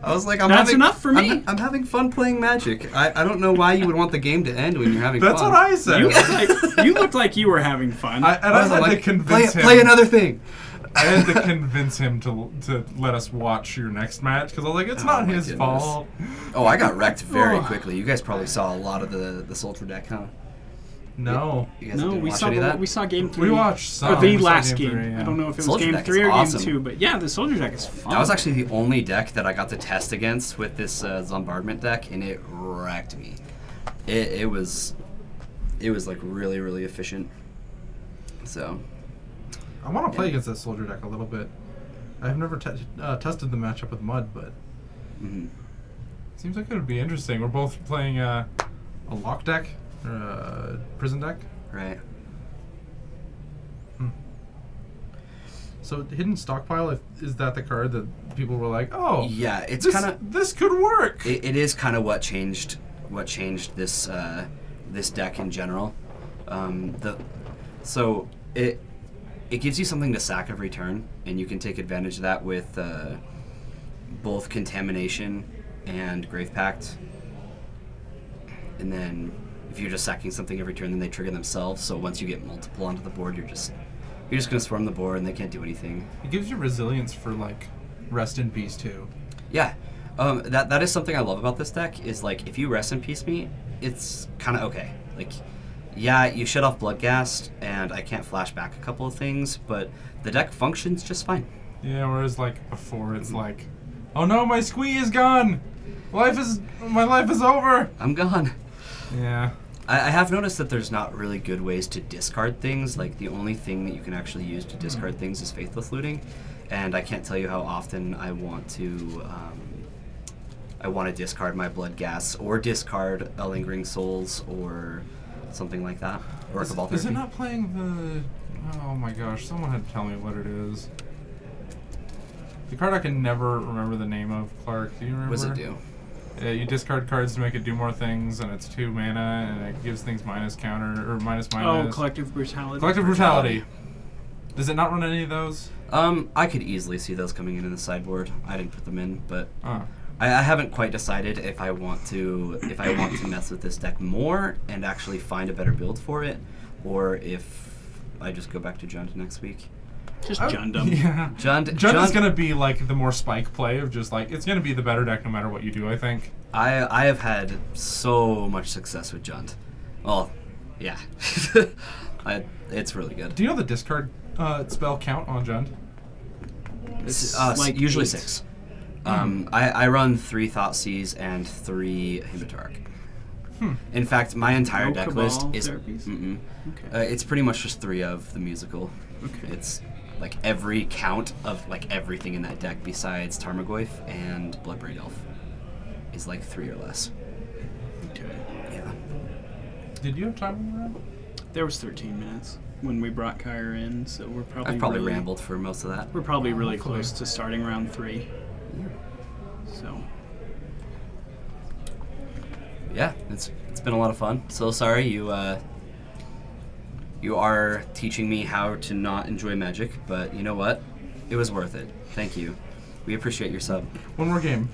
Speaker 4: I was like,
Speaker 2: That's enough for me.
Speaker 4: I'm having fun playing Magic. I don't know why you would want the game to end when you're having
Speaker 1: That's
Speaker 4: fun.
Speaker 1: what I said.
Speaker 2: You looked like you were having fun.
Speaker 1: I
Speaker 4: was
Speaker 1: had to
Speaker 4: like,
Speaker 1: convince him.
Speaker 4: play another thing.
Speaker 1: I had to convince him to let us watch your next match because I was like, it's not
Speaker 4: my
Speaker 1: his
Speaker 4: goodness.
Speaker 1: fault.
Speaker 4: Oh, I got wrecked very
Speaker 2: Oh.
Speaker 4: quickly. You guys probably saw a lot of the Soldier deck, huh?
Speaker 1: No.
Speaker 4: You guys
Speaker 2: no,
Speaker 4: didn't
Speaker 2: we
Speaker 4: watch
Speaker 2: saw
Speaker 4: any of that?
Speaker 2: we saw game 3.
Speaker 1: We watched some.
Speaker 2: Or the
Speaker 1: We saw
Speaker 2: last
Speaker 1: game
Speaker 2: game.
Speaker 1: 3, yeah.
Speaker 2: I don't know if it was
Speaker 4: Soldier
Speaker 2: game
Speaker 4: deck
Speaker 2: 3
Speaker 4: is
Speaker 2: or
Speaker 4: awesome.
Speaker 2: game 2, but yeah, the Soldier deck is fun.
Speaker 4: That was actually the only deck that I got to test against with this Zombardment deck, and it wrecked me. It was like really, really efficient. So
Speaker 1: I want to play against that Soldier deck a little bit. I've never tested the matchup with Mud, but seems like it would be interesting. We're both playing a lock deck or a prison deck.
Speaker 4: right.
Speaker 1: So Hidden Stockpile, is that the card that people were like, oh,
Speaker 4: Yeah, it's
Speaker 1: this,
Speaker 4: kind of
Speaker 1: this could work?
Speaker 4: it is kind of what changed this this deck in general. So it gives you something to sack every turn, and you can take advantage of that with both Contamination and Grave Pact. And then if you're just sacking something every turn, then they trigger themselves. So once you get multiple onto the board, you're just gonna swarm the board, and they can't do anything.
Speaker 1: It gives you resilience for, like, Rest in Peace, too.
Speaker 4: Yeah, that is something I love about this deck. Is like if you Rest in Peace me, it's kind of okay. Like, yeah, you shut off Bloodghast, and I can't flash back a couple of things, but the deck functions just fine.
Speaker 1: Yeah, whereas, like, before it's like, oh no, my squee is gone! My life is over!
Speaker 4: I'm gone.
Speaker 1: Yeah.
Speaker 4: I have noticed that there's not really good ways to discard things. Like, the only thing that you can actually use to discard things is Faithless Looting, and I can't tell you how often I want to discard my Bloodghast, or discard a Lingering Souls, or something like that, or a Cabal
Speaker 1: Is it
Speaker 4: Therapy.
Speaker 1: not playing the... Oh my gosh, someone had to tell me what it is. The card I can never remember the name of, Clark. Do you remember?
Speaker 4: What does it do?
Speaker 1: You discard cards to make it do more things, and it's 2 mana, and it gives things minus counter, or minus.
Speaker 2: Oh, Collective Brutality.
Speaker 1: Collective Brutality. Does it not run any of those?
Speaker 4: I could easily see those coming in the sideboard. I didn't put them in, but
Speaker 1: Oh.
Speaker 4: I haven't quite decided if I want to mess with this deck more and actually find a better build for it, or if I just go back to Jund next week.
Speaker 2: Just Jundum.
Speaker 1: Yeah.
Speaker 4: Jund
Speaker 1: is going to be like the more spike play of just like, it's going to be the better deck no matter what you do, I think.
Speaker 4: I have had so much success with Jund. Well, yeah. It's really good.
Speaker 1: Do you know the discard spell count on Jund?
Speaker 2: It's
Speaker 4: Like usually
Speaker 2: 8.
Speaker 4: 6. I run 3 Thoughtseize and 3 Himitarch. In fact, my entire
Speaker 2: No
Speaker 4: deck
Speaker 2: Cabal
Speaker 4: list is
Speaker 2: therapies? Okay.
Speaker 4: it's pretty much just 3 of the musical.
Speaker 2: Okay.
Speaker 4: It's like every count of like everything in that deck besides Tarmogoyf and Bloodbraid Elf is like 3 or less.
Speaker 2: Okay.
Speaker 4: Yeah.
Speaker 1: Did you have time on your end?
Speaker 2: There was 13 minutes when we brought Kyra in, so we're probably
Speaker 4: I've probably
Speaker 2: really,
Speaker 4: rambled for most of that.
Speaker 2: We're probably really
Speaker 1: Hopefully.
Speaker 2: close to starting round 3. So
Speaker 4: Yeah, it's been a lot of fun. So sorry you are teaching me how to not enjoy Magic, but you know what? It was worth it. Thank you. We appreciate your sub.
Speaker 1: One more game.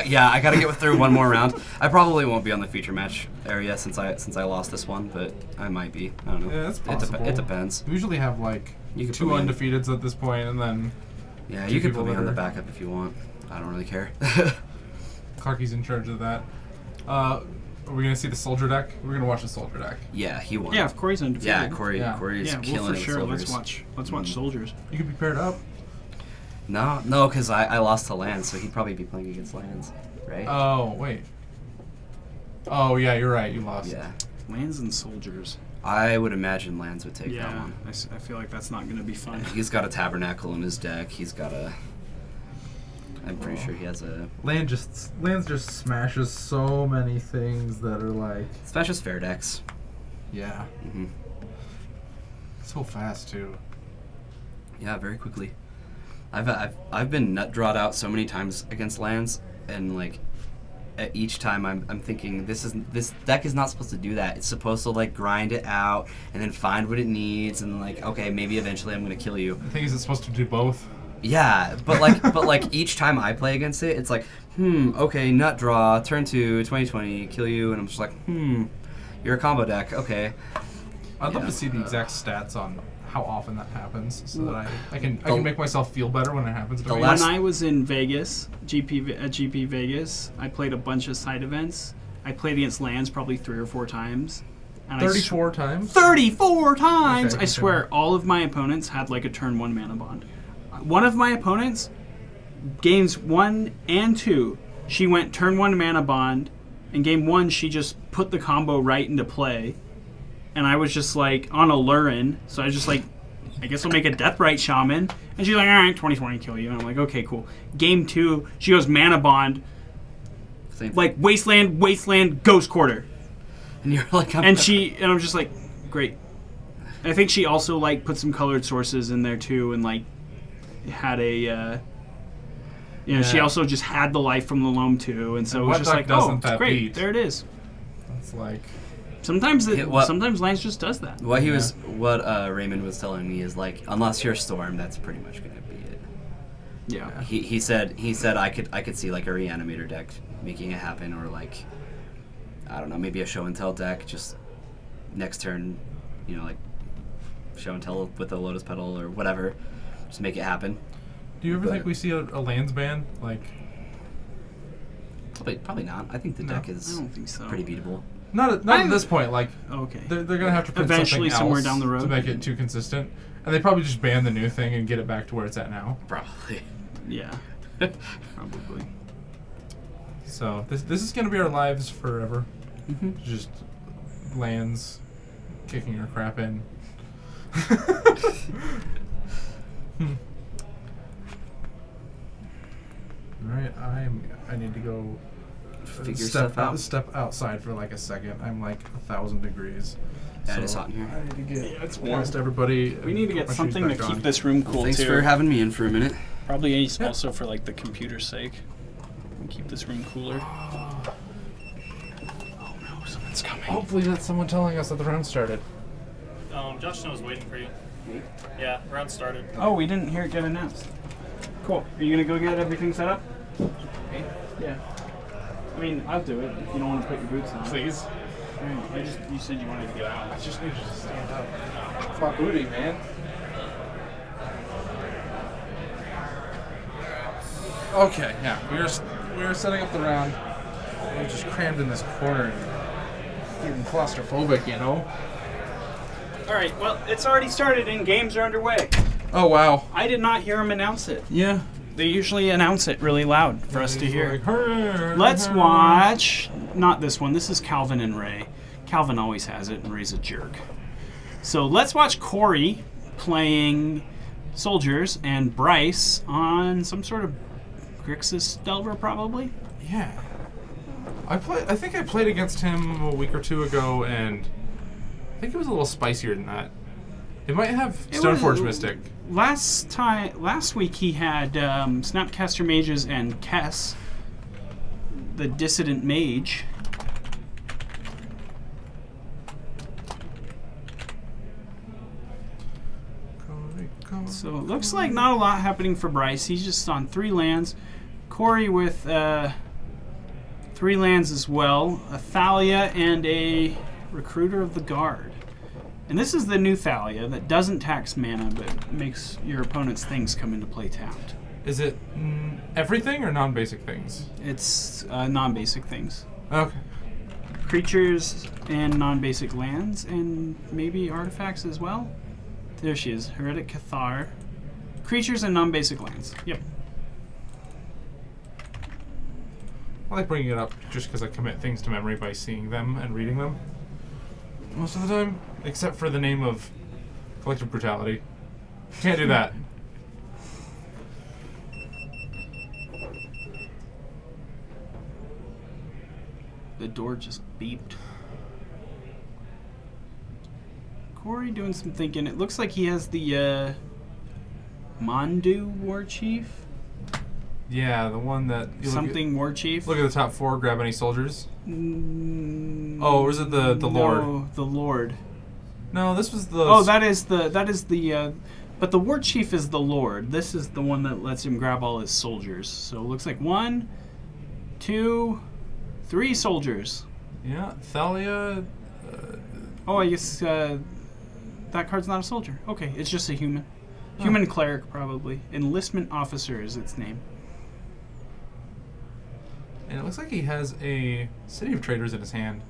Speaker 4: Yeah, I gotta get through one more round. I probably won't be on the feature match area since I lost this one, but I might be. I don't know.
Speaker 1: Yeah, that's possible.
Speaker 4: It depends.
Speaker 1: We usually have like
Speaker 4: You could
Speaker 1: 2
Speaker 4: put me in.
Speaker 1: undefeateds at this point, and then
Speaker 4: Yeah,
Speaker 1: two
Speaker 4: you could
Speaker 1: people
Speaker 4: put me
Speaker 1: that
Speaker 4: on the
Speaker 1: are-
Speaker 4: backup if you want. I don't really care.
Speaker 1: Clarky's in charge of that. Are we gonna see the soldier deck? We're gonna watch the soldier deck.
Speaker 4: Yeah, he won.
Speaker 2: yeah, if Corey's undefeated.
Speaker 4: Yeah,
Speaker 1: Yeah.
Speaker 4: Corey's
Speaker 2: Yeah,
Speaker 4: killing
Speaker 2: well, for
Speaker 4: it
Speaker 2: sure.
Speaker 4: with
Speaker 2: Let's
Speaker 4: soldiers.
Speaker 2: watch soldiers.
Speaker 1: You could be paired up.
Speaker 4: No, because I lost to lands, so he'd probably be playing against lands, right?
Speaker 1: Oh wait. Oh yeah, you're right. You lost.
Speaker 4: Yeah.
Speaker 2: Lands and soldiers.
Speaker 4: I would imagine lands would take that
Speaker 2: Yeah,
Speaker 4: one.
Speaker 2: I feel like that's not going to be fun.
Speaker 4: He's got a Tabernacle in his deck. He's got a... I'm pretty sure he has a...
Speaker 1: Lands just smashes so many things that are like.
Speaker 4: Smashes fair decks.
Speaker 1: Yeah.
Speaker 4: Hmm.
Speaker 1: So fast too.
Speaker 4: Yeah, very quickly. I've been nut drawed out so many times against lands, and like at each time I'm thinking this deck is not supposed to do that. It's supposed to like grind it out and then find what it needs, and like okay, maybe eventually I'm gonna kill you.
Speaker 1: The thing is, it's supposed to do both.
Speaker 4: Yeah, but like each time I play against it, it's like okay, nut draw, turn 2, 2020, kill you, and I'm just like you're a combo deck, okay.
Speaker 1: I'd love
Speaker 4: Yeah.
Speaker 1: to see the exact stats on how often that happens, so that I can make myself feel better when it happens to
Speaker 4: The
Speaker 1: me.
Speaker 4: last-
Speaker 2: When I was in Vegas, GP Vegas, I played a bunch of side events. I played against lands probably 3 or 4 times. And
Speaker 1: 34 times.
Speaker 2: 34 times!
Speaker 1: Okay,
Speaker 2: I swear, all of my opponents had like a turn 1 mana bond. One of my opponents, games 1 and 2, she went turn 1 mana bond. In game 1, she just put the combo right into play. And I was just like on a Lurin, so I was just like, I guess I'll make a Deathrite Shaman. And she's like, alright, 2020 kill you. And I'm like, okay, cool. Game 2, she goes mana bond,
Speaker 4: Same.
Speaker 2: like wasteland, ghost quarter.
Speaker 4: And you're like
Speaker 2: And I'm just like, great. I think she also like put some colored sources in there too, and like had a, she
Speaker 1: Yeah.
Speaker 2: also just had the life from the loam too, and so
Speaker 1: And
Speaker 2: it was
Speaker 1: what
Speaker 2: just
Speaker 1: deck
Speaker 2: like,
Speaker 1: doesn't
Speaker 2: oh,
Speaker 1: that
Speaker 2: great,
Speaker 1: beat?
Speaker 2: there it is.
Speaker 1: It's like
Speaker 2: Sometimes
Speaker 4: what-
Speaker 2: sometimes Lance just does that.
Speaker 4: What Raymond was telling me is like, unless you're Storm, that's pretty much gonna be it.
Speaker 2: Yeah.
Speaker 4: He said I could see like a Reanimator deck making it happen, or like I don't know, maybe a Show and Tell deck just next turn, like Show and Tell with a Lotus Petal or whatever, just make it happen.
Speaker 1: do you ever
Speaker 4: But-
Speaker 1: think we see a lands ban? Like
Speaker 4: Probably not. I think the
Speaker 1: No.
Speaker 4: deck
Speaker 2: I
Speaker 4: is
Speaker 2: don't think so.
Speaker 4: pretty beatable.
Speaker 1: not at this point. Like
Speaker 2: Okay.
Speaker 1: they're gonna have to print
Speaker 2: Eventually,
Speaker 1: something
Speaker 2: somewhere
Speaker 1: else
Speaker 2: down the road.
Speaker 1: to make it too consistent, and they probably just ban the new thing and get it back to where it's at now.
Speaker 4: Probably.
Speaker 2: Yeah. Probably.
Speaker 1: So this is gonna be our lives forever.
Speaker 2: Mm-hmm.
Speaker 1: Just lands kicking our crap in. All right, I need to go
Speaker 4: Figure stuff out.
Speaker 1: Step outside for like a second. I'm like 1,000 degrees.
Speaker 4: Yeah, it is hot in here.
Speaker 1: I need to get
Speaker 2: Yeah, it's warm.
Speaker 1: past everybody.
Speaker 2: We need to
Speaker 1: put
Speaker 2: get
Speaker 1: my shoes
Speaker 2: something to
Speaker 1: back
Speaker 2: keep
Speaker 1: on.
Speaker 2: this room cool
Speaker 4: Thanks
Speaker 2: too.
Speaker 4: for having me in for a minute.
Speaker 2: Probably also for like the computer's sake. And keep this room cooler. Oh no, someone's coming.
Speaker 1: Hopefully that's someone telling us that the round started.
Speaker 5: Josh Snow's waiting for you. Yeah, round started.
Speaker 2: Oh, we didn't hear it get announced. Cool. Are you gonna go get everything set up?
Speaker 1: Me?
Speaker 2: Yeah. I mean, I'll do it if you don't want to put your boots on.
Speaker 1: Please.
Speaker 2: Right. You said you wanted to get out.
Speaker 1: I just need you to stand up. It's my booty, man. Okay, yeah. We are setting up the round. We're just crammed in this corner and getting claustrophobic, you know?
Speaker 2: Alright, well, it's already started and games are underway.
Speaker 1: Oh, wow.
Speaker 2: I did not hear him announce it.
Speaker 1: Yeah.
Speaker 2: They usually announce it really loud for us to hear.
Speaker 1: Like, "Hey,
Speaker 2: Let's
Speaker 1: hey."
Speaker 2: watch, not this one, this is Calvin and Ray. Calvin always has it and Ray's a jerk. So let's watch Corey playing soldiers and Bryce on some sort of Grixis Delver probably.
Speaker 1: Yeah. I think I played against him a week or two ago, and I think it was a little spicier than that. It might have Stoneforge Mystic.
Speaker 2: Last week he had Snapcaster Mages and Kess, the Dissident Mage. So it looks like not a lot happening for Bryce. He's just on 3 lands. Corey with 3 lands as well. A Thalia and a Recruiter of the Guard. And this is the new Thalia that doesn't tax mana, but makes your opponent's things come into play tapped.
Speaker 1: Is it everything or non-basic things?
Speaker 2: It's non-basic things.
Speaker 1: Okay.
Speaker 2: Creatures and non-basic lands, and maybe artifacts as well. There she is, Heretic Cathar. Creatures and non-basic lands. Yep.
Speaker 1: I like bringing it up just because I commit things to memory by seeing them and reading them. Most of the time, except for the name of Collective Brutality. Can't do that.
Speaker 2: The door just beeped. Corey doing some thinking. It looks like he has the Mondu War Chief.
Speaker 1: Yeah, the one that...
Speaker 2: Something War Chief.
Speaker 1: Look at the top 4, grab any soldiers.
Speaker 2: Oh,
Speaker 1: or is it the Lord?
Speaker 2: No, the Lord.
Speaker 1: No, this was the...
Speaker 2: Oh, that is the but the War Chief is the Lord. This is the one that lets him grab all his soldiers. So it looks like 1, 2, 3 soldiers.
Speaker 1: Yeah, Thalia...
Speaker 2: Oh, I guess that card's not a soldier. Okay, it's just a human. Human cleric, probably. Enlistment officer is its name.
Speaker 1: And it looks like he has a City of Traders in his hand.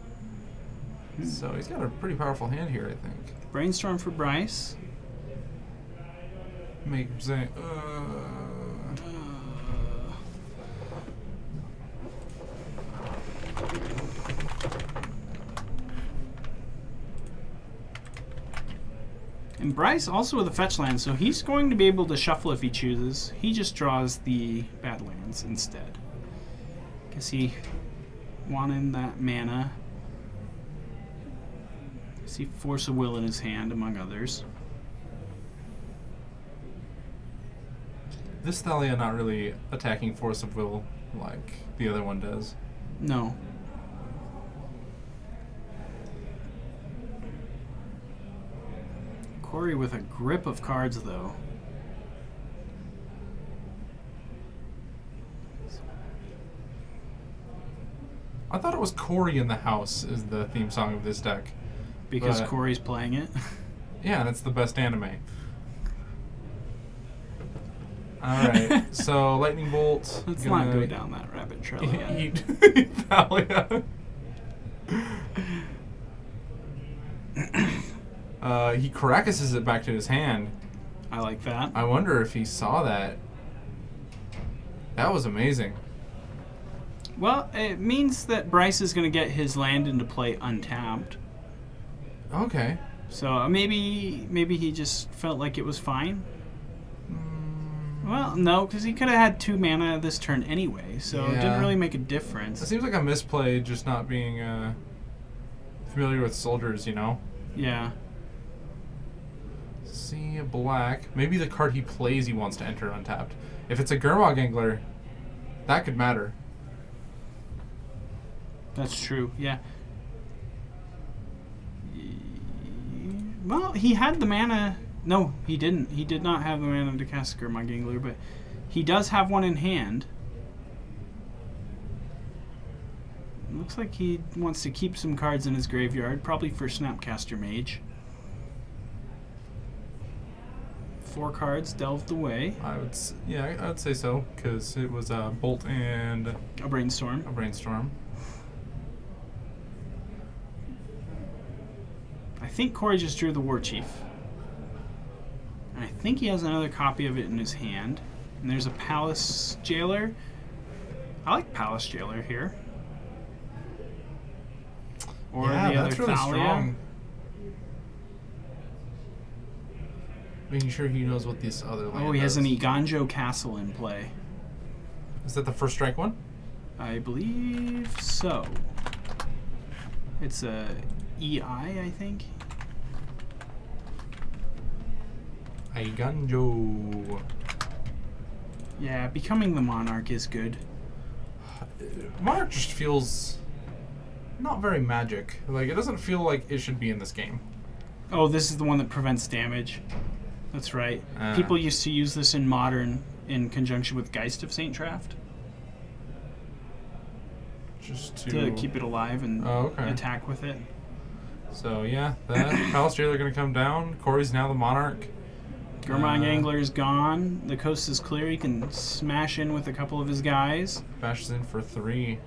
Speaker 1: So he's got a pretty powerful hand here, I think.
Speaker 2: Brainstorm for Bryce.
Speaker 1: Make him say,
Speaker 2: And Bryce also with a fetch land, so he's going to be able to shuffle if he chooses. He just draws the Badlands instead. Guess he wanted that mana. See Force of Will in his hand, among others.
Speaker 1: This Thalia not really attacking Force of Will like the other one does.
Speaker 2: No. Corey with a grip of cards, though.
Speaker 1: I thought it was Corey in the House is the theme song of this deck.
Speaker 2: Because
Speaker 1: But-
Speaker 2: Corey's playing it.
Speaker 1: Yeah, and it's the best anime. Alright, so Lightning Bolt.
Speaker 2: Let's
Speaker 1: gonna
Speaker 2: not go down that rabbit trail again.
Speaker 1: Eat Thalia. He Caracases it back to his hand.
Speaker 2: I like that.
Speaker 1: I wonder if he saw that. That was amazing.
Speaker 2: Well, it means that Bryce is going to get his land into play untapped.
Speaker 1: Okay.
Speaker 2: So maybe he just felt like it was fine. Well, no, because he could have had 2 mana this turn anyway, so it
Speaker 1: Yeah.
Speaker 2: didn't really make a
Speaker 1: It
Speaker 2: difference.
Speaker 1: seems like a misplay, just not being familiar with soldiers, you know?
Speaker 2: Yeah.
Speaker 1: See a black. Maybe the card he plays he wants to enter untapped. If it's a Gurmag Angler, that could matter.
Speaker 2: That's true, yeah. Well, he had the mana. No, he didn't. He did not have the mana to cast Gurmag Angler, but he does have one in hand. Looks like he wants to keep some cards in his graveyard, probably for Snapcaster Mage. 4 cards delved away.
Speaker 1: I would say so, because it was a Bolt and
Speaker 2: A Brainstorm.
Speaker 1: a Brainstorm.
Speaker 2: I think Corey just drew the War Chief. And I think he has another copy of it in his hand. And there's a Palace Jailer. I like Palace Jailer here. Or
Speaker 1: Yeah,
Speaker 2: the other
Speaker 1: that's really
Speaker 2: Thalia.
Speaker 1: strong. Making sure he knows what this other land
Speaker 2: Oh, he has
Speaker 1: does.
Speaker 2: an Iganjo Castle in play.
Speaker 1: Is that the first strike one?
Speaker 2: I believe so. It's a EI, I think.
Speaker 1: Iganjo.
Speaker 2: Yeah, becoming the Monarch is good.
Speaker 1: Monarch just feels not very magic. Like, it doesn't feel like it should be in this game.
Speaker 2: Oh, this is the one that prevents damage. That's right. People used to use this in Modern in conjunction with Geist of St. Draft
Speaker 1: Just
Speaker 2: to keep it alive and attack with it.
Speaker 1: So, yeah, that Palace Jailer going to come down. Corey's now the Monarch.
Speaker 2: Gurmag Angler's gone. The coast is clear. He can smash in with a couple of his guys.
Speaker 1: Bashes in for 3.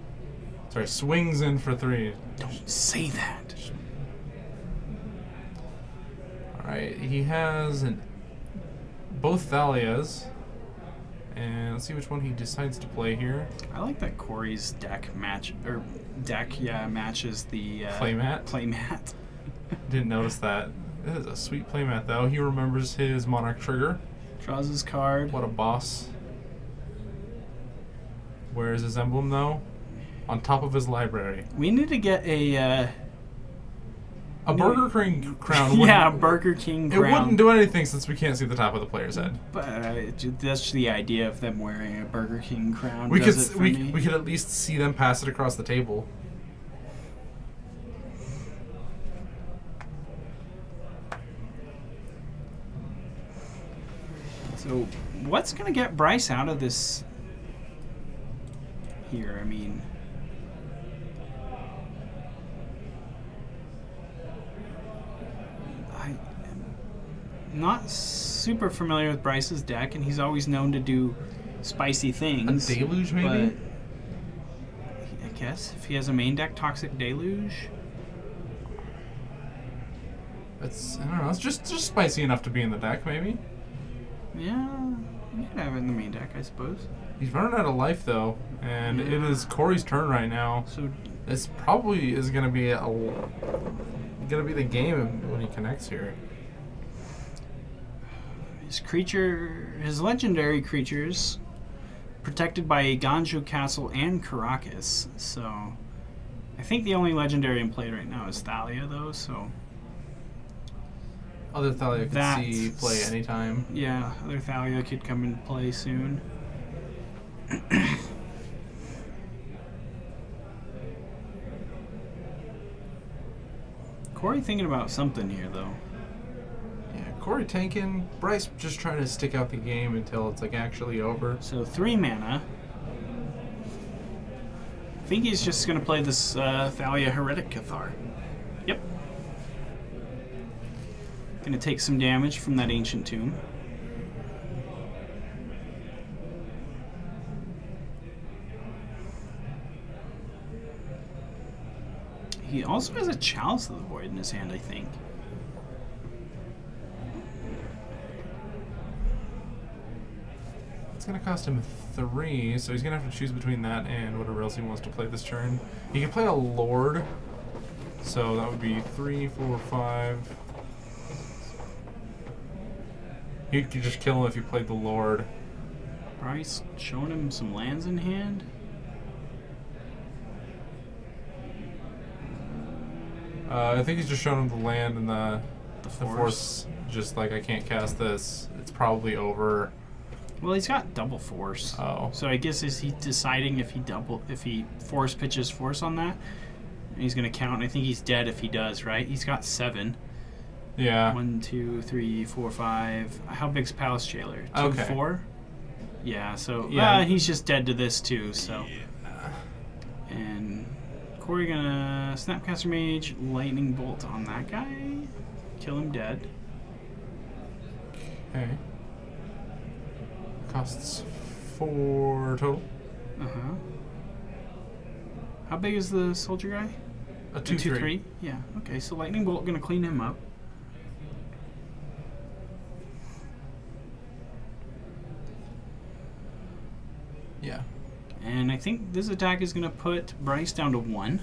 Speaker 1: Sorry, swings in for 3.
Speaker 2: Don't say that.
Speaker 1: Alright, he has both Thalias. And let's see which one he decides to play here.
Speaker 2: I like that Corey's matches the
Speaker 1: Playmat?
Speaker 2: Playmat.
Speaker 1: Didn't notice that. This is a sweet playmat, though. He remembers his Monarch trigger.
Speaker 2: Draws his card.
Speaker 1: What a boss. Where's his emblem, though? On top of his library.
Speaker 2: We need to get a
Speaker 1: Burger King crown.
Speaker 2: yeah, a Burger King
Speaker 1: It
Speaker 2: crown.
Speaker 1: wouldn't do anything since we can't see the top of the player's head.
Speaker 2: But that's the idea of them wearing a Burger King crown.
Speaker 1: We
Speaker 2: does it for me.
Speaker 1: we could at least see them pass it across the table.
Speaker 2: So, what's going to get Bryce out of this here? I mean, I'm not super familiar with Bryce's deck, and he's always known to do spicy things.
Speaker 1: A Deluge, maybe?
Speaker 2: But I guess if he has a main deck Toxic Deluge.
Speaker 1: I don't know. It's just spicy enough to be in the deck, maybe.
Speaker 2: Yeah, you could have it in the main deck, I suppose.
Speaker 1: He's running out of life, though, and it is Corey's turn right now.
Speaker 2: So
Speaker 1: this probably is going to be the game when he connects here.
Speaker 2: his legendary creatures, protected by a Ganju Castle and Caracas. So I think the only legendary in play right now is Thalia, though. So
Speaker 1: Other Thalia could see play anytime.
Speaker 2: yeah, other Thalia could come into play soon. Corey thinking about something here, though.
Speaker 1: Yeah, Corey tanking. Bryce just trying to stick out the game until it's like actually over.
Speaker 2: So 3 mana. I think he's just going to play this Thalia Heretic Cathar. Yep. Going to take some damage from that Ancient Tomb. He also has a Chalice of the Void in his hand, I think.
Speaker 1: It's going to cost him 3, so he's going to have to choose between that and whatever else he wants to play this turn. He can play a Lord, so that would be 3, 4, 5. He could just kill him if he played the Lord.
Speaker 2: Bryce showing him some lands in hand.
Speaker 1: I think he's just showing him the land and the
Speaker 2: Force.
Speaker 1: force. Just like, I can't cast this. It's probably over.
Speaker 2: Well, he's got double force.
Speaker 1: Oh.
Speaker 2: So I guess is he deciding if he force pitches force on that? And he's gonna count. And I think he's dead if he does, right? He's got 7.
Speaker 1: Yeah.
Speaker 2: 1, 2, 3, 4, 5. How big's Palace Jailer? 2,
Speaker 1: Okay.
Speaker 2: 4. Yeah. So
Speaker 1: Yeah.
Speaker 2: he's just dead to this too. So. And Corey gonna Snapcaster Mage, Lightning Bolt on that guy, kill him dead.
Speaker 1: Okay. Costs 4 total.
Speaker 2: How big is the soldier guy?
Speaker 1: A 2/3.
Speaker 2: Yeah. Okay. So Lightning Bolt gonna clean him up.
Speaker 1: Yeah.
Speaker 2: And I think this attack is gonna put Bryce down to 1,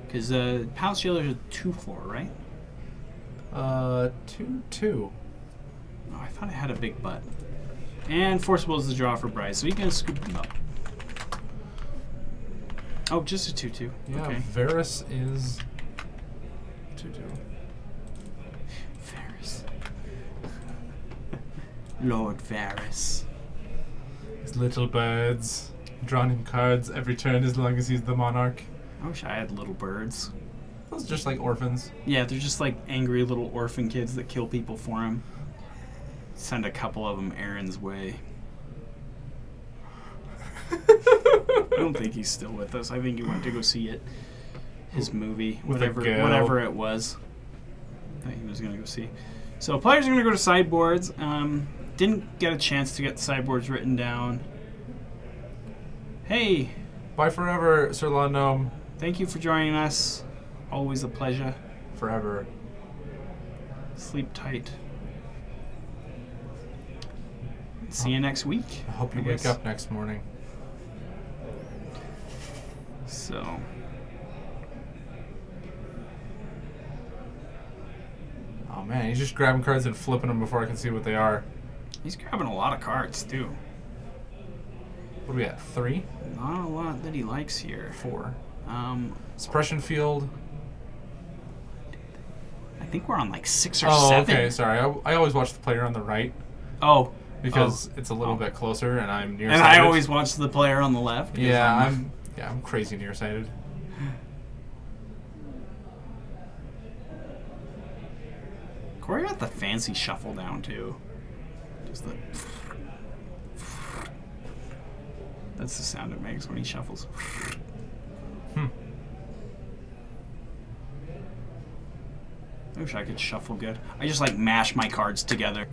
Speaker 2: because Palace Jailer's a 2/4, right?
Speaker 1: 2/2.
Speaker 2: Oh, I thought it had a big butt. And Forcible is the draw for Bryce, so he can scoop him up. Oh, just a 2/2.
Speaker 1: Yeah,
Speaker 2: Okay.
Speaker 1: Varus is 2/2.
Speaker 2: Varus. Lord Varus.
Speaker 1: His little birds drawing him cards every turn as long as he's the monarch.
Speaker 2: I wish I had little birds.
Speaker 1: Those are just like orphans.
Speaker 2: Yeah, they're just like angry little orphan kids that kill people for him. Send a couple of them Aaron's way. I don't think he's still with us. I think he went to go see it. His movie,
Speaker 1: With a girl.
Speaker 2: whatever it was. I think he was gonna go see. So players are gonna go to sideboards. Didn't get a chance to get the sideboards written down. Hey,
Speaker 1: Bye forever, Sir Law Gnome.
Speaker 2: thank you for joining us. Always a pleasure.
Speaker 1: Forever.
Speaker 2: Sleep tight. See you next week.
Speaker 1: I hope you
Speaker 2: I
Speaker 1: wake
Speaker 2: guess.
Speaker 1: up next morning.
Speaker 2: So,
Speaker 1: Oh man, he's just grabbing cards and flipping them before I can see what they are.
Speaker 2: he's grabbing a lot of cards too.
Speaker 1: What are we at? 3?
Speaker 2: Not a lot that he likes here.
Speaker 1: 4.
Speaker 2: Um,
Speaker 1: Suppression field.
Speaker 2: I think we're on like 6 or
Speaker 1: Oh,
Speaker 2: 7.
Speaker 1: okay, sorry. I always watch the player on the right
Speaker 2: Oh,
Speaker 1: because it's a little bit closer and I'm
Speaker 2: and
Speaker 1: nearsighted.
Speaker 2: I always watch the player on the left. 'cause
Speaker 1: Yeah, I'm crazy nearsighted.
Speaker 2: Corey got the fancy shuffle down too. Just the. That's the sound it makes when he shuffles. I wish I could shuffle good. I just like mash my cards together.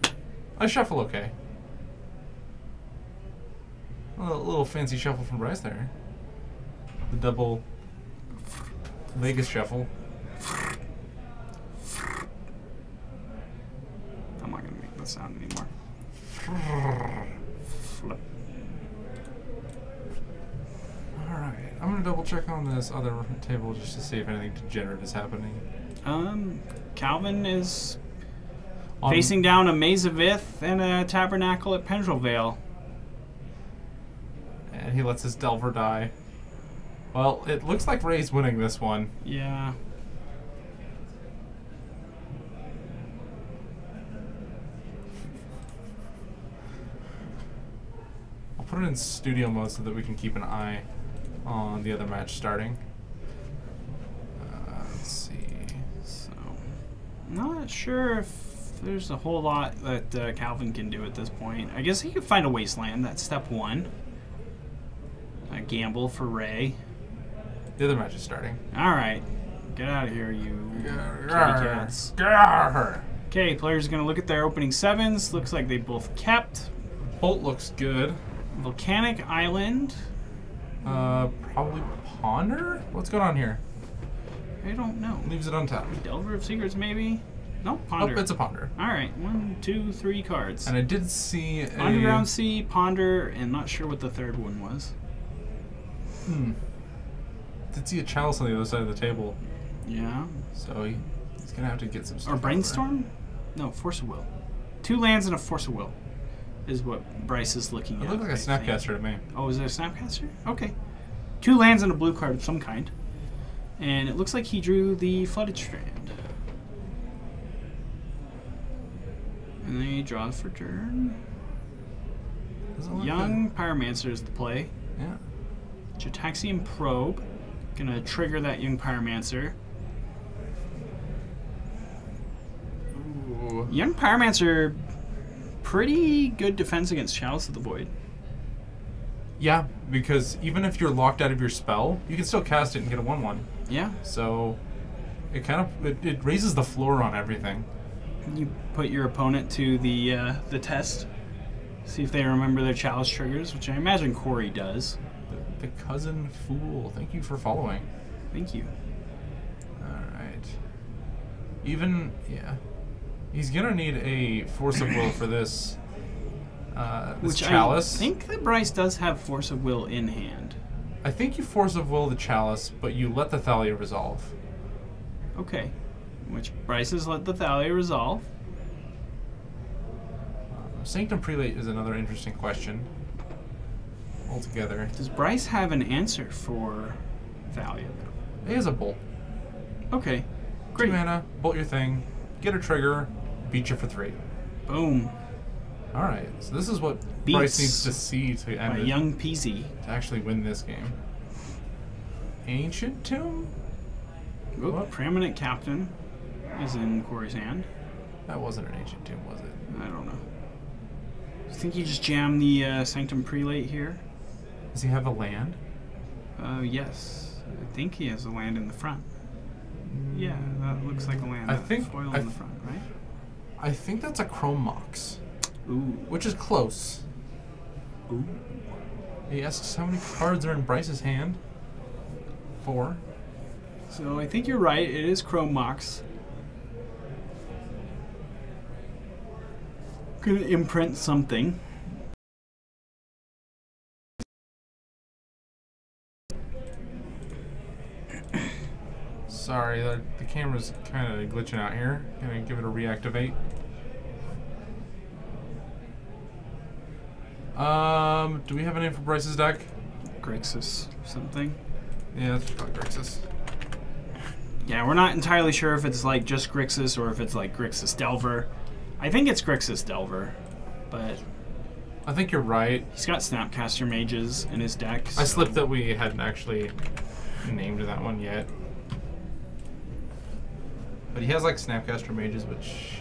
Speaker 1: I shuffle okay. A little fancy shuffle from Bryce there. The double Vegas shuffle.
Speaker 2: I'm not gonna make that sound anymore. Flip.
Speaker 1: Alright, I'm gonna double check on this other table just to see if anything degenerate is happening.
Speaker 2: Calvin is
Speaker 1: On-
Speaker 2: facing down a Maze of Ith and a Tabernacle at Pendrell Vale.
Speaker 1: And he lets his Delver die. Well, it looks like Ray's winning this one.
Speaker 2: Yeah.
Speaker 1: I'll put it in studio mode so that we can keep an eye on the other match starting. Let's see.
Speaker 2: So, not sure if there's a whole lot that Calvin can do at this point. I guess he could find a wasteland. That's step 1. A gamble for Ray.
Speaker 1: The other match is starting.
Speaker 2: All right, get out of here, you kitty cats.
Speaker 1: Grrr.
Speaker 2: Okay, players are gonna look at their opening 7s. Looks like they both kept.
Speaker 1: Bolt looks good.
Speaker 2: Volcanic Island.
Speaker 1: Probably Ponder? What's going on here?
Speaker 2: I don't know.
Speaker 1: Leaves it untapped.
Speaker 2: Delver of Secrets, maybe? No,
Speaker 1: Oh,
Speaker 2: Ponder.
Speaker 1: it's a Ponder.
Speaker 2: All right, 1, 2, 3 cards.
Speaker 1: And I did see a...
Speaker 2: Underground Sea, Ponder, and not sure what the third one was.
Speaker 1: Did see a Chalice on the other side of the table.
Speaker 2: Yeah.
Speaker 1: So he's going to have to get some stuff
Speaker 2: Or
Speaker 1: out there.
Speaker 2: Brainstorm? No, Force of Will. 2 lands and a Force of Will is what Bryce is looking
Speaker 1: It
Speaker 2: at.
Speaker 1: looked like a
Speaker 2: I think.
Speaker 1: Snapcaster to me.
Speaker 2: Oh, is it a Snapcaster? Okay. 2 lands and a blue card of some kind. And it looks like he drew the Flooded Strand. And then he draws for turn.
Speaker 1: Doesn't look
Speaker 2: Young Pyromancer is the play.
Speaker 1: good. Yeah.
Speaker 2: Gitaxian Probe. Gonna trigger that Young Pyromancer.
Speaker 1: Ooh.
Speaker 2: Young Pyromancer, pretty good defense against Chalice of the Void.
Speaker 1: Yeah, because even if you're locked out of your spell, you can still cast it and get a 1/1.
Speaker 2: Yeah.
Speaker 1: So it kind of it raises the floor on everything.
Speaker 2: You put your opponent to the test. See if they remember their Chalice triggers, which I imagine Corey does.
Speaker 1: The cousin fool. Thank you for following.
Speaker 2: Thank you.
Speaker 1: All right. Even yeah, he's gonna need a force of will for this. This
Speaker 2: Which
Speaker 1: chalice.
Speaker 2: I think that Bryce does have Force of Will in hand.
Speaker 1: I think you force of will the chalice, but you let the Thalia resolve.
Speaker 2: Okay. Which Bryce has let the Thalia resolve.
Speaker 1: Sanctum Prelate is another interesting question. Altogether,
Speaker 2: Does Bryce have an answer for Thalia?
Speaker 1: he has a bolt.
Speaker 2: Okay.
Speaker 1: 2
Speaker 2: Great.
Speaker 1: mana, bolt your thing, get a trigger, beat you for 3.
Speaker 2: Boom.
Speaker 1: All right, so this is what
Speaker 2: Beats
Speaker 1: Bryce needs to see to
Speaker 2: By
Speaker 1: end it,
Speaker 2: Young Peasy.
Speaker 1: to actually win this game. Ancient Tomb?
Speaker 2: Oop,
Speaker 1: What?
Speaker 2: Preeminent Captain is in Corey's hand.
Speaker 1: That wasn't an Ancient Tomb, was it?
Speaker 2: I don't know. I think you just jam the Sanctum Prelate here.
Speaker 1: Does he have a land?
Speaker 2: Yes. I think he has a land in the front. Yeah, that looks like a land.
Speaker 1: I
Speaker 2: That
Speaker 1: think-
Speaker 2: foil
Speaker 1: I
Speaker 2: in the
Speaker 1: th-
Speaker 2: front, right?
Speaker 1: I think that's a Chrome Mox,
Speaker 2: Ooh.
Speaker 1: which is close.
Speaker 2: Ooh.
Speaker 1: He asks how many cards are in Bryce's hand. 4.
Speaker 2: So I think you're right. It is Chrome Mox. Gonna imprint something.
Speaker 1: Sorry, the camera's kind of glitching out here. Gonna give it a reactivate. Do we have a name for Bryce's deck?
Speaker 2: Grixis something.
Speaker 1: Yeah, that's probably Grixis.
Speaker 2: Yeah, we're not entirely sure if it's like just Grixis or if it's like Grixis Delver. I think it's Grixis Delver, but
Speaker 1: I think you're right.
Speaker 2: he's got Snapcaster Mages in his deck.
Speaker 1: I
Speaker 2: so-
Speaker 1: slipped that we hadn't actually named that one yet. But he has like Snapcaster Mages, which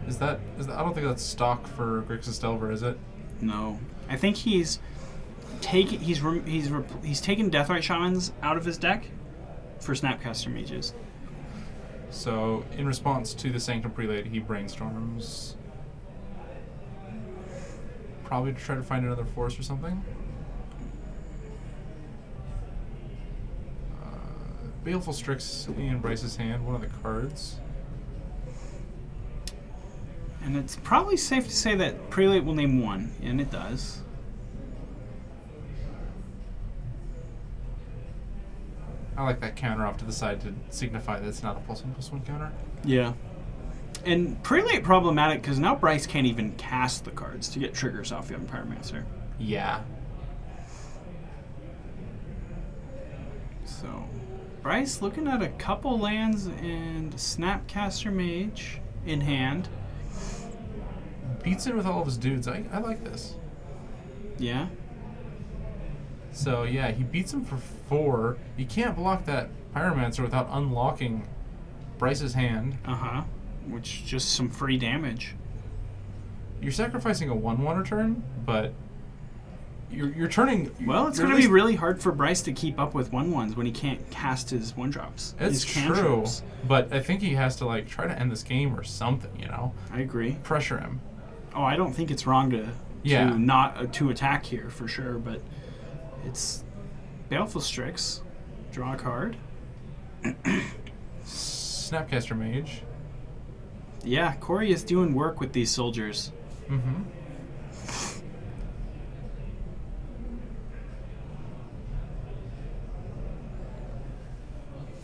Speaker 1: is that I don't think that's stock for Grixis Delver, is it?
Speaker 2: No, I think he's taken Deathrite Shamans out of his deck for Snapcaster Mages.
Speaker 1: So in response to the Sanctum Prelate, he brainstorms probably to try to find another force or something. Baleful Strix in Bryce's hand, one of the cards.
Speaker 2: And it's probably safe to say that Prelate will name one, and it does.
Speaker 1: I like that counter off to the side to signify that it's not a +1/+1 counter.
Speaker 2: Yeah. And Prelate problematic because now Bryce can't even cast the cards to get triggers off Young Pyromancer.
Speaker 1: Yeah.
Speaker 2: So, Bryce looking at a couple lands and Snapcaster Mage in hand.
Speaker 1: Beats it with all of his dudes. I like this.
Speaker 2: Yeah.
Speaker 1: So yeah, he beats him for 4. You can't block that Pyromancer without unlocking Bryce's hand.
Speaker 2: Uh-huh. Which just some free damage.
Speaker 1: You're sacrificing a 1/1 turn, but you're turning.
Speaker 2: Well, it's
Speaker 1: you're
Speaker 2: going to
Speaker 1: at
Speaker 2: be
Speaker 1: least-
Speaker 2: really hard for Bryce to keep up with 1/1s when he can't cast his 1-drops.
Speaker 1: It's
Speaker 2: his
Speaker 1: true,
Speaker 2: cantrips.
Speaker 1: but I think he has to like try to end this game or something. You know,
Speaker 2: I agree.
Speaker 1: pressure him.
Speaker 2: Oh, I don't think it's wrong to
Speaker 1: Yeah.
Speaker 2: not to attack here for sure, but it's Baleful Strix. Draw a card.
Speaker 1: Snapcaster Mage.
Speaker 2: Yeah, Corey is doing work with these soldiers.
Speaker 1: Mm-hmm.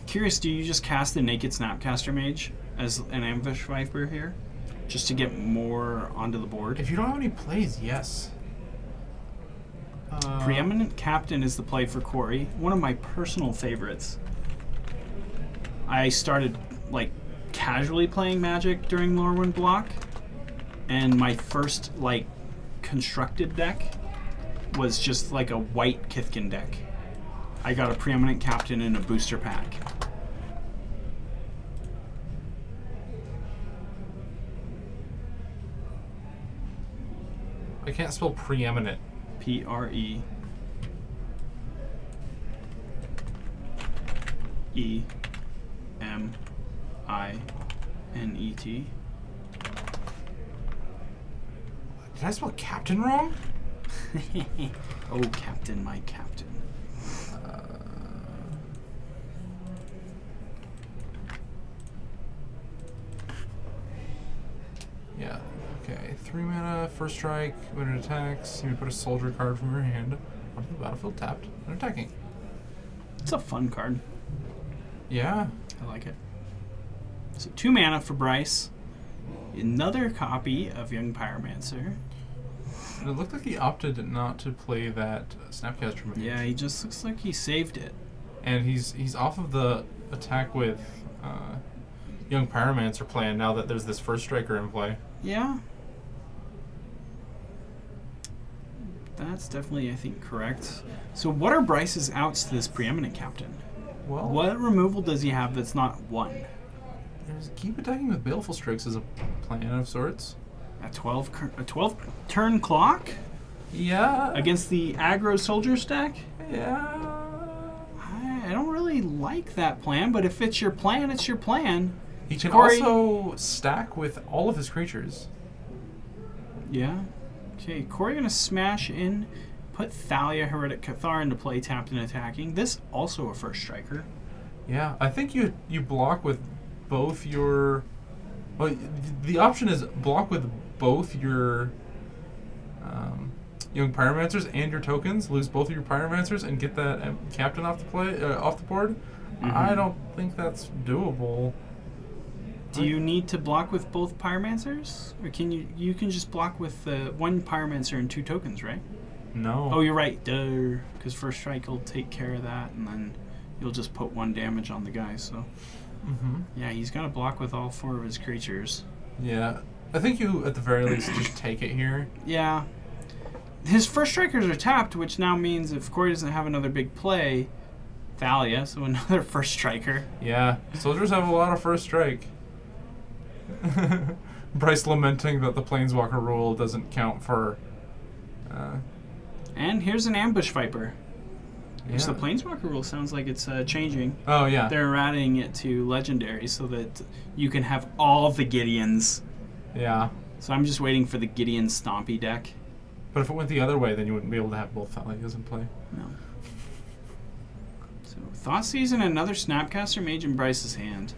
Speaker 2: Curious, do you just cast the Naked Snapcaster Mage as an Ambush Viper here? Just to get more onto the board?
Speaker 1: If you don't have any plays, yes.
Speaker 2: Preeminent Captain is the play for Corey. One of my personal favorites. I started, like, casually playing Magic during Lorwyn Block, and my first, like, constructed deck was just like a white Kithkin deck. I got a Preeminent Captain in a booster pack.
Speaker 1: I can't spell preeminent.
Speaker 2: Preeminent.
Speaker 1: Did I spell captain wrong?
Speaker 2: Oh, Captain, my Captain.
Speaker 1: Yeah. Okay. 3 mana, first strike. When it attacks, you may put a soldier card from your hand onto the battlefield tapped and attacking.
Speaker 2: It's a fun card.
Speaker 1: Yeah.
Speaker 2: I like it. So 2 mana for Bryce. Another copy of Young Pyromancer.
Speaker 1: And it looked like he opted not to play that Snapcaster move.
Speaker 2: Yeah, he just looks like he saved it.
Speaker 1: And he's off of the attack with Young Pyromancer plan now that there's this first striker in play.
Speaker 2: Yeah. That's definitely, I think, correct. So what are Bryce's outs to this Preeminent Captain?
Speaker 1: Well,
Speaker 2: What removal does he have that's not 1?
Speaker 1: there's keep attacking with Baleful Strikes as a plan of sorts.
Speaker 2: A 12 turn clock
Speaker 1: Yeah.
Speaker 2: against the aggro soldier stack?
Speaker 1: Yeah.
Speaker 2: I don't really like that plan, but if it's your plan, it's your plan.
Speaker 1: He can
Speaker 2: Corey-
Speaker 1: also stack with all of his creatures.
Speaker 2: Yeah. Okay, Corey gonna smash in, put Thalia, Heretic Cathar into play, tapped and attacking. This also a first striker.
Speaker 1: Yeah, I think you block with both your. Well, the option is block with both your Young Pyromancers and your tokens. Lose both of your Pyromancers and get that captain off the board. I don't think that's doable.
Speaker 2: Do you need to block with both Pyromancers? Or can you can just block with 1 Pyromancer and 2 tokens, right?
Speaker 1: No.
Speaker 2: Oh, you're right. Duh. Because first strike will take care of that, and then you'll just put 1 damage on the guy. So, yeah, he's got to block with all 4 of his creatures.
Speaker 1: Yeah, I think you at the very least just take it here.
Speaker 2: Yeah. His first strikers are tapped, which now means if Corey doesn't have another big play, Thalia, so another first striker.
Speaker 1: Yeah, soldiers have a lot of first strike. Bryce lamenting that the Planeswalker rule doesn't count for.
Speaker 2: And here's an Ambush Viper. Which
Speaker 1: Yeah.
Speaker 2: the Planeswalker rule sounds like it's changing.
Speaker 1: Oh yeah.
Speaker 2: They're adding it to Legendary so that you can have all the Gideons.
Speaker 1: Yeah.
Speaker 2: So I'm just waiting for the Gideon Stompy deck.
Speaker 1: But if it went the other way, then you wouldn't be able to have both Thalias in play.
Speaker 2: No. So Thoughtseize and another Snapcaster Mage in Bryce's hand.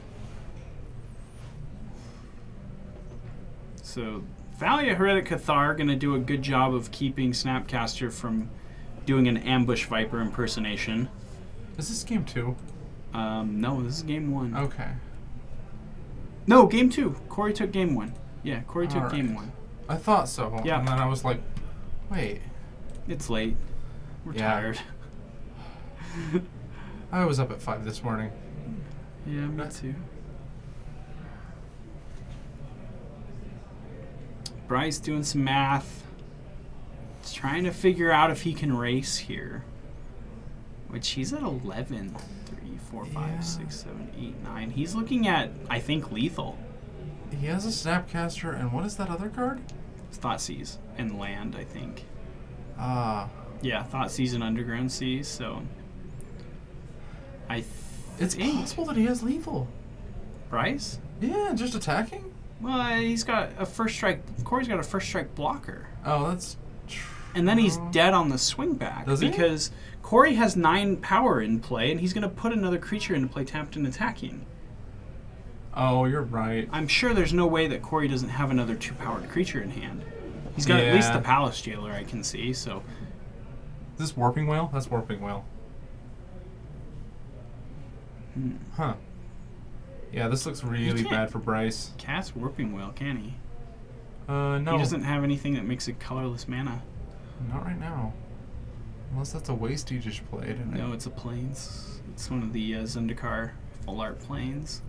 Speaker 2: So Thalia, Heretic Cathar going to do a good job of keeping Snapcaster from doing an Ambush Viper impersonation.
Speaker 1: Is this game 2?
Speaker 2: No, this is game 1.
Speaker 1: Okay.
Speaker 2: No, game 2. Corey took game 1. Yeah, Corey took
Speaker 1: Alright.
Speaker 2: game 1.
Speaker 1: I thought so.
Speaker 2: Yeah.
Speaker 1: And then I was like, wait.
Speaker 2: It's late. We're
Speaker 1: Yeah.
Speaker 2: tired.
Speaker 1: I was up at 5 this morning.
Speaker 2: Yeah, me too. Bryce doing some math. He's trying to figure out if he can race here. Which he's at 11. 3, 4, 5,
Speaker 1: Yeah.
Speaker 2: 6, 7, 8, 9. He's looking at, I think, lethal.
Speaker 1: He has a Snapcaster, and what is that other card?
Speaker 2: It's Thoughtseize and land, I think.
Speaker 1: Ah.
Speaker 2: Yeah, Thoughtseize and Underground Seas, so...
Speaker 1: It's possible that he has lethal.
Speaker 2: Bryce?
Speaker 1: Yeah, just attacking?
Speaker 2: Well, he's got a first strike. Corey's got a first strike blocker.
Speaker 1: Oh, that's true.
Speaker 2: And then he's dead on the swing back.
Speaker 1: Does he?
Speaker 2: Because Corey has 9 power in play, and he's going to put another creature into play tapped and attacking.
Speaker 1: Oh, you're right.
Speaker 2: I'm sure there's no way that Corey doesn't have another 2-powered creature in hand. He's got at least
Speaker 1: Yeah.
Speaker 2: the Palace Jailer I can see, so...
Speaker 1: Is this Warping Whale? That's Warping Whale. Huh. Yeah, this looks really
Speaker 2: can't-
Speaker 1: bad for Bryce.
Speaker 2: Cast Warping Whale, can he?
Speaker 1: No.
Speaker 2: He doesn't have anything that makes it colorless mana.
Speaker 1: Not right now. Unless that's a waste you just played. And
Speaker 2: No, it's a Plains. It's one of the Zendikar full art Plains.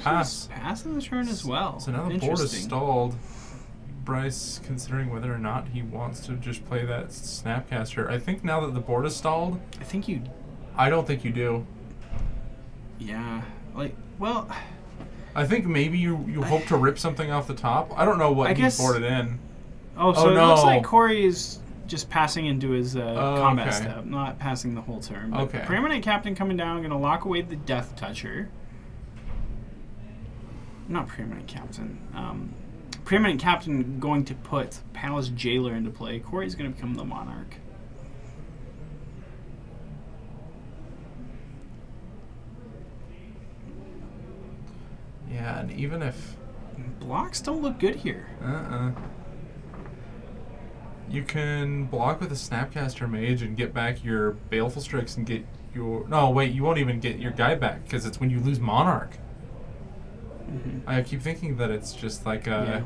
Speaker 2: he's
Speaker 1: pass.
Speaker 2: passing the turn as well.
Speaker 1: So now the board is
Speaker 2: Interesting.
Speaker 1: stalled. Bryce considering whether or not he wants to just play that Snapcaster. I think now that the board is stalled,
Speaker 2: I think you.
Speaker 1: I don't think you do.
Speaker 2: Yeah. Like, well,
Speaker 1: I think maybe you hope to rip something off the top. I don't know what
Speaker 2: I
Speaker 1: he
Speaker 2: guess-
Speaker 1: boarded in.
Speaker 2: oh, so
Speaker 1: Oh,
Speaker 2: it looks
Speaker 1: no.
Speaker 2: like Corey is just passing into his combat
Speaker 1: okay.
Speaker 2: step, not passing the whole turn. But
Speaker 1: Okay.
Speaker 2: Preeminent Captain coming down, going to lock away the Death Toucher. Not Preeminent Captain. Preeminent Captain going to put Palace Jailer into play. Corey's going to become the Monarch.
Speaker 1: Yeah, and even if
Speaker 2: Blocks don't look good here.
Speaker 1: you can block with a Snapcaster Mage and get back your Baleful Strix and get your... No, wait, you won't even get your guy back because it's when you lose Monarch. I keep thinking that it's just like a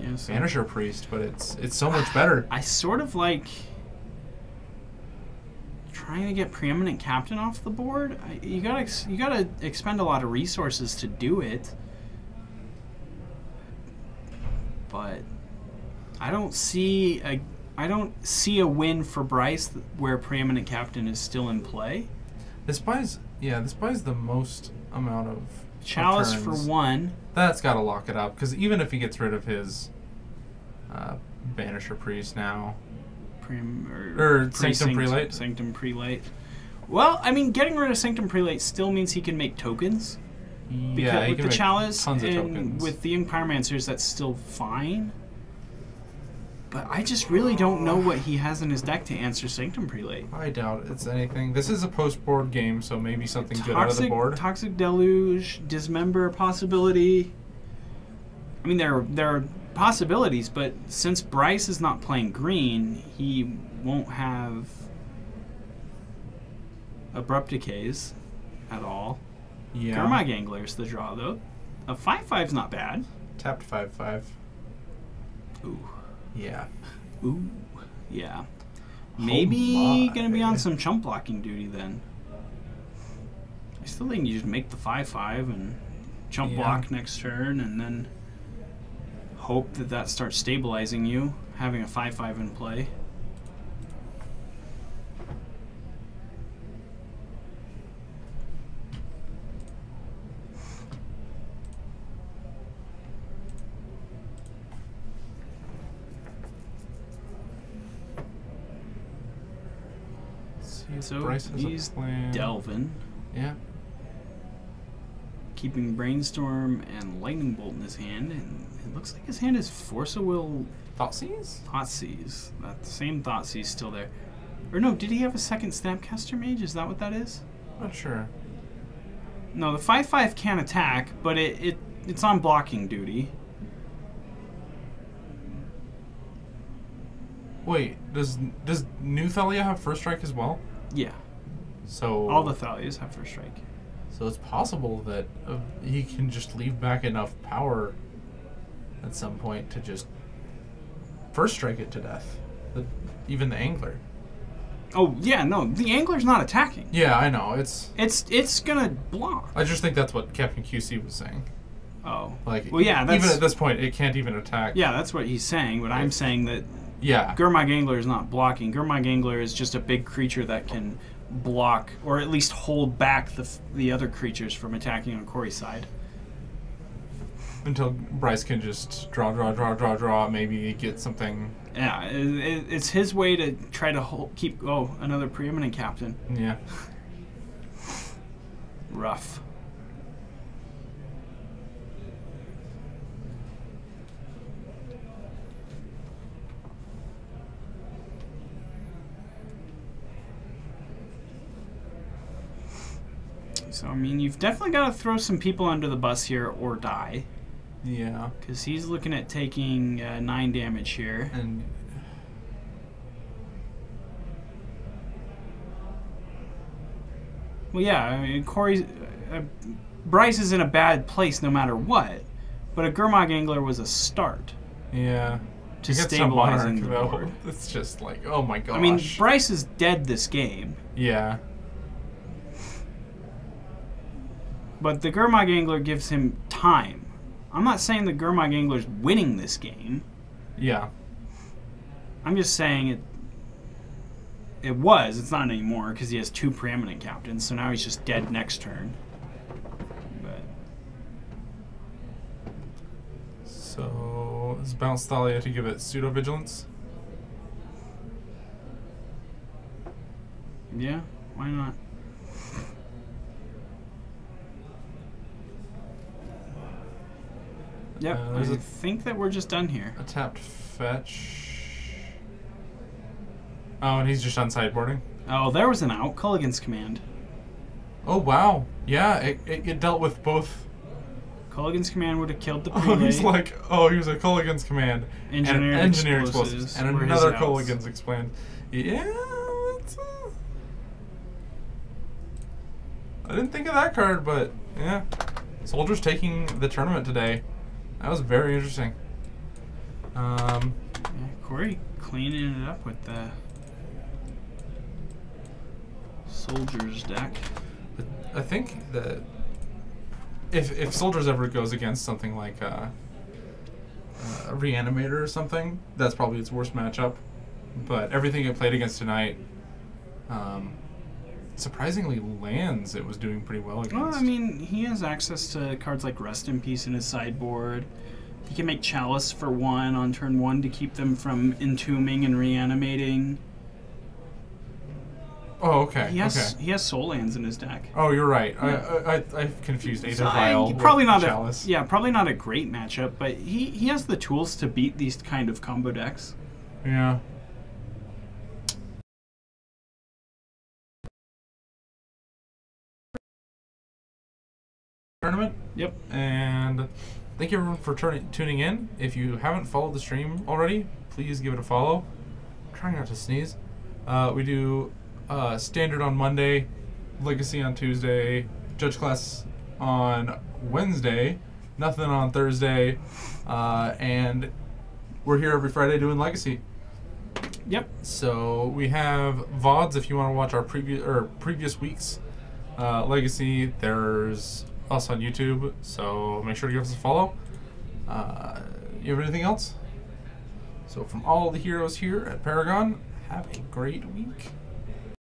Speaker 2: Yeah, so
Speaker 1: Vanisher Priest, but it's so much better.
Speaker 2: I sort of like trying to get Preeminent Captain off the board. You gotta expend a lot of resources to do it, but I don't see a win for Bryce where Preeminent Captain is still in play.
Speaker 1: This buys the most amount of
Speaker 2: Chalice for
Speaker 1: turns.
Speaker 2: 1.
Speaker 1: That's got to lock it up because even if he gets rid of his Banisher Priest now, or Sanctum Prelate.
Speaker 2: Sanctum Prelate. Well, I mean, getting rid of Sanctum Prelate still means he can make tokens.
Speaker 1: yeah,
Speaker 2: Because
Speaker 1: he
Speaker 2: with
Speaker 1: can
Speaker 2: the
Speaker 1: make
Speaker 2: Chalice
Speaker 1: tons of
Speaker 2: and
Speaker 1: tokens.
Speaker 2: with the Young Pyromancers, that's still fine. But I just really don't know what he has in his deck to answer Sanctum Prelate.
Speaker 1: I doubt it's anything. This is a post-board game, so maybe something good out of the board.
Speaker 2: Toxic Deluge, Dismember possibility. I mean, there are possibilities, but since Bryce is not playing green, he won't have Abrupt Decays at all.
Speaker 1: Yeah.
Speaker 2: Gurmag Angler's the draw, though. A 5/5's not bad.
Speaker 1: Tapped 5/5.
Speaker 2: Ooh.
Speaker 1: Yeah.
Speaker 2: Ooh. Yeah. Maybe
Speaker 1: my.
Speaker 2: gonna be on some chump blocking duty then. I still think you just make the 5/5 and chump
Speaker 1: Yeah.
Speaker 2: block next turn, and then hope that starts stabilizing you, having a 5/5 in play.
Speaker 1: See if
Speaker 2: So
Speaker 1: Bryce has
Speaker 2: he's
Speaker 1: a plan.
Speaker 2: delving,
Speaker 1: Yeah.
Speaker 2: keeping Brainstorm and Lightning Bolt in his hand, and it looks like his hand is Force of Will
Speaker 1: Thoughtseize?
Speaker 2: Thoughtseize. That same Thoughtseize still there. Or no, did he have a second Snapcaster Mage? Is that what that is?
Speaker 1: Not sure.
Speaker 2: No, the 5/5 can attack, but it's on blocking duty.
Speaker 1: Wait, does New Thalia have first strike as well?
Speaker 2: Yeah,
Speaker 1: So
Speaker 2: all the Thalias have first strike.
Speaker 1: So it's possible that he can just leave back enough power at some point to just first strike it to death. Even the Angler.
Speaker 2: Oh yeah, no, the Angler's not attacking.
Speaker 1: Yeah, I know.
Speaker 2: It's gonna block.
Speaker 1: I just think that's what Captain QC was saying.
Speaker 2: Oh,
Speaker 1: Like,
Speaker 2: well, yeah,
Speaker 1: even
Speaker 2: that's
Speaker 1: at this point, it can't even attack.
Speaker 2: yeah, that's what he's saying. But I'm saying that
Speaker 1: Yeah.
Speaker 2: Gurmag Angler is not blocking. Gurmag Angler is just a big creature that can block or at least hold back the other creatures from attacking on Corey's side.
Speaker 1: Until Bryce can just draw, maybe get something.
Speaker 2: Yeah, it's his way to try to keep. Oh, another Preeminent Captain.
Speaker 1: Yeah.
Speaker 2: Rough. So, I mean, you've definitely got to throw some people under the bus here or die.
Speaker 1: Yeah.
Speaker 2: Because he's looking at taking 9 damage here.
Speaker 1: And
Speaker 2: Well, yeah, I mean, Bryce is in a bad place no matter what, but a Gurmag Angler was a start
Speaker 1: yeah.
Speaker 2: to
Speaker 1: get some
Speaker 2: stabilizing the
Speaker 1: Monarch,
Speaker 2: board.
Speaker 1: though. It's just like, oh my gosh.
Speaker 2: I mean, Bryce is dead this game.
Speaker 1: Yeah.
Speaker 2: But the Gurmag Angler gives him time. I'm not saying the Gurmag Angler's winning this game.
Speaker 1: Yeah.
Speaker 2: I'm just saying it was. It's not anymore because he has 2 preeminent captains, so now he's just dead next turn. But
Speaker 1: So let's bounce Thalia to give it pseudo vigilance.
Speaker 2: yeah, why not? Yep,
Speaker 1: there's
Speaker 2: I
Speaker 1: a-
Speaker 2: think that we're just done here.
Speaker 1: A tapped fetch. Oh, and he's just on sideboarding.
Speaker 2: Oh, there was an out. Culligan's Command.
Speaker 1: Oh wow. Yeah, it dealt with both.
Speaker 2: Culligan's Command would have killed the
Speaker 1: Oh,
Speaker 2: prelate.
Speaker 1: he's like, oh, he was a Culligan's Command.
Speaker 2: Engineered
Speaker 1: and engineered
Speaker 2: explosives
Speaker 1: and
Speaker 2: were his
Speaker 1: another
Speaker 2: outs.
Speaker 1: Culligan's Command. Yeah, that's, I didn't think of that card, but yeah. Soldiers taking the tournament today. That was very interesting.
Speaker 2: Yeah, Corey cleaning it up with the soldiers deck.
Speaker 1: I think that if Soldiers ever goes against something like a Reanimator or something, that's probably its worst matchup. But everything it played against tonight, surprisingly lands it was doing pretty well against.
Speaker 2: Well, I mean, he has access to cards like Rest in Peace in his sideboard. He can make Chalice for 1 on turn 1 to keep them from entombing and reanimating.
Speaker 1: Oh, okay.
Speaker 2: He has
Speaker 1: Okay.
Speaker 2: he has Soul Lands in his deck.
Speaker 1: Oh, you're right.
Speaker 2: Yeah.
Speaker 1: I've confused Ada
Speaker 2: So
Speaker 1: Vial
Speaker 2: probably
Speaker 1: with
Speaker 2: not
Speaker 1: Chalice.
Speaker 2: probably not a great matchup, but he has the tools to beat these kind of combo decks.
Speaker 1: Yeah. Tournament.
Speaker 2: Yep.
Speaker 1: And thank you everyone for tuning in. If you haven't followed the stream already, please give it a follow. I'm trying not to sneeze. We do Standard on Monday, Legacy on Tuesday, Judge Class on Wednesday, nothing on Thursday, and we're here every Friday doing Legacy.
Speaker 2: Yep.
Speaker 1: So we have VODs if you want to watch our previous week's Legacy. There's us on YouTube, so make sure to give us a follow. You have anything else? So from all the heroes here at Paragon, have a great week.